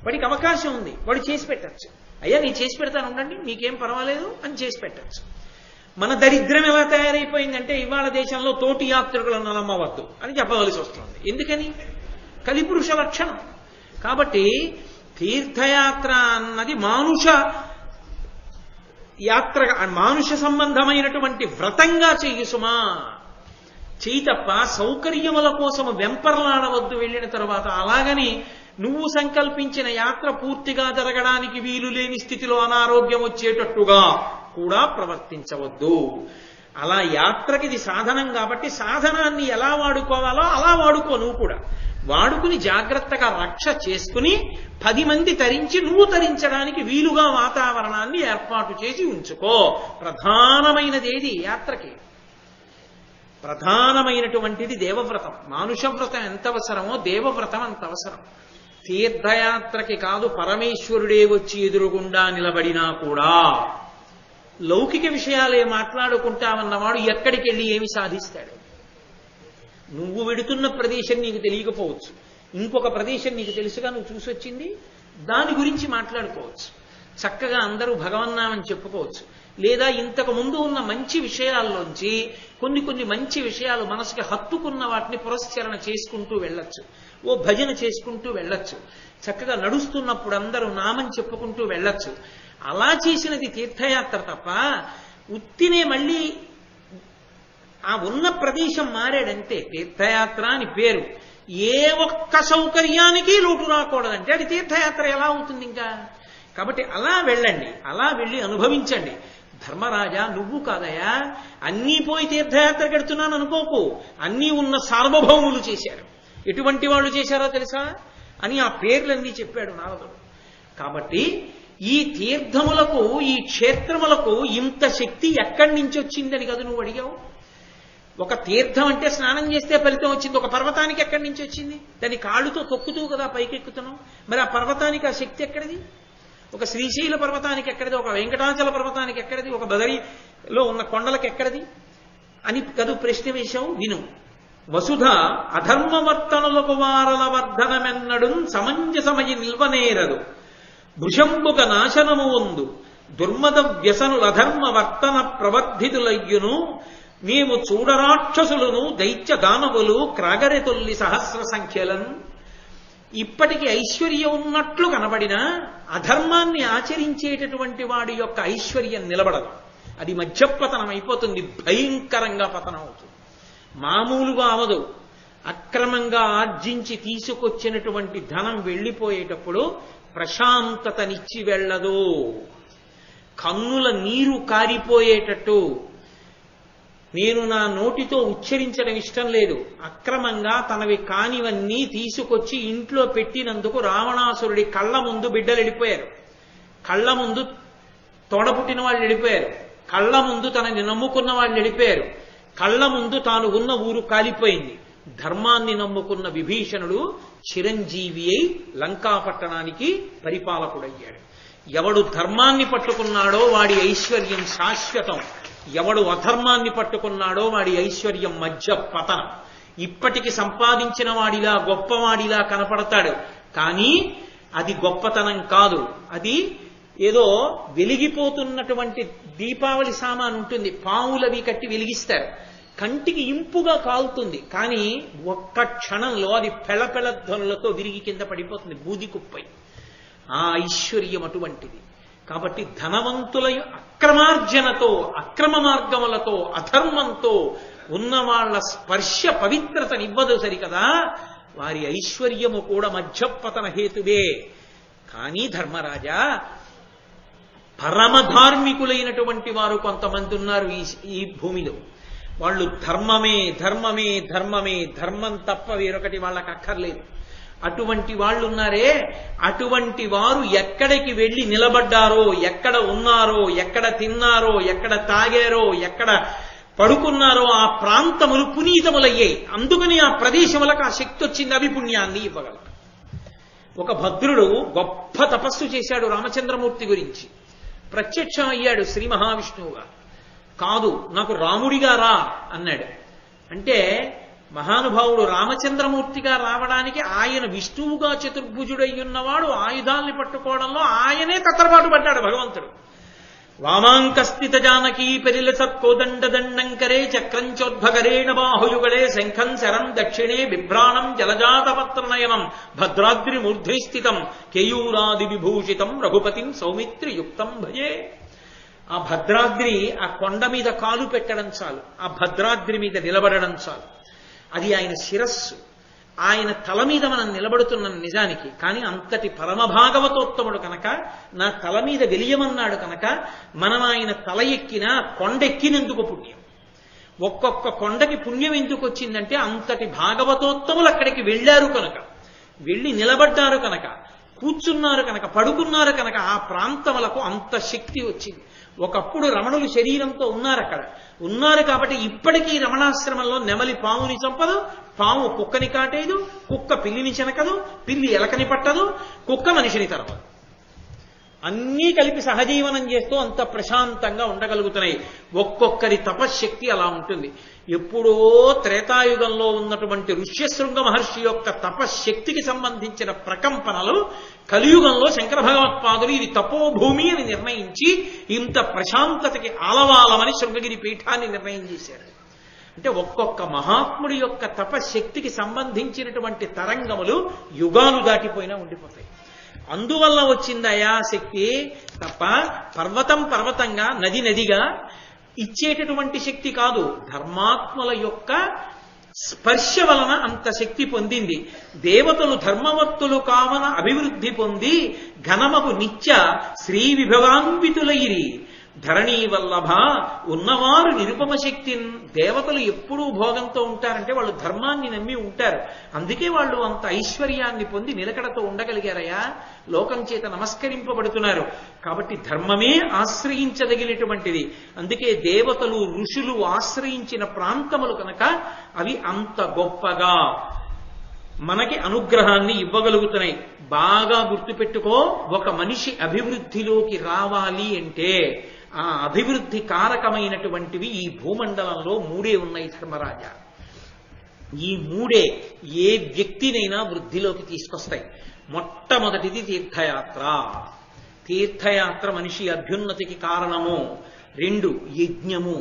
Speaker 2: వాడికి అవకాశం ఉంది, వాడు చేసి పెట్టచ్చు. అయ్యా నేను చేసి పెడతాను ఉండండి మీకేం పర్వాలేదు అని చేసి పెట్టచ్చు. మన దరిద్రం ఎలా తయారైపోయిందంటే ఇవాళ దేశంలో తోటి యాత్రికులను నమ్మవద్దు అని చెప్పవలసి వస్తుంది. ఎందుకని? కలిపురుష లక్షణం. కాబట్టి తీర్థయాత్ర అన్నది మానుష యాత్ర, మానుష సంబంధమైనటువంటి వ్రతంగా చెయ్యి సుమా. చెయ్యి తప్ప సౌకర్యముల కోసం వెంపర్లాడవద్దు వెళ్ళిన తర్వాత. అలాగని నువ్వు సంకల్పించిన యాత్ర పూర్తిగా జరగడానికి వీలు లేని స్థితిలో అనారోగ్యం వచ్చేటట్టుగా కూడా ప్రవర్తించవద్దు. అలా యాత్రకి ఇది సాధనం కాబట్టి సాధనాన్ని ఎలా వాడుకోవాలో అలా వాడుకో. నువ్వు కూడా వాడుకుని జాగ్రత్తగా రక్ష చేసుకుని 10 మంది తరించి నువ్వు తరించడానికి వీలుగా వాతావరణాన్ని ఏర్పాటు చేసి ఉంచుకో. ప్రధానమైనది ఏది యాత్రకి? ప్రధానమైనటువంటిది దేవవ్రతం. మానుషవ్రతం ఎంత అవసరమో దేవవ్రతం అంత అవసరం. తీర్థయాత్రకి కాదు, పరమేశ్వరుడే వచ్చి ఎదురుగుండా నిలబడినా కూడా లౌకిక విషయాలే మాట్లాడుకుంటామన్నవాడు ఎక్కడికి వెళ్ళి ఏమి సాధిస్తాడు? నువ్వు వెడుతున్న ప్రదేశం నీకు తెలియకపోవచ్చు, ఇంకొక ప్రదేశం నీకు తెలుసుగా, నువ్వు చూసి వచ్చింది దాని గురించి మాట్లాడుకోవచ్చు. చక్కగా అందరూ భగవన్నామని చెప్పుకోవచ్చు. లేదా ఇంతకు ముందు ఉన్న మంచి విషయాల్లోంచి కొన్ని మంచి విషయాలు మనసుకి హత్తుకున్న వాటిని పురస్చరణ చేసుకుంటూ వెళ్ళొచ్చు. ఓ భజన చేసుకుంటూ వెళ్ళొచ్చు. చక్కగా నడుస్తున్నప్పుడు అందరూ నామని చెప్పుకుంటూ వెళ్ళొచ్చు. అలా చేసినది తీర్థయాత్ర తప్ప ఉత్తినే మళ్ళీ ఆ ఉన్న ప్రదేశం మారాడంటే తీర్థయాత్ర అని పేరు. ఏ ఒక్క సౌకర్యానికి లోటు రాకూడదంటే అది తీర్థయాత్ర ఎలా అవుతుంది ఇంకా? కాబట్టి అలా వెళ్ళండి, అలా వెళ్ళి అనుభవించండి. ధర్మరాజా నువ్వు కాదయా అన్నీ పోయి తీర్థయాత్ర కడుతున్నాను అనుకోకు. అన్నీ ఉన్న సార్వభౌములు చేశారు. ఎటువంటి వాళ్ళు చేశారో తెలుసా అని ఆ పేర్లన్నీ చెప్పాడు నారదుడు. కాబట్టి ఈ తీర్థములకు, ఈ క్షేత్రములకు ఇంత శక్తి ఎక్కడి నుంచి వచ్చిందని కదా నువ్వు అడిగావు. ఒక తీర్థం అంటే స్నానం చేస్తే ఫలితం వచ్చింది. ఒక పర్వతానికి ఎక్కడి నుంచి వచ్చింది? దాని కాళ్ళుతో తొక్కుతూ కదా పైకెక్కుతున్నాం. మరి ఆ పర్వతానికి ఆ శక్తి ఎక్కడిది? ఒక శ్రీశైల పర్వతానికి ఎక్కడిది? ఒక వెంకటాచల పర్వతానికి ఎక్కడిది? ఒక బదరిలో ఉన్న కొండలకు ఎక్కడిది అని కదు ప్రశ్న వేశావు. విను. వసుధ అధర్మవర్తనులకు వారల వర్ధనమెన్నడు సమంజసమయి నిల్వనేరదు. భృశంబుక నాశనము వందు దుర్మద వ్యసనుల అధర్మ వర్తన ప్రవర్ధితులయ్యును. మేము చూడరాక్షసులను దైత్య దానవులు క్రాగరెతొల్లి సహస్ర సంఖ్యలను. ఇప్పటికి ఐశ్వర్యం ఉన్నట్లు కనబడినా అధర్మాన్ని ఆచరించేటటువంటి వాడి యొక్క ఐశ్వర్యం నిలబడదు. అది మధ్యపతనం అయిపోతుంది, భయంకరంగా పతనం అవుతుంది. మామూలుగా అవదు. అక్రమంగా ఆర్జించి తీసుకొచ్చినటువంటి ధనం వెళ్ళిపోయేటప్పుడు ప్రశాంతతనిచ్చి వెళ్ళదు. కన్నుల నీరు కారిపోయేటట్టు. నేను నా నోటితో ఉచ్చరించడం ఇష్టం లేదు. అక్రమంగా తనవి కానివన్నీ తీసుకొచ్చి ఇంట్లో పెట్టినందుకు రావణాసురుడి కళ్ళ ముందు బిడ్డలు వెళ్ళిపోయారు, కళ్ళ ముందు తోడపుట్టిన వాళ్ళు వెళ్ళిపోయారు, కళ్ళ ముందు తనని నమ్ముకున్న వాళ్ళు వెళ్ళిపోయారు, కళ్ళ ముందు తాను ఉన్న ఊరు కాలిపోయింది. ధర్మాన్ని నమ్ముకున్న విభీషణుడు చిరంజీవి అయి లంకాపట్టణానికి పరిపాలకుడయ్యాడు. ఎవడు ధర్మాన్ని పట్టుకున్నాడో వాడి ఐశ్వర్యం శాశ్వతం, ఎవడు అధర్మాన్ని పట్టుకున్నాడో వాడి ఐశ్వర్యం మధ్య పతనం. ఇప్పటికి సంపాదించిన వాడిలా గొప్పవాడిలా కనపడతాడు, కానీ అది గొప్పతనం కాదు. అది ఏదో వెలిగిపోతున్నటువంటి దీపావళి సామాను ఉంటుంది, పావులవి కట్టి వెలిగిస్తారు, కంటికి ఇంపుగా కాలుతుంది, కానీ ఒక్క క్షణంలో అది పెళపెళ ధ్వనులతో విరిగి కింద పడిపోతుంది బూది కుప్పై. ఆ ఐశ్వర్యం అటువంటిది. కాబట్టి ధనవంతుల అక్రమార్జనతో, అక్రమ మార్గములతో, అధర్మంతో ఉన్న వాళ్ళ స్పర్శ పవిత్రతనివ్వదు సరికదా. వారి ఐశ్వర్యము కూడా మధ్యపతన హేతువే. కానీ ధర్మరాజా, పరమధార్మికులైనటువంటి వారు కొంతమంది ఉన్నారు ఈ భూమిలో. వాళ్ళు ధర్మమే ధర్మమే ధర్మమే, ధర్మం తప్ప వేరొకటి వాళ్ళకి అక్కర్లేదు. అటువంటి వాళ్ళు ఉన్నారే, అటువంటి వారు ఎక్కడికి వెళ్ళి నిలబడ్డారో, ఎక్కడ ఉన్నారో, ఎక్కడ తిన్నారో, ఎక్కడ తాగారో, ఎక్కడ పడుకున్నారో ఆ ప్రాంతములు పునీతములయ్యాయి. అందుకని ఆ ప్రదేశములకు ఆ శక్తి వచ్చింది, అభిపుణ్యాన్ని ఇవ్వగలరు. ఒక భద్రుడు గొప్ప తపస్సు చేశాడు రామచంద్రమూర్తి గురించి. ప్రత్యక్షం అయ్యాడు శ్రీ మహావిష్ణువుగా. కాదు, నాకు రాముడిగా రా అన్నాడు. అంటే మహానుభావుడు రామచంద్రమూర్తిగా రావడానికి ఆయన విష్ణువుగా చతుర్భుజుడై ఉన్నవాడు ఆయుధాల్ని పట్టుకోవడంలో ఆయనే తత్రపాటు పడ్డాడు భగవంతుడు. వామాంకస్థిత జానకీ పెరిలసత్కోదండ దండంకరే చక్రంచోద్భగరేణ బాహుయుగళే శంఖం శరం దక్షిణే బిభ్రాణం జలజాతపత్రనయనం భద్రాద్రి మూర్ధ్ని స్థితం కేయూరాది విభూషితం రఘుపతిం సౌమిత్రియుక్తం భజే. ఆ భద్రాద్రి, ఆ కొండ మీద కాలు పెట్టడం చాలు, ఆ భద్రాద్రి మీద నిలబడడం చాలు. అది ఆయన శిరస్సు, ఆయన తల మీద మనం నిలబడుతున్నాం నిజానికి. కానీ అంతటి పరమభాగవతోత్తముడు కనుక నా తల మీద వెలియమన్నాడు కనుక మనం ఆయన తల ఎక్కినా కొండెక్కినందుకు పుణ్యం. ఒక్కొక్క కొండకి పుణ్యం ఎందుకు వచ్చిందంటే అంతటి భాగవతోత్తములు అక్కడికి వెళ్ళారు కనుక, వెళ్ళి నిలబడ్డారు కనుక, కూర్చున్నారు కనుక, పడుకున్నారు కనుక ఆ ప్రాంతములకు అంత శక్తి వచ్చింది. ఒకప్పుడు రమణులు శరీరంతో ఉన్నారు కాబట్టి ఇప్పటికీ రమణాశ్రమంలో నెమలి పాముని చంపదు, పాము కుక్కని కాటేదు, కుక్క పిల్లిని చెనకదు, పిల్లి ఎలకని పట్టదు, కుక్క మనిషిని తరవదు. అన్నీ కలిపి సహజీవనం చేస్తూ అంత ప్రశాంతంగా ఉండగలుగుతున్నాయి. ఒక్కొక్కరి తపశ్శక్తి అలా ఉంటుంది. ఎప్పుడో త్రేతాయుగంలో ఉన్నటువంటి ఋష్యశృంగ మహర్షి యొక్క తపశ్శక్తికి సంబంధించిన ప్రకంపనలు కలియుగంలో శంకర భగవత్పాదులు ఇది తపోభూమి అని నిర్ణయించి ఇంత ప్రశాంతతకి ఆలవాలమని శృంగగిరి పీఠాన్ని నిర్ణయం చేశారు. అంటే ఒక్కొక్క మహాత్ముడి యొక్క తపశ్శక్తికి సంబంధించినటువంటి తరంగములు యుగాలు దాటిపోయినా ఉండిపోతాయి. అందువల్ల వచ్చిందయా శక్తి తప్ప పర్వతం పర్వతంగా, నది నదిగా ఇచ్చేటటువంటి శక్తి కాదు. ధర్మాత్మల యొక్క స్పర్శ వలన అంత శక్తి పొందింది. దేవతలు ధర్మవర్తులు కావన అభివృద్ధి పొంది ఘనమగు నిత్య శ్రీ విభవాన్వితులైరి ధరణీ వల్లభ. ఉన్నవారు నిరుపమ శక్తి. దేవతలు ఎప్పుడూ భోగంతో ఉంటారంటే వాళ్ళు ధర్మాన్ని నమ్మి ఉంటారు. అందుకే వాళ్ళు అంత ఐశ్వర్యాన్ని పొంది నిలకడతో ఉండగలిగారయా, లోకం చేత నమస్కరింపబడుతున్నారు. కాబట్టి ధర్మమే ఆశ్రయించదగినటువంటిది. అందుకే దేవతలు ఋషులు ఆశ్రయించిన ప్రాంతములు కనుక అవి అంత గొప్పగా మనకి అనుగ్రహాన్ని ఇవ్వగలుగుతున్నాయి. బాగా గుర్తుపెట్టుకో, ఒక మనిషి అభివృద్ధిలోకి రావాలి అంటే ఆ అభివృద్ధి కారకమైనటువంటివి ఈ భూమండలంలో మూడే ఉన్నాయి ధర్మరాజా. ఈ మూడే ఏ వ్యక్తినైనా వృద్ధిలోకి తీసుకొస్తాయి. మొట్టమొదటిది తీర్థయాత్ర. తీర్థయాత్ర మనిషి అభ్యున్నతికి కారణము. 2 యజ్ఞము.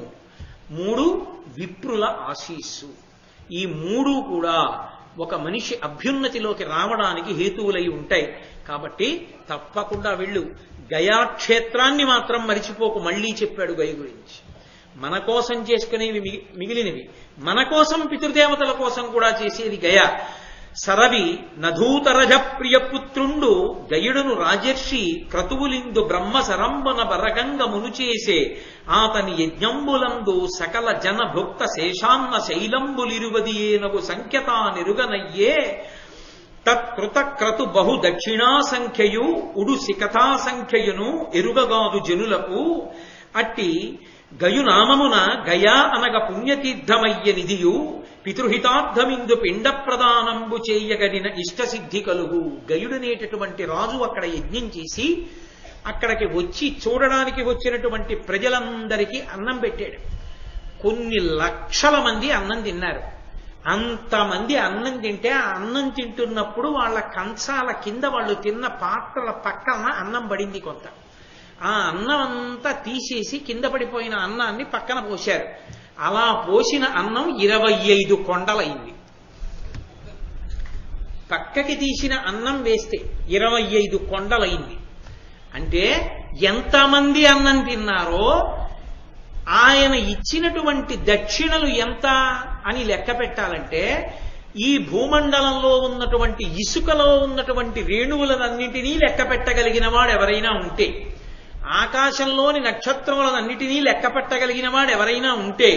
Speaker 2: 3 విప్రుల ఆశీస్సు. ఈ 3 కూడా ఒక మనిషి అభ్యున్నతిలోకి రావడానికి హేతువులై ఉంటాయి. కాబట్టి తప్పకుండా వెళ్ళు. గయాక్షేత్రాన్ని మాత్రం మరిచిపోకు. మళ్ళీ చెప్పాడు గయ గురించి. మన కోసం చేసుకునేవి మిగిలినవి, మన కోసం పితృదేవతల కోసం కూడా చేసేది గయ. సరవి నధూతరజ ప్రియపుత్రుండు గయుడును రాజర్షి క్రతువులిందు బ్రహ్మ సరంబన బరగంగ మునుచేసే ఆతని యజ్ఞంబులందు సకల జన భుక్త శేషాన్న శైలంబులిరువది ఏనగు సంఖ్యతా నిరుగనయ్యే తత్కృత క్రతు బహు దక్షిణా సంఖ్యయు ఉడు శిఖతా సంఖ్యయును ఎరుగగాదు జనులకు. అట్టి గయునామమున గయా అనగ పుణ్యతీర్థమయ్య నిధియు పితృహితార్థమిందు పిండ ప్రదానంబు చేయగడిన ఇష్టసిద్ధి కలుగు. గయుడనేటటువంటి రాజు అక్కడ యజ్ఞం చేసి అక్కడికి వచ్చి చూడడానికి వచ్చినటువంటి ప్రజలందరికీ అన్నం పెట్టాడు. కొన్ని లక్షల మంది అన్నం తిన్నారు. అంతమంది అన్నం తింటే ఆ అన్నం తింటున్నప్పుడు వాళ్ళ కంచాల కింద వాళ్ళు తిన్న పాత్రల పక్కన అన్నం పడింది కొంత. ఆ అన్నం అంతా తీసేసి కింద పడిపోయిన అన్నాన్ని పక్కన పోశారు. అలా పోసిన అన్నం 25 కొండలైంది. పక్కకి తీసిన అన్నం వేస్తే 25 కొండలైంది. అంటే ఎంతమంది అన్నం తిన్నారో ఆయన ఇచ్చినటువంటి దక్షిణలు ఎంత అని లెక్క పెట్టాలంటే ఈ భూమండలంలో ఉన్నటువంటి ఇసుకలో ఉన్నటువంటి రేణువులనన్నింటినీ లెక్క పెట్టగలిగిన వాడు ఎవరైనా ఉంటే, ఆకాశంలోని నక్షత్రములనన్నిటినీ లెక్క పెట్టగలిగిన వాడు ఎవరైనా ఉంటే,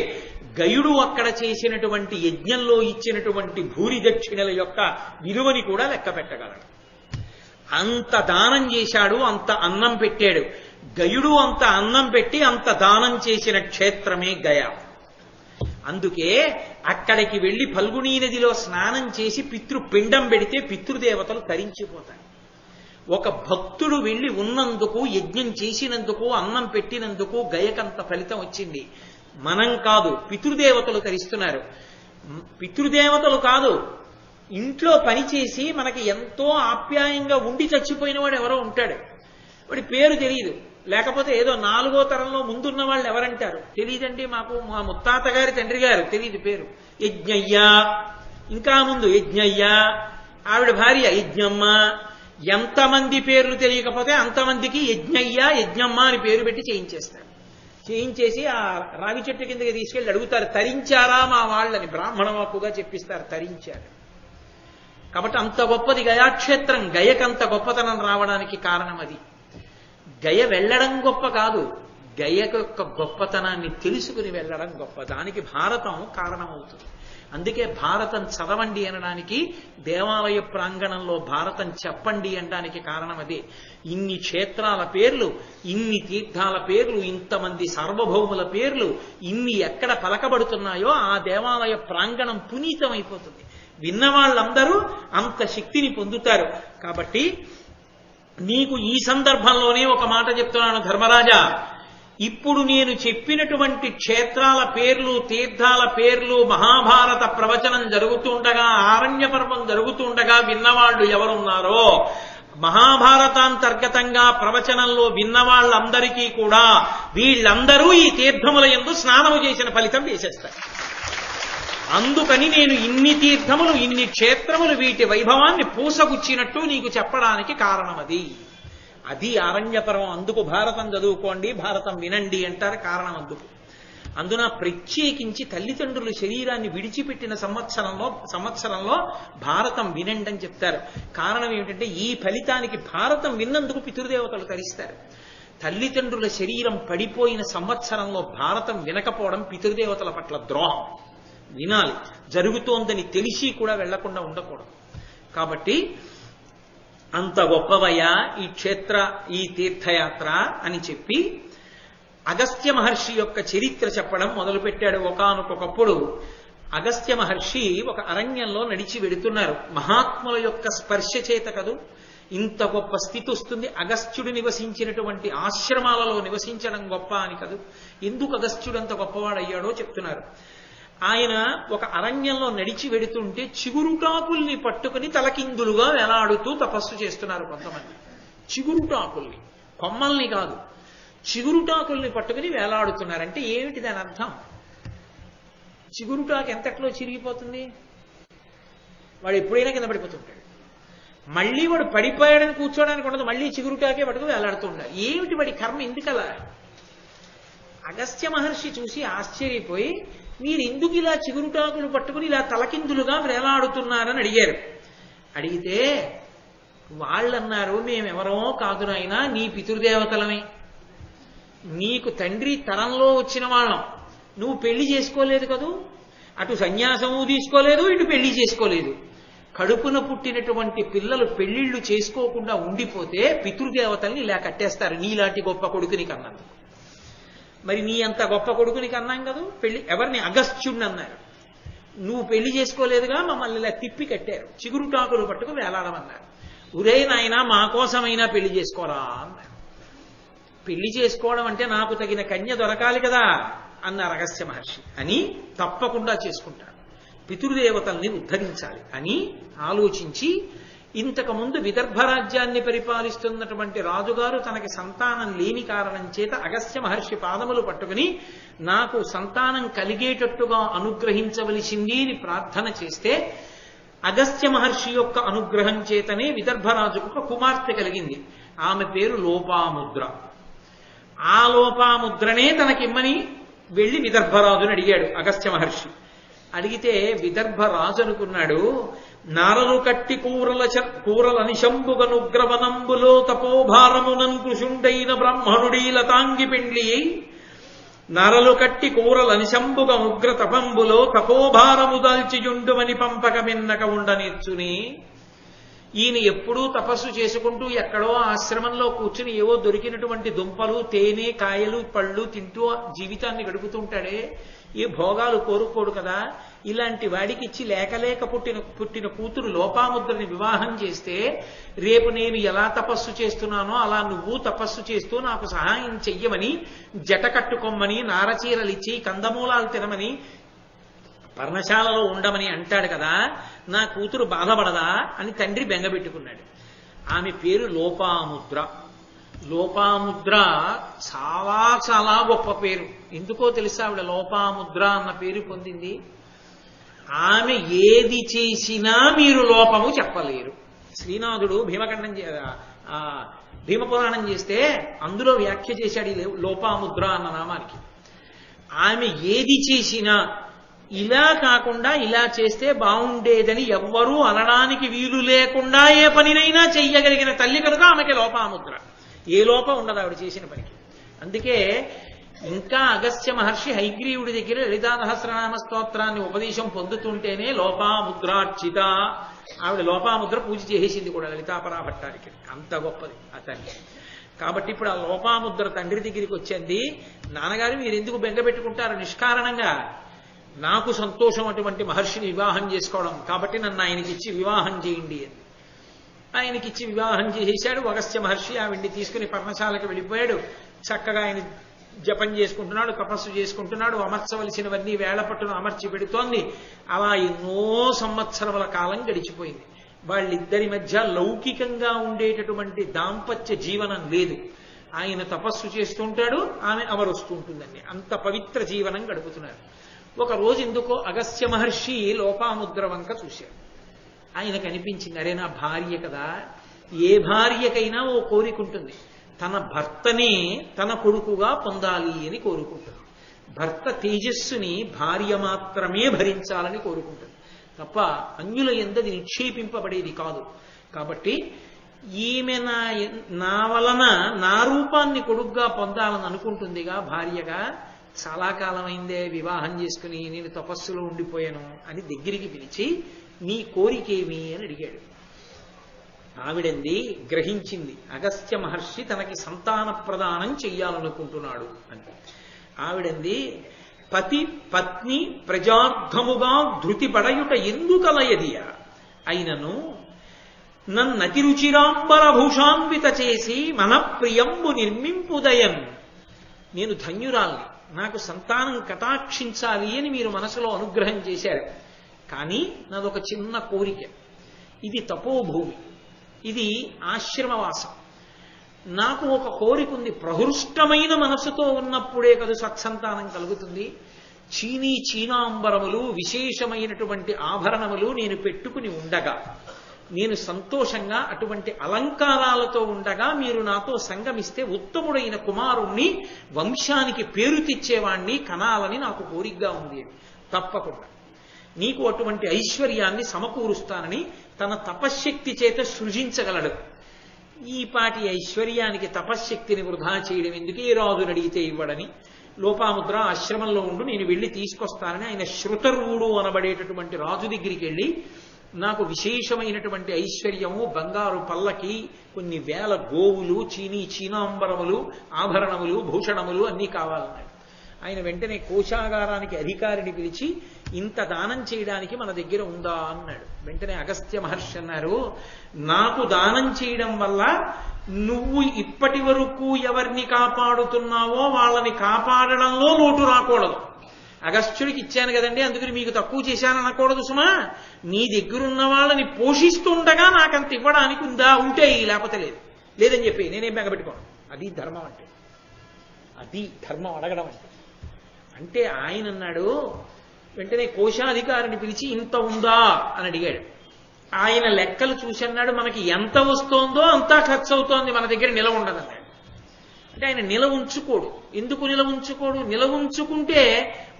Speaker 2: గయుడు అక్కడ చేసినటువంటి యజ్ఞంలో ఇచ్చినటువంటి భూరి దక్షిణల యొక్క విలువని కూడా లెక్క పెట్టగలడు. అంత దానం చేశాడు, అంత అన్నం పెట్టాడు. గయుడు అంత అన్నం పెట్టి అంత దానం చేసిన క్షేత్రమే గయ. అందుకే అక్కడికి వెళ్లి ఫల్గుణీ నదిలో స్నానం చేసి పితృపిండం పెడితే పితృదేవతలు తరించిపోతాయి. ఒక భక్తుడు వెళ్లి ఉన్నందుకు, యజ్ఞం చేసినందుకు, అన్నం పెట్టినందుకు గయకంత ఫలితం వచ్చింది. మనం కాదు, పితృదేవతలు తరిస్తున్నారు. పితృదేవతలు కాదు, ఇంట్లో పనిచేసి మనకి ఎంతో ఆప్యాయంగా ఉండి చచ్చిపోయిన వాడు ఎవరో ఉంటాడు. వాడి పేరు తెలియదు, లేకపోతే ఏదో 4వ తరంలో ముందున్న వాళ్ళు ఎవరంటారు తెలియదండి, మాకు మా ముత్తాత గారి తండ్రి గారు తెలియదు పేరు, యజ్ఞయ్య, ఇంకా ముందు యజ్ఞయ్య, ఆవిడ భార్య యజ్ఞమ్మ. ఎంతమంది పేర్లు తెలియకపోతే అంతమందికి యజ్ఞయ్య యజ్ఞమ్మ అని పేరు పెట్టి చేయించేస్తారు. చేయించేసి ఆ రావి చెట్టు కిందకి తీసుకెళ్లి అడుగుతారు, తరించారా మా వాళ్ళని, బ్రాహ్మణ వాక్కుగా చెప్పిస్తారు, తరించారు. కాబట్టి అంత గొప్పది గయాక్షేత్రం. గయకంత గొప్పతనం రావడానికి కారణం అది. గయ వెళ్ళడం గొప్ప కాదు, గయ యొక్క గొప్పతనాన్ని తెలుసుకుని వెళ్ళడం గొప్ప. దానికి భారతం కారణమవుతుంది. అందుకే భారతం చదవండి అనడానికి, దేవాలయ ప్రాంగణంలో భారతం చెప్పండి అనడానికి కారణం అదే. ఇన్ని క్షేత్రాల పేర్లు, ఇన్ని తీర్థాల పేర్లు, ఇంతమంది సార్వభౌముల పేర్లు ఇన్ని ఎక్కడ పలకబడుతున్నాయో ఆ దేవాలయ ప్రాంగణం పునీతమైపోతుంది. విన్నవాళ్ళందరూ అంత శక్తిని పొందుతారు. కాబట్టి నీకు ఈ సందర్భంలోనే ఒక మాట చెప్తున్నాను ధర్మరాజా. ఇప్పుడు నేను చెప్పినటువంటి క్షేత్రాల పేర్లు, తీర్థాల పేర్లు మహాభారత ప్రవచనం జరుగుతుండగా, ఆరణ్య పర్వం జరుగుతుండగా విన్నవాళ్లు ఎవరున్నారో, మహాభారతాంతర్గతంగా ప్రవచనంలో విన్నవాళ్ళందరికీ కూడా వీళ్ళందరూ ఈ తీర్థముల యందు స్నానము చేసిన ఫలితం వేసేస్తారు. అందుకని నేను ఇన్ని తీర్థములు, ఇన్ని క్షేత్రములు, వీటి వైభవాన్ని పూసగుచ్చినట్టు నీకు చెప్పడానికి కారణం అది. అది ఆరణ్యపర్వం. అందుకు భారతం చదువుకోండి, భారతం వినండి అంటారు. కారణం అందుకు. అందున ప్రత్యేకించి తల్లిదండ్రులు శరీరాన్ని విడిచిపెట్టిన సంవత్సరంలో భారతం వినండి అని చెప్తారు. కారణం ఏమిటంటే ఈ ఫలితానికి భారతం విన్నందుకు పితృదేవతలు తరిస్తారు. తల్లిదండ్రుల శరీరం పడిపోయిన సంవత్సరంలో భారతం వినకపోవడం పితృదేవతల పట్ల ద్రోహం. వినాలి, జరుగుతోందని తెలిసి కూడా వెళ్లకుండా ఉండకూడదు. కాబట్టి అంత గొప్పవయ్యా ఈ క్షేత్ర, ఈ తీర్థయాత్ర అని చెప్పి అగస్త్య మహర్షి యొక్క చరిత్ర చెప్పడం మొదలుపెట్టాడు. ఒకానొకప్పుడు అగస్త్య మహర్షి ఒక అరణ్యంలో నడిచి వెడుతున్నారు. మహాత్ముల యొక్క స్పర్శ చేత కదూ ఇంత గొప్ప స్థితి వస్తుంది. అగస్త్యుడు నివసించినటువంటి ఆశ్రమాలలో నివసించడం గొప్ప అని కదూ. ఎందుకు అగస్త్యుడు అంత గొప్పవాడయ్యాడో చెప్తున్నారు. ఆయన ఒక అరణ్యంలో నడిచి వెడుతుంటే చిగురుటాకుల్ని పట్టుకుని తలకిందులుగా వేలాడుతూ తపస్సు చేస్తున్నారు కొంతమంది. చిగురుటాకుల్ని, కొమ్మల్ని కాదు, చిగురుటాకుల్ని పట్టుకుని వేలాడుతున్నారంటే ఏమిటి దాని అర్థం? చిగురుటాకు ఎంతట్లో చిరిగిపోతుంది, వాడు ఎప్పుడైనా కింద పడిపోతుంటాడు. మళ్ళీ వాడు పడిపోయాడని కూర్చోడానికి ఉండదు, మళ్ళీ చిగురుటాకే పట్టుకుని వేలాడుతుంటాడు. ఏమిటి వాడి కర్మ, ఎందుకలా? అగస్త్య మహర్షి చూసి ఆశ్చర్యపోయి, మీరు ఎందుకు ఇలా చిగురుటాకులు పట్టుకుని ఇలా తలకిందులుగా వేలాడుతున్నారని అడిగారు. అడిగితే వాళ్ళన్నారు, మేమెవరమో కాదు నాయనా, నీ పితృదేవతలమే. నీకు తండ్రి తరంలో వచ్చిన వాళ్ళం. నువ్వు పెళ్లి చేసుకోలేదు కదూ, అటు సన్యాసము తీసుకోలేదు, ఇటు పెళ్లి చేసుకోలేదు. కడుపున పుట్టినటువంటి పిల్లలు పెళ్లిళ్లు చేసుకోకుండా ఉండిపోతే పితృదేవతల్ని ఇలా కట్టేస్తారు, నీలాంటి గొప్ప కొడుకుని కన్నందుకు. మరి నీ అంత గొప్ప కొడుకునికి అన్నాం కదా పెళ్లి, ఎవరిని? అగస్త్యుణ్ణి అన్నారు. నువ్వు పెళ్లి చేసుకోలేదుగా, మమ్మల్ని ఇలా తిప్పి కట్టారు, చిగురుటాకులు పట్టుకు వేలాడమన్నారు. ఉరే నాయనా, మా కోసమైనా పెళ్లి చేసుకోరా అన్నారు. పెళ్లి చేసుకోవడం అంటే నాకు తగిన కన్య దొరకాలి కదా అన్నారు అగస్త్య మహర్షి. అని తప్పకుండా చేసుకుంటాను, పితృదేవతల్ని ఉద్ధరించాలి అని ఆలోచించి, ఇంతకుముందు విదర్భ రాజ్యాన్ని పరిపాలిస్తున్నటువంటి రాజుగారు తనకి సంతానం లేని కారణం చేత అగస్త్య మహర్షి పాదములు పట్టుకుని నాకు సంతానం కలిగేటట్టుగా అనుగ్రహించవలసింది అని ప్రార్థన చేస్తే, అగస్త్య మహర్షి యొక్క అనుగ్రహం చేతనే విదర్భరాజుకు ఒక కుమార్తె కలిగింది. ఆమె పేరు లోపాముద్ర. ఆ లోపాముద్రనే తనకిమ్మని వెళ్లి విదర్భరాజుని అడిగాడు అగస్త్య మహర్షి. అడిగితే విదర్భరాజు అనుకున్నాడు, నారలు కట్టి కూరలనిశంబుగనుగ్రవనంబులో తపోభారమునన్ కృషుండైన బ్రాహ్మణుడీ లతాంగి పెండ్లి నరలు కట్టి కూరలనిశంబుగ ఉగ్ర తపంబులో తపోభారము దాల్చియుండుమని పంపక మిన్నక ఉండనిచ్చుని. ఈయన ఎప్పుడూ తపస్సు చేసుకుంటూ ఎక్కడో ఆశ్రమంలో కూర్చుని ఏవో దొరికినటువంటి దుంపలు, తేనె, కాయలు, పళ్ళు తింటూ జీవితాన్ని గడుపుతుంటాడే, ఏ భోగాలు కోరుకోడు కదా. ఇలాంటి వాడికి ఇచ్చి లేకలేక పుట్టిన కూతురు లోపాముద్రని వివాహం చేస్తే రేపు నేను ఎలా తపస్సు చేస్తున్నానో అలా నువ్వు తపస్సు చేస్తూ నాకు సహాయం చెయ్యమని, జట కట్టుకోమని, నారచీరలిచ్చి, కందమూలాలు తినమని, పర్ణశాలలో ఉండమని అంటాడు కదా. నా కూతురు బాధపడదా అని తండ్రి బెంగబెట్టుకున్నాడు. ఆమె పేరు లోపాముద్ర. లోపాముద్ర చాలా చాలా గొప్ప పేరు. ఎందుకో తెలుసా ఆవిడ లోపాముద్ర అన్న పేరు పొందింది? ఆమె ఏది చేసినా మీరు లోపము చెప్పలేరు. శ్రీనాథుడు భీమపురాణం చేస్తే అందులో వ్యాఖ్య చేశాడు ఈ లోపాముద్ర అన్న నామానికి. ఆమె ఏది చేసినా ఇలా కాకుండా ఇలా చేస్తే బాగుండేదని ఎవ్వరూ అనడానికి వీలు లేకుండా ఏ పనినైనా చెయ్యగలిగిన తల్లి కనుక ఆమెకి లోపాముద్ర. ఏ లోపం ఉండదు ఆవిడ చేసిన పనికి. అందుకే ఇంకా అగస్త్య మహర్షి హైగ్రీవుడి దగ్గర లలితా సహస్రనామ స్తోత్రాన్ని ఉపదేశం పొందుతుంటేనే లోపాముద్రార్చిత, ఆవిడ లోపాముద్ర పూజ చేసేసింది కూడా లలితాపరా భట్టారికి. అంత గొప్పది ఆ తల్లి. కాబట్టి ఇప్పుడు ఆ లోపాముద్ర తండ్రి దగ్గరికి వచ్చింది. నాన్నగారు మీరు ఎందుకు బెంగ పెట్టుకుంటారు నిష్కారణంగా? నాకు సంతోషం అటువంటి మహర్షిని వివాహం చేసుకోవడం, కాబట్టి నన్ను ఆయనకిచ్చి వివాహం చేయండి అని. ఆయనకిచ్చి వివాహం చేసేశాడు. అగస్త్య మహర్షి ఆవిడ్ని తీసుకుని పర్ణశాలకు వెళ్ళిపోయాడు. చక్కగా ఆయన జపం చేసుకుంటున్నాడు, తపస్సు చేసుకుంటున్నాడు. అమర్చవలసినవన్నీ వేళ పట్టును అమర్చి పెడుతోంది. అలా ఎన్నో సంవత్సరముల కాలం గడిచిపోయింది. వాళ్ళిద్దరి మధ్య లౌకికంగా ఉండేటటువంటి దాంపత్య జీవనం లేదు. ఆయన తపస్సు చేస్తుంటాడు, ఆమె అమరుస్తుంటుందండి. అంత పవిత్ర జీవనం గడుపుతున్నారు. ఒక రోజు ఎందుకో అగస్త్య మహర్షి లోపాముద్ర వంక చూశాడు. ఆయనకు అనిపించింది, అరే నా భార్య కదా, ఏ భార్యకైనా ఓ కోరిక ఉంటుంది, తన భర్తనే తన కొడుకుగా పొందాలి అని కోరుకుంటుంది. భర్త తేజస్సుని భార్య మాత్రమే భరించాలని కోరుకుంటుంది తప్ప అన్యుల యందది నిక్షేపింపబడేది కాదు. కాబట్టి ఈమె నా వలన నా రూపాన్ని కొడుకుగా పొందాలని అనుకుంటుందిగా భార్యగా. చాలా కాలమైందే వివాహం చేసుకుని, నేను తపస్సులో ఉండిపోయాను అని దగ్గరికి పిలిచి నీ కోరికేమి అని అడిగాడు. ఆవిడంది గ్రహించింది, అగస్త్య మహర్షి తనకి సంతాన ప్రదానం చెయ్యాలనుకుంటున్నాడు అని. ఆవిడంది, పతి పత్ని ప్రజార్థముగా ధృతి పడయుట ఎందుకలయదియ అయినను నన్నతిరుచిరాంబర భూషాన్విత చేసి మన ప్రియంబు నిర్మింపుదయన్. నేను ధన్యురాల్ని, నాకు సంతానం కటాక్షించాలి అని మీరు మనసులో అనుగ్రహం చేశారు. కానీ నాదొక చిన్న కోరిక. ఇది తపోభూమి, ఇది ఆశ్రమవాసం. నాకు ఒక కోరిక ఉంది. ప్రహృష్టమైన మనసుతో ఉన్నప్పుడే కదా సత్సంతానం కలుగుతుంది. చీనాంబరములు, విశేషమైనటువంటి ఆభరణములు నేను పెట్టుకుని ఉండగా, నేను సంతోషంగా అటువంటి అలంకారాలతో ఉండగా మీరు నాతో సంగమిస్తే ఉత్తముడైన కుమారుణ్ణి, వంశానికి పేరు తెచ్చేవాణ్ణి కనాలని నాకు కోరికగా ఉంది. తప్పకుండా నీకు అటువంటి ఐశ్వర్యాన్ని సమకూరుస్తానని తన తపశ్శక్తి చేత సృజించగలడు. ఈ పాటి ఐశ్వర్యానికి తపశ్శక్తిని వృధా చేయడం ఎందుకు, ఏ రాజుని అడిగితే ఇవ్వడని. లోపాముద్ర ఆశ్రమంలో ఉండు, నేను వెళ్ళి తీసుకొస్తానని ఆయన శృతర్వుడు అనబడేటటువంటి రాజు దగ్గరికి వెళ్ళి, నాకు విశేషమైనటువంటి ఐశ్వర్యము, బంగారు పల్లకి, కొన్ని వేల గోవులు, చీనాంబరములు, ఆభరణములు, భూషణములు అన్నీ కావాలన్నాడు. ఆయన వెంటనే కోశాగారానికి అధికారిని పిలిచి, ఇంత దానం చేయడానికి మన దగ్గర ఉందా అన్నాడు. వెంటనే అగస్త్య మహర్షి అన్నారు, నాకు దానం చేయడం వల్ల నువ్వు ఇప్పటి వరకు ఎవరిని కాపాడుతున్నావో వాళ్ళని కాపాడడంలో లోటు రాకూడదు. అగస్త్యుడికి ఇచ్చాను కదండి, అందుకని మీకు తక్కువ చేశాను అనకూడదు సుమా. నీ దగ్గరున్న వాళ్ళని పోషిస్తుండగా నాకంత ఇవ్వడానికి ఉందా, ఉంటే లేకపోతే లేదు, లేదని చెప్పి నేనేం బెంగపెట్టుకోను. అది ధర్మం అంటే, అది ధర్మం అడగడం అంటే. అంటే ఆయన అన్నాడు, వెంటనే కోశాధికారిని పిలిచి ఇంత ఉందా అని అడిగాడు. ఆయన లెక్కలు చూసి అన్నాడు, మనకి ఎంత వస్తోందో అంతా ఖర్చు అవుతోంది, మన దగ్గర నిలవ ఉండదన్నాడు. అంటే ఆయన నిలవ ఉంచుకోడు. ఎందుకు నిలవ ఉంచుకోడు? నిలవ ఉంచుకుంటే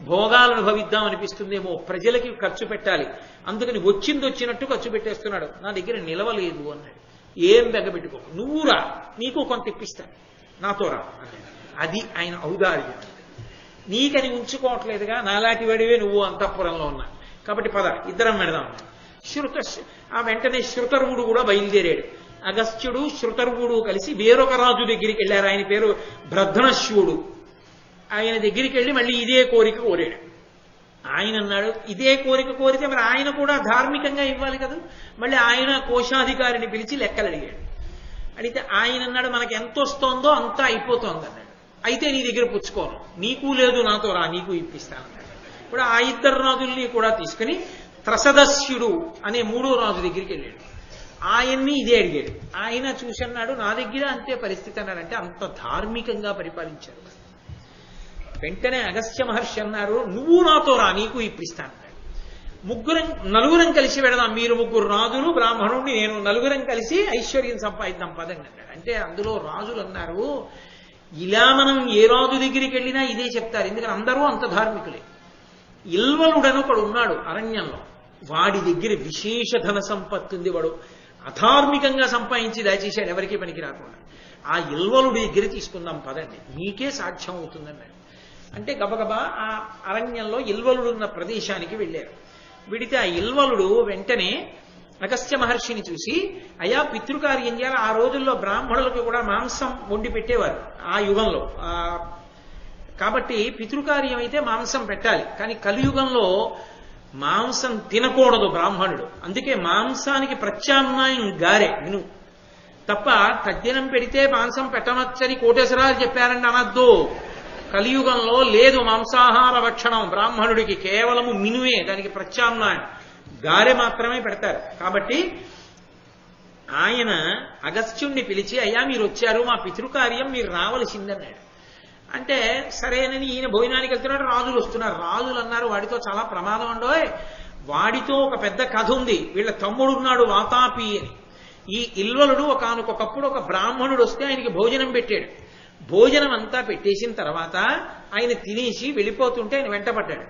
Speaker 2: భోగాలు అనుభవిద్దాం అనిపిస్తుందేమో, ప్రజలకి ఖర్చు పెట్టాలి, అందుకని వచ్చినట్టు ఖర్చు పెట్టేస్తున్నాడు. నా దగ్గర నిలవలేదు అన్నాడు. ఏం బెగ్గబెట్టుకో, నువ్వు రా, నీకు కొంత ఇప్పిస్తాను, నాతో రా అన్నాడు. అది ఆయన ఔదార్యం. నీకని ఉంచుకోవట్లేదుగా, నాలాంటి వాడివే నువ్వు అంతఃపురంలో ఉన్నా, కాబట్టి పద ఇద్దరం పెడదాం. ఆ వెంటనే శృతర్వుడు కూడా బయలుదేరాడు. అగస్త్యుడు శృతర్వుడు కలిసి వేరొక రాజు దగ్గరికి వెళ్ళారు. ఆయన పేరు భ్రద్నశ్వుడు. ఆయన దగ్గరికి వెళ్ళి మళ్ళీ ఇదే కోరిక కోరాడు. ఆయన అన్నాడు, ఇదే కోరిక కోరితే మరి ఆయన కూడా ధార్మికంగా ఇవ్వాలి కదా. మళ్ళీ ఆయన కోశాధికారిని పిలిచి లెక్కలు అడిగాడు. అడిగితే ఆయన అన్నాడు, మనకి ఎంత వస్తోందో అంతా అయిపోతోంది అన్నాడు. అయితే నీ దగ్గర పుచ్చుకోను, నీకు లేదు నాతో రా, నీకు ఇప్పిస్తానన్నాడు. ఇప్పుడు ఆ ఇద్దరు రాజుల్ని కూడా తీసుకుని త్రసదస్యుడు అనే మూడో రాజు దగ్గరికి వెళ్ళాడు. ఆయన్ని ఇదే అడిగాడు. ఆయన చూసన్నాడు, నా దగ్గర అంతే పరిస్థితి అన్నాడంటే అంత ధార్మికంగా పరిపాలించారు. వెంటనే అగస్త్య మహర్షి అన్నారు, నువ్వు నాతో రా, నీకు ఇప్పిస్తానన్నాడు. నలుగురం కలిసి వెడదాం, మీరు ముగ్గురు రాజులు, బ్రాహ్మణుడిని నేను, నలుగురం కలిసి ఐశ్వర్యం సంపాదిద్దాం పదండి అన్నాడు. అంటే అందులో రాజులు అన్నారు, ఇలా మనం ఏ రాజు దగ్గరికి వెళ్ళినా ఇదే చెప్తారు, ఎందుకంటే అందరూ అంత ధార్మికులే. ఇల్వలుడని ఒకడు ఉన్నాడు అరణ్యంలో, వాడి దగ్గర విశేష ధన సంపత్తి ఉంది, వాడు అధార్మికంగా సంపాదించి దయచేశాడు, ఎవరికీ పనికి రాకుండా. ఆ ఇల్వలుడి దగ్గర తీసుకుందాం పదండి, మీకే సాధ్యం అవుతుందన్నాడు. అంటే గబగబా ఆ అరణ్యంలో ఇల్వలుడు ఉన్న ప్రదేశానికి వెళ్ళారు. విడితే ఆ ఇల్వలుడు వెంటనే అగస్త్య మహర్షిని చూసి, అయా పితృకార్యం చేయాలి. ఆ రోజుల్లో బ్రాహ్మణులకు కూడా మాంసం వండి పెట్టేవారు ఆ యుగంలో, కాబట్టి పితృకార్యం అయితే మాంసం పెట్టాలి. కానీ కలియుగంలో మాంసం తినకూడదు బ్రాహ్మణుడు, అందుకే మాంసానికి ప్రత్యామ్నాయం గారె విను తప్ప తద్దినం పెడితే మాంసం పెట్టనొచ్చని కోటేశ్వరాలు చెప్పారండి అనద్దు. కలియుగంలో లేదు మాంసాహార భక్షణం బ్రాహ్మణుడికి, కేవలము మినువే దానికి ప్రత్యామ్నాయం, గారె మాత్రమే పెడతారు. కాబట్టి ఆయన అగస్త్యుణ్ణి పిలిచి, అయ్యా మీరు వచ్చారు, మా పితృకార్యం మీరు రావలసిందన్నాడు. అంటే సరేనని ఈయన భోజనానికి వెళ్తున్నాడు, రాజులు వస్తున్నారు. రాజులు అన్నారు, వాడితో చాలా ప్రమాదం అండోయ్, వాడితో ఒక పెద్ద కథ ఉంది, వీళ్ళ తమ్ముడున్నాడు వాతాపి అని. ఈ ఇల్వలుడు ఒకనకొకప్పుడు ఒక బ్రాహ్మణుడు వస్తే ఆయనకి భోజనం పెట్టాడు. భోజనం అంతా పెట్టేసిన తర్వాత ఆయన తినేసి వెళ్ళిపోతుంటే ఆయన వెంటపడ్డాడు.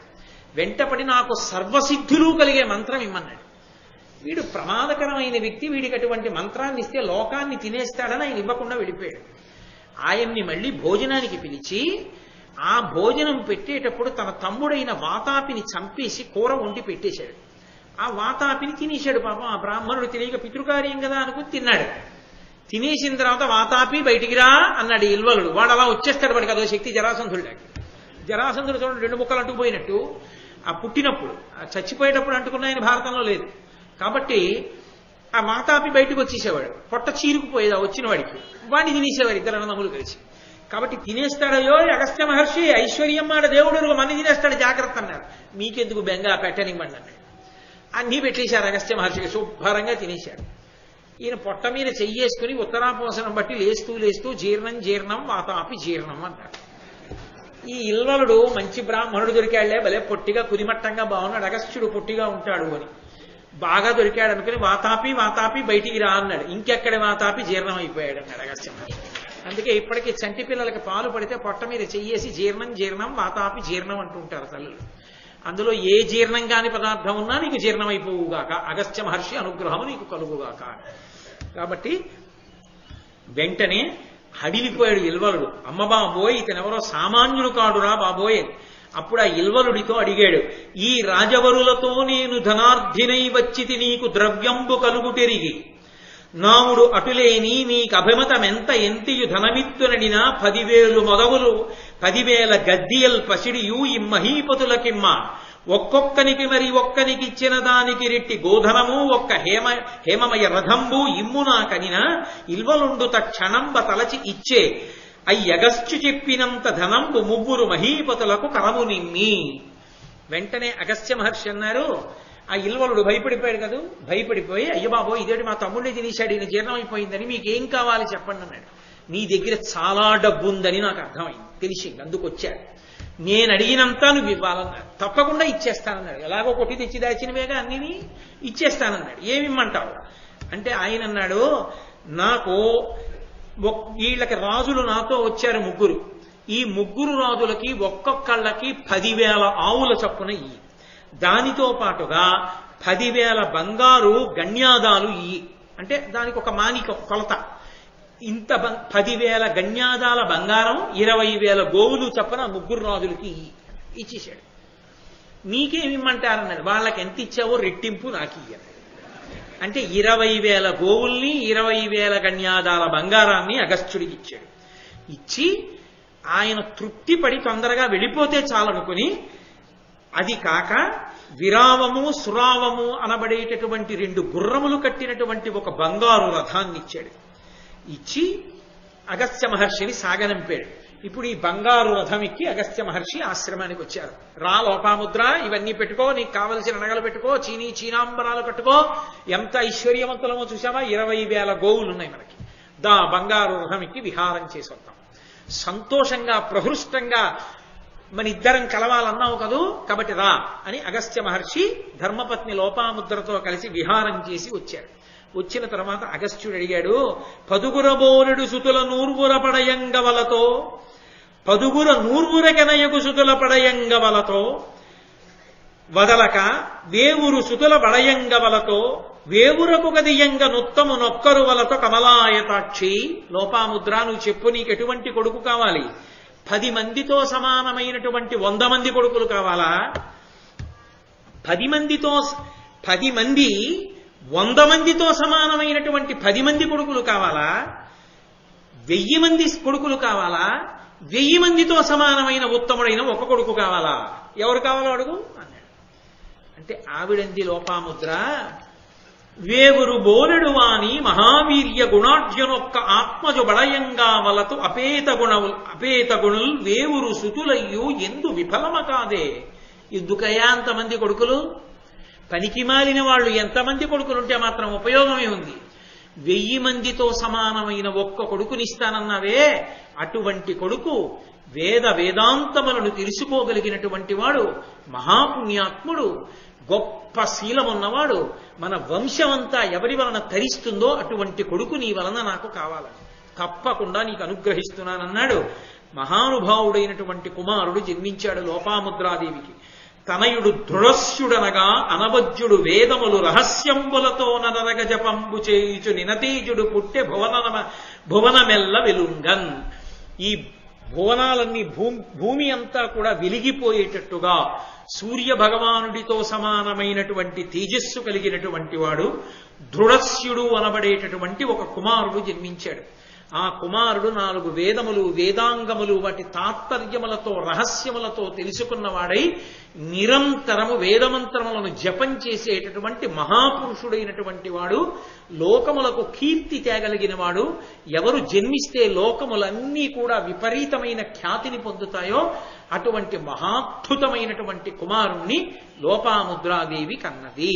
Speaker 2: వెంటపడి నాకు సర్వసిద్ధులు కలిగే మంత్రం ఇమ్మన్నాడు. వీడు ప్రమాదకరమైన వ్యక్తి, వీడికి అటువంటి మంత్రాన్ని ఇస్తే లోకాన్ని తినేస్తాడని ఆయన ఇవ్వకుండా వెళ్ళిపోయాడు. ఆయన్ని మళ్ళీ భోజనానికి పిలిచి ఆ భోజనం పెట్టేటప్పుడు తన తమ్ముడైన వాతాపిని చంపేసి కూర వండి పెట్టేశాడు. ఆ వాతాపిని తినేశాడు. పాపం ఆ బ్రాహ్మణుడు తెలియక పితృకార్యం కదా అనుకుని తిన్నాడు. తినేసిన తర్వాత వాతాపి బయటికి రా అన్నాడు ఇల్వలుడు. వాడు అలా వచ్చేస్తాడు, వాడికి అదో శక్తి జరాసంధుడికి. జరాసంధుడు చూడండి 2 ముక్కలు అంటుకుపోయినట్టు, ఆ పుట్టినప్పుడు చచ్చిపోయేటప్పుడు అంటుకున్న ఆయన భారతంలో లేదు. కాబట్టి ఆ వాతాపి బయటకు వచ్చేసేవాడు, పొట్ట చీరుకుపోయేది ఆ వచ్చిన వాడికి, వాడిని తినేసేవాడు ఇద్దరు అన్నదమ్ములు కలిసి. కాబట్టి తినేస్తాడయో అగస్త్య మహర్షి, ఐశ్వర్యం మాట దేవుడు మన తినేస్తాడు జాగ్రత్త అన్నారు. మీకెందుకు బెంగా పెట్టనివ్వండి అన్నాడు. అన్నీ పెట్టేశారు అగస్త్య మహర్షికి, శుభ్రంగా తినేశాడు. ఈయన పొట్ట మీద చెయ్యేసుకుని ఉత్తరాపోసనం బట్టి లేస్తూ లేస్తూ జీర్ణం జీర్ణం వాతాపి జీర్ణం అన్నాడు. ఈ ఇల్వలుడు మంచి బ్రాహ్మణుడు దొరికాళ్లే, భలే పొట్టిగా కుదిమట్టంగా బాగున్నాడు, అగస్త్యుడు పొట్టిగా ఉంటాడు అని బాగా దొరికాడు అనుకుని వాతాపి వాతాపి బయటికి రా అన్నాడు. ఇంకెక్కడ వాతాపి జీర్ణం అయిపోయాడు అన్నాడు అగస్త్య మహర్షి. అందుకే ఇప్పటికీ చంటి పిల్లలకి పాలు పడితే పొట్ట మీద చెయ్యేసి జీర్ణం జీర్ణం వాతాపి జీర్ణం అంటుంటారు తల్లులు. అందులో ఏ జీర్ణం కాని పదార్థం ఉన్నా నీకు జీర్ణమైపోవుగాక, అగస్త్య మహర్షి అనుగ్రహము నీకు కలుగుగాక. కాబట్టి వెంటనే హడిలిపోయాడు ఇల్వలుడు. అమ్మ బాబోయ్, ఇతనెవరో సామాన్యుడు కాడురా బాబోయ్. అప్పుడు ఆ ఇల్వలుడితో అడిగాడు, ఈ రాజవరులతో నేను ధనార్థినై వచ్చితి నీకు ద్రవ్యంబు కలుగుటెరిగి, నాముడు అటులేని నీకు అభిమతమెంత ఎంతియు ధనమిత్తునడినా 10,000 మొదవులు 10,000 గద్దియల్ పసిడియు ఇమ్మహీపతులకిమ్మ, ఒక్కొక్కనికి మరి ఒక్కనికిచ్చిన దానికి రెట్టి గోధనము ఒక్క హేమమయ రథంబు ఇమ్మునా కనిన ఇల్వలుండు తక్షణంబ తలచి ఇచ్చే అయ్యగస్త్యు చెప్పినంత ధనంబు 3 మహీపతులకు కరము నిమ్మి. వెంటనే అగస్త్య మహర్షి అన్నారు, ఆ ఇల్వలుడు భయపడిపోయాడు కదా, భయపడిపోయి అయ్య బాబో ఇదేంటి మా తమ్ముడిని తినేశాడు, ఈయన జీర్ణమైపోయిందని, మీకేం కావాలి చెప్పండి అన్నాడు. నీ దగ్గర చాలా డబ్బు ఉందని నాకు అర్థమైంది, తెలిసింది, అందుకొచ్చాడు. నేను అడిగినంత నువ్వు ఇవ్వాలన్నాడు. తప్పకుండా ఇచ్చేస్తానన్నాడు. ఎలాగో కొట్టి తెచ్చి దాచినవేగా అన్నిని ఇచ్చేస్తానన్నాడు. ఏమిమ్మంటావు అంటే ఆయన అన్నాడు, నాకు వీళ్ళకి రాజులు నాతో వచ్చారు 3. ఈ 3 రాజులకి ఒక్కొక్కళ్ళకి 10,000 ఆవుల చప్పున ఇయ్యి, దానితో పాటుగా 10,000 బంగారు గణ్యాదాలు ఇయ్యి. అంటే దానికి ఒక మానికం కొలత, ఇంత 10,000 గణ్యాదాల బంగారం 20,000 గోవులు చప్పన ముగ్గురు రాజులకి ఇచ్చేశాడు. నీకేమిమ్మంటారన్నాడు. వాళ్ళకి ఎంత ఇచ్చావో రెట్టింపు నాకు ఇయ్యాలి అంటే 20,000 గోవుల్ని 20,000 గణ్యాదాల బంగారాన్ని అగస్త్యుడికి ఇచ్చాడు. ఇచ్చి ఆయన తృప్తి పడి తొందరగా వెళ్ళిపోతే చాలనుకుని, అది కాక విరావము సురావము అనబడేటటువంటి 2 గుర్రములు కట్టినటువంటి ఒక బంగారు రథాన్ని ఇచ్చాడు. ఇచ్చి అగస్త్య మహర్షిని సాగనంపాడు. ఇప్పుడు ఈ బంగారు రథం ఎక్కి అగస్త్య మహర్షి ఆశ్రమానికి వచ్చారు. రా లోపాముద్ర, ఇవన్నీ పెట్టుకో, నీకు కావలసిన నగలు పెట్టుకో, చీనాంబరాలు కట్టుకో, ఎంత ఐశ్వర్యవంతులమో చూసావా, 20,000 గోవులు ఉన్నాయి మనకి, దా బంగారు రథం ఎక్కి విహారం చేసి వద్దాం. సంతోషంగా ప్రహృష్టంగా మన ఇద్దరం కలవాలన్నావు కదూ, కాబట్టి రా అని అగస్త్య మహర్షి ధర్మపత్ని లోపాముద్రతో కలిసి విహారం చేసి వచ్చారు. వచ్చిన తర్వాత అగస్త్యుడు అడిగాడు, 10 బోరెడు సుతుల నూర్వుర పడయంగవలతో 10 నూర్వురకెనయగు సుతుల పడయంగవలతో వదలక వేవురు సుతుల పడయంగవలతో వేవురకు గదియంగ నొత్తము నొక్కరు వలతో కమలాయతాక్షి. లోపాముద్ర, నువ్వు చెప్పు, నీకు ఎటువంటి కొడుకు కావాలి? 10 మందితో సమానమైనటువంటి 100 మంది కొడుకులు కావాలా? 10 మంది 100 మందితో సమానమైనటువంటి 10 మంది కొడుకులు కావాలా? 1000 మంది కొడుకులు కావాలా? 1000 మందితో సమానమైన ఉత్తముడైన ఒక కొడుకు కావాలా? ఎవరు కావాలో అడుగు అన్నాడు. అంటే ఆవిడంది లోపాముద్ర, వేవురు బోరెడు వాని మహావీర్య గుణాఢ్యనొక్క ఆత్మజు బడయంగా వలతు అపేత గుణుల్ వేవురు సుతులయ్యు ఎందు విఫలమ కాదే. ఎందుకయ్యా అంతమంది కొడుకులు? పనికి మాలిన వాళ్ళు ఎంతమంది కొడుకులుంటే మాత్రం ఉపయోగమే ఉంది. 1000 మందితో సమానమైన ఒక్క కొడుకునిస్తానన్నావే, అటువంటి కొడుకు వేదాంతములను తెలుసుకోగలిగినటువంటి వాడు, మహాపుణ్యాత్ముడు, గొప్ప శీలమున్నవాడు, మన వంశమంతా ఎవరి వలన తరిస్తుందో అటువంటి కొడుకు నీ వలన నాకు కావాలని తప్పకుండా నీకు అనుగ్రహిస్తున్నానన్నాడు. మహానుభావుడైనటువంటి కుమారుడు జన్మించాడు లోపాముద్రాదేవికి. తనయుడు దృఢస్యుడనగా అనవజ్యుడు వేదములు రహస్యంబులతో నరగ జపంబు చేయుచు నినతేజుడు పుట్టె భువనమెల్ల వెలుంగన్. ఈ భువనాలన్నీ భూమి అంతా కూడా వెలిగిపోయేటట్టుగా సూర్య భగవానుడితో సమానమైనటువంటి తేజస్సు కలిగినటువంటి వాడు దృఢస్యుడు అనబడేటటువంటి ఒక కుమారుడు జన్మించాడు. ఆ కుమారుడు 4 వేదములు వేదాంగములు వాటి తాత్పర్యములతో రహస్యములతో తెలుసుకున్నవాడై నిరంతరము వేదమంత్రములను జపం చేసేటటువంటి మహాపురుషుడైనటువంటి వాడు, లోకములకు కీర్తి తేగలిగిన వాడు. ఎవరు జన్మిస్తే లోకములన్నీ కూడా విపరీతమైన ఖ్యాతిని పొందుతాయో అటువంటి మహాద్భుతమైనటువంటి కుమారుణ్ణి లోపాముద్రాదేవి కన్నది.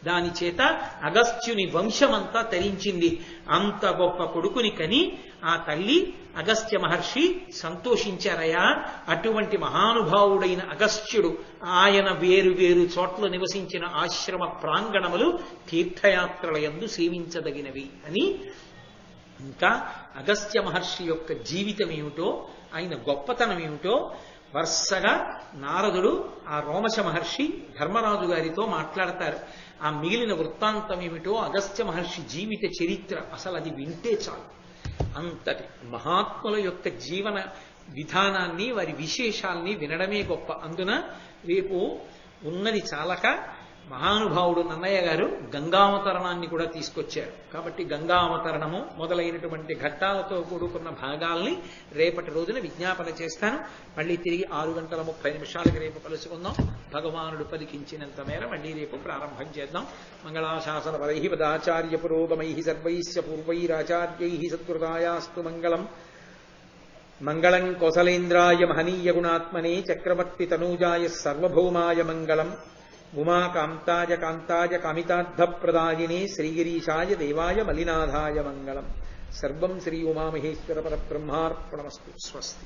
Speaker 2: దాని చేత అగస్త్యుని వంశమంతా తరించింది. అంత గొప్ప కొడుకుని కని ఆ తల్లి అగస్త్య మహర్షి సంతోషించారయ్యా. అటువంటి మహానుభావుడైన అగస్త్యుడు, ఆయన వేరు వేరు చోట్ల నివసించిన ఆశ్రమ ప్రాంగణములు తీర్థయాత్రలయందు సేవించదగినవి అని. ఇంకా అగస్త్య మహర్షి యొక్క జీవితం ఏమిటో, ఆయన గొప్పతనం ఏమిటో వరుసగా నారదుడు ఆ రోమశ మహర్షి ధర్మరాజు గారితో మాట్లాడతారు. ఆ మిగిలిన వృత్తాంతం ఏమిటో, అగస్త్య మహర్షి జీవిత చరిత్ర, అసలు అది వింటే చాలు. అంతటి మహాత్ముల యొక్క జీవన విధానాన్ని, వారి విశేషాల్ని వినడమే గొప్ప. అందున రేపు ఉన్నది చాలక మహానుభావుడు నన్నయ్య గారు గంగావతరణాన్ని కూడా తీసుకొచ్చారు. కాబట్టి గంగావతరణము మొదలైనటువంటి ఘట్టాలతో కూడుకున్న భాగాల్ని రేపటి రోజున విజ్ఞాపన చేస్తాను. మళ్ళీ తిరిగి 6:30 రేపు కలుసుకుందాం. భగవానుడు పలికించినంత మేర మళ్ళీ రేపు ప్రారంభం చేద్దాం. మంగళాశాసన పరై పదాచార్య పురోగమై సర్వైశ్చ పూర్వైరాచార్యై సత్కృతాయాస్తు మంగళం. మంగళం కోసలేంద్రాయ మహనీయ గుణాత్మనే చక్రవర్తి తనూజాయ సర్వభౌమాయ మంగళం. ఉమాకాంతాయ కాంతాయ కామితార్థప్రదాయినే శ్రీగిరీశాయ దేవాయ మలినాథాయ మంగళం. సర్వం శ్రీ ఉమామహేశ్వర పరబ్రహ్మార్పణమస్తు. స్వస్తి.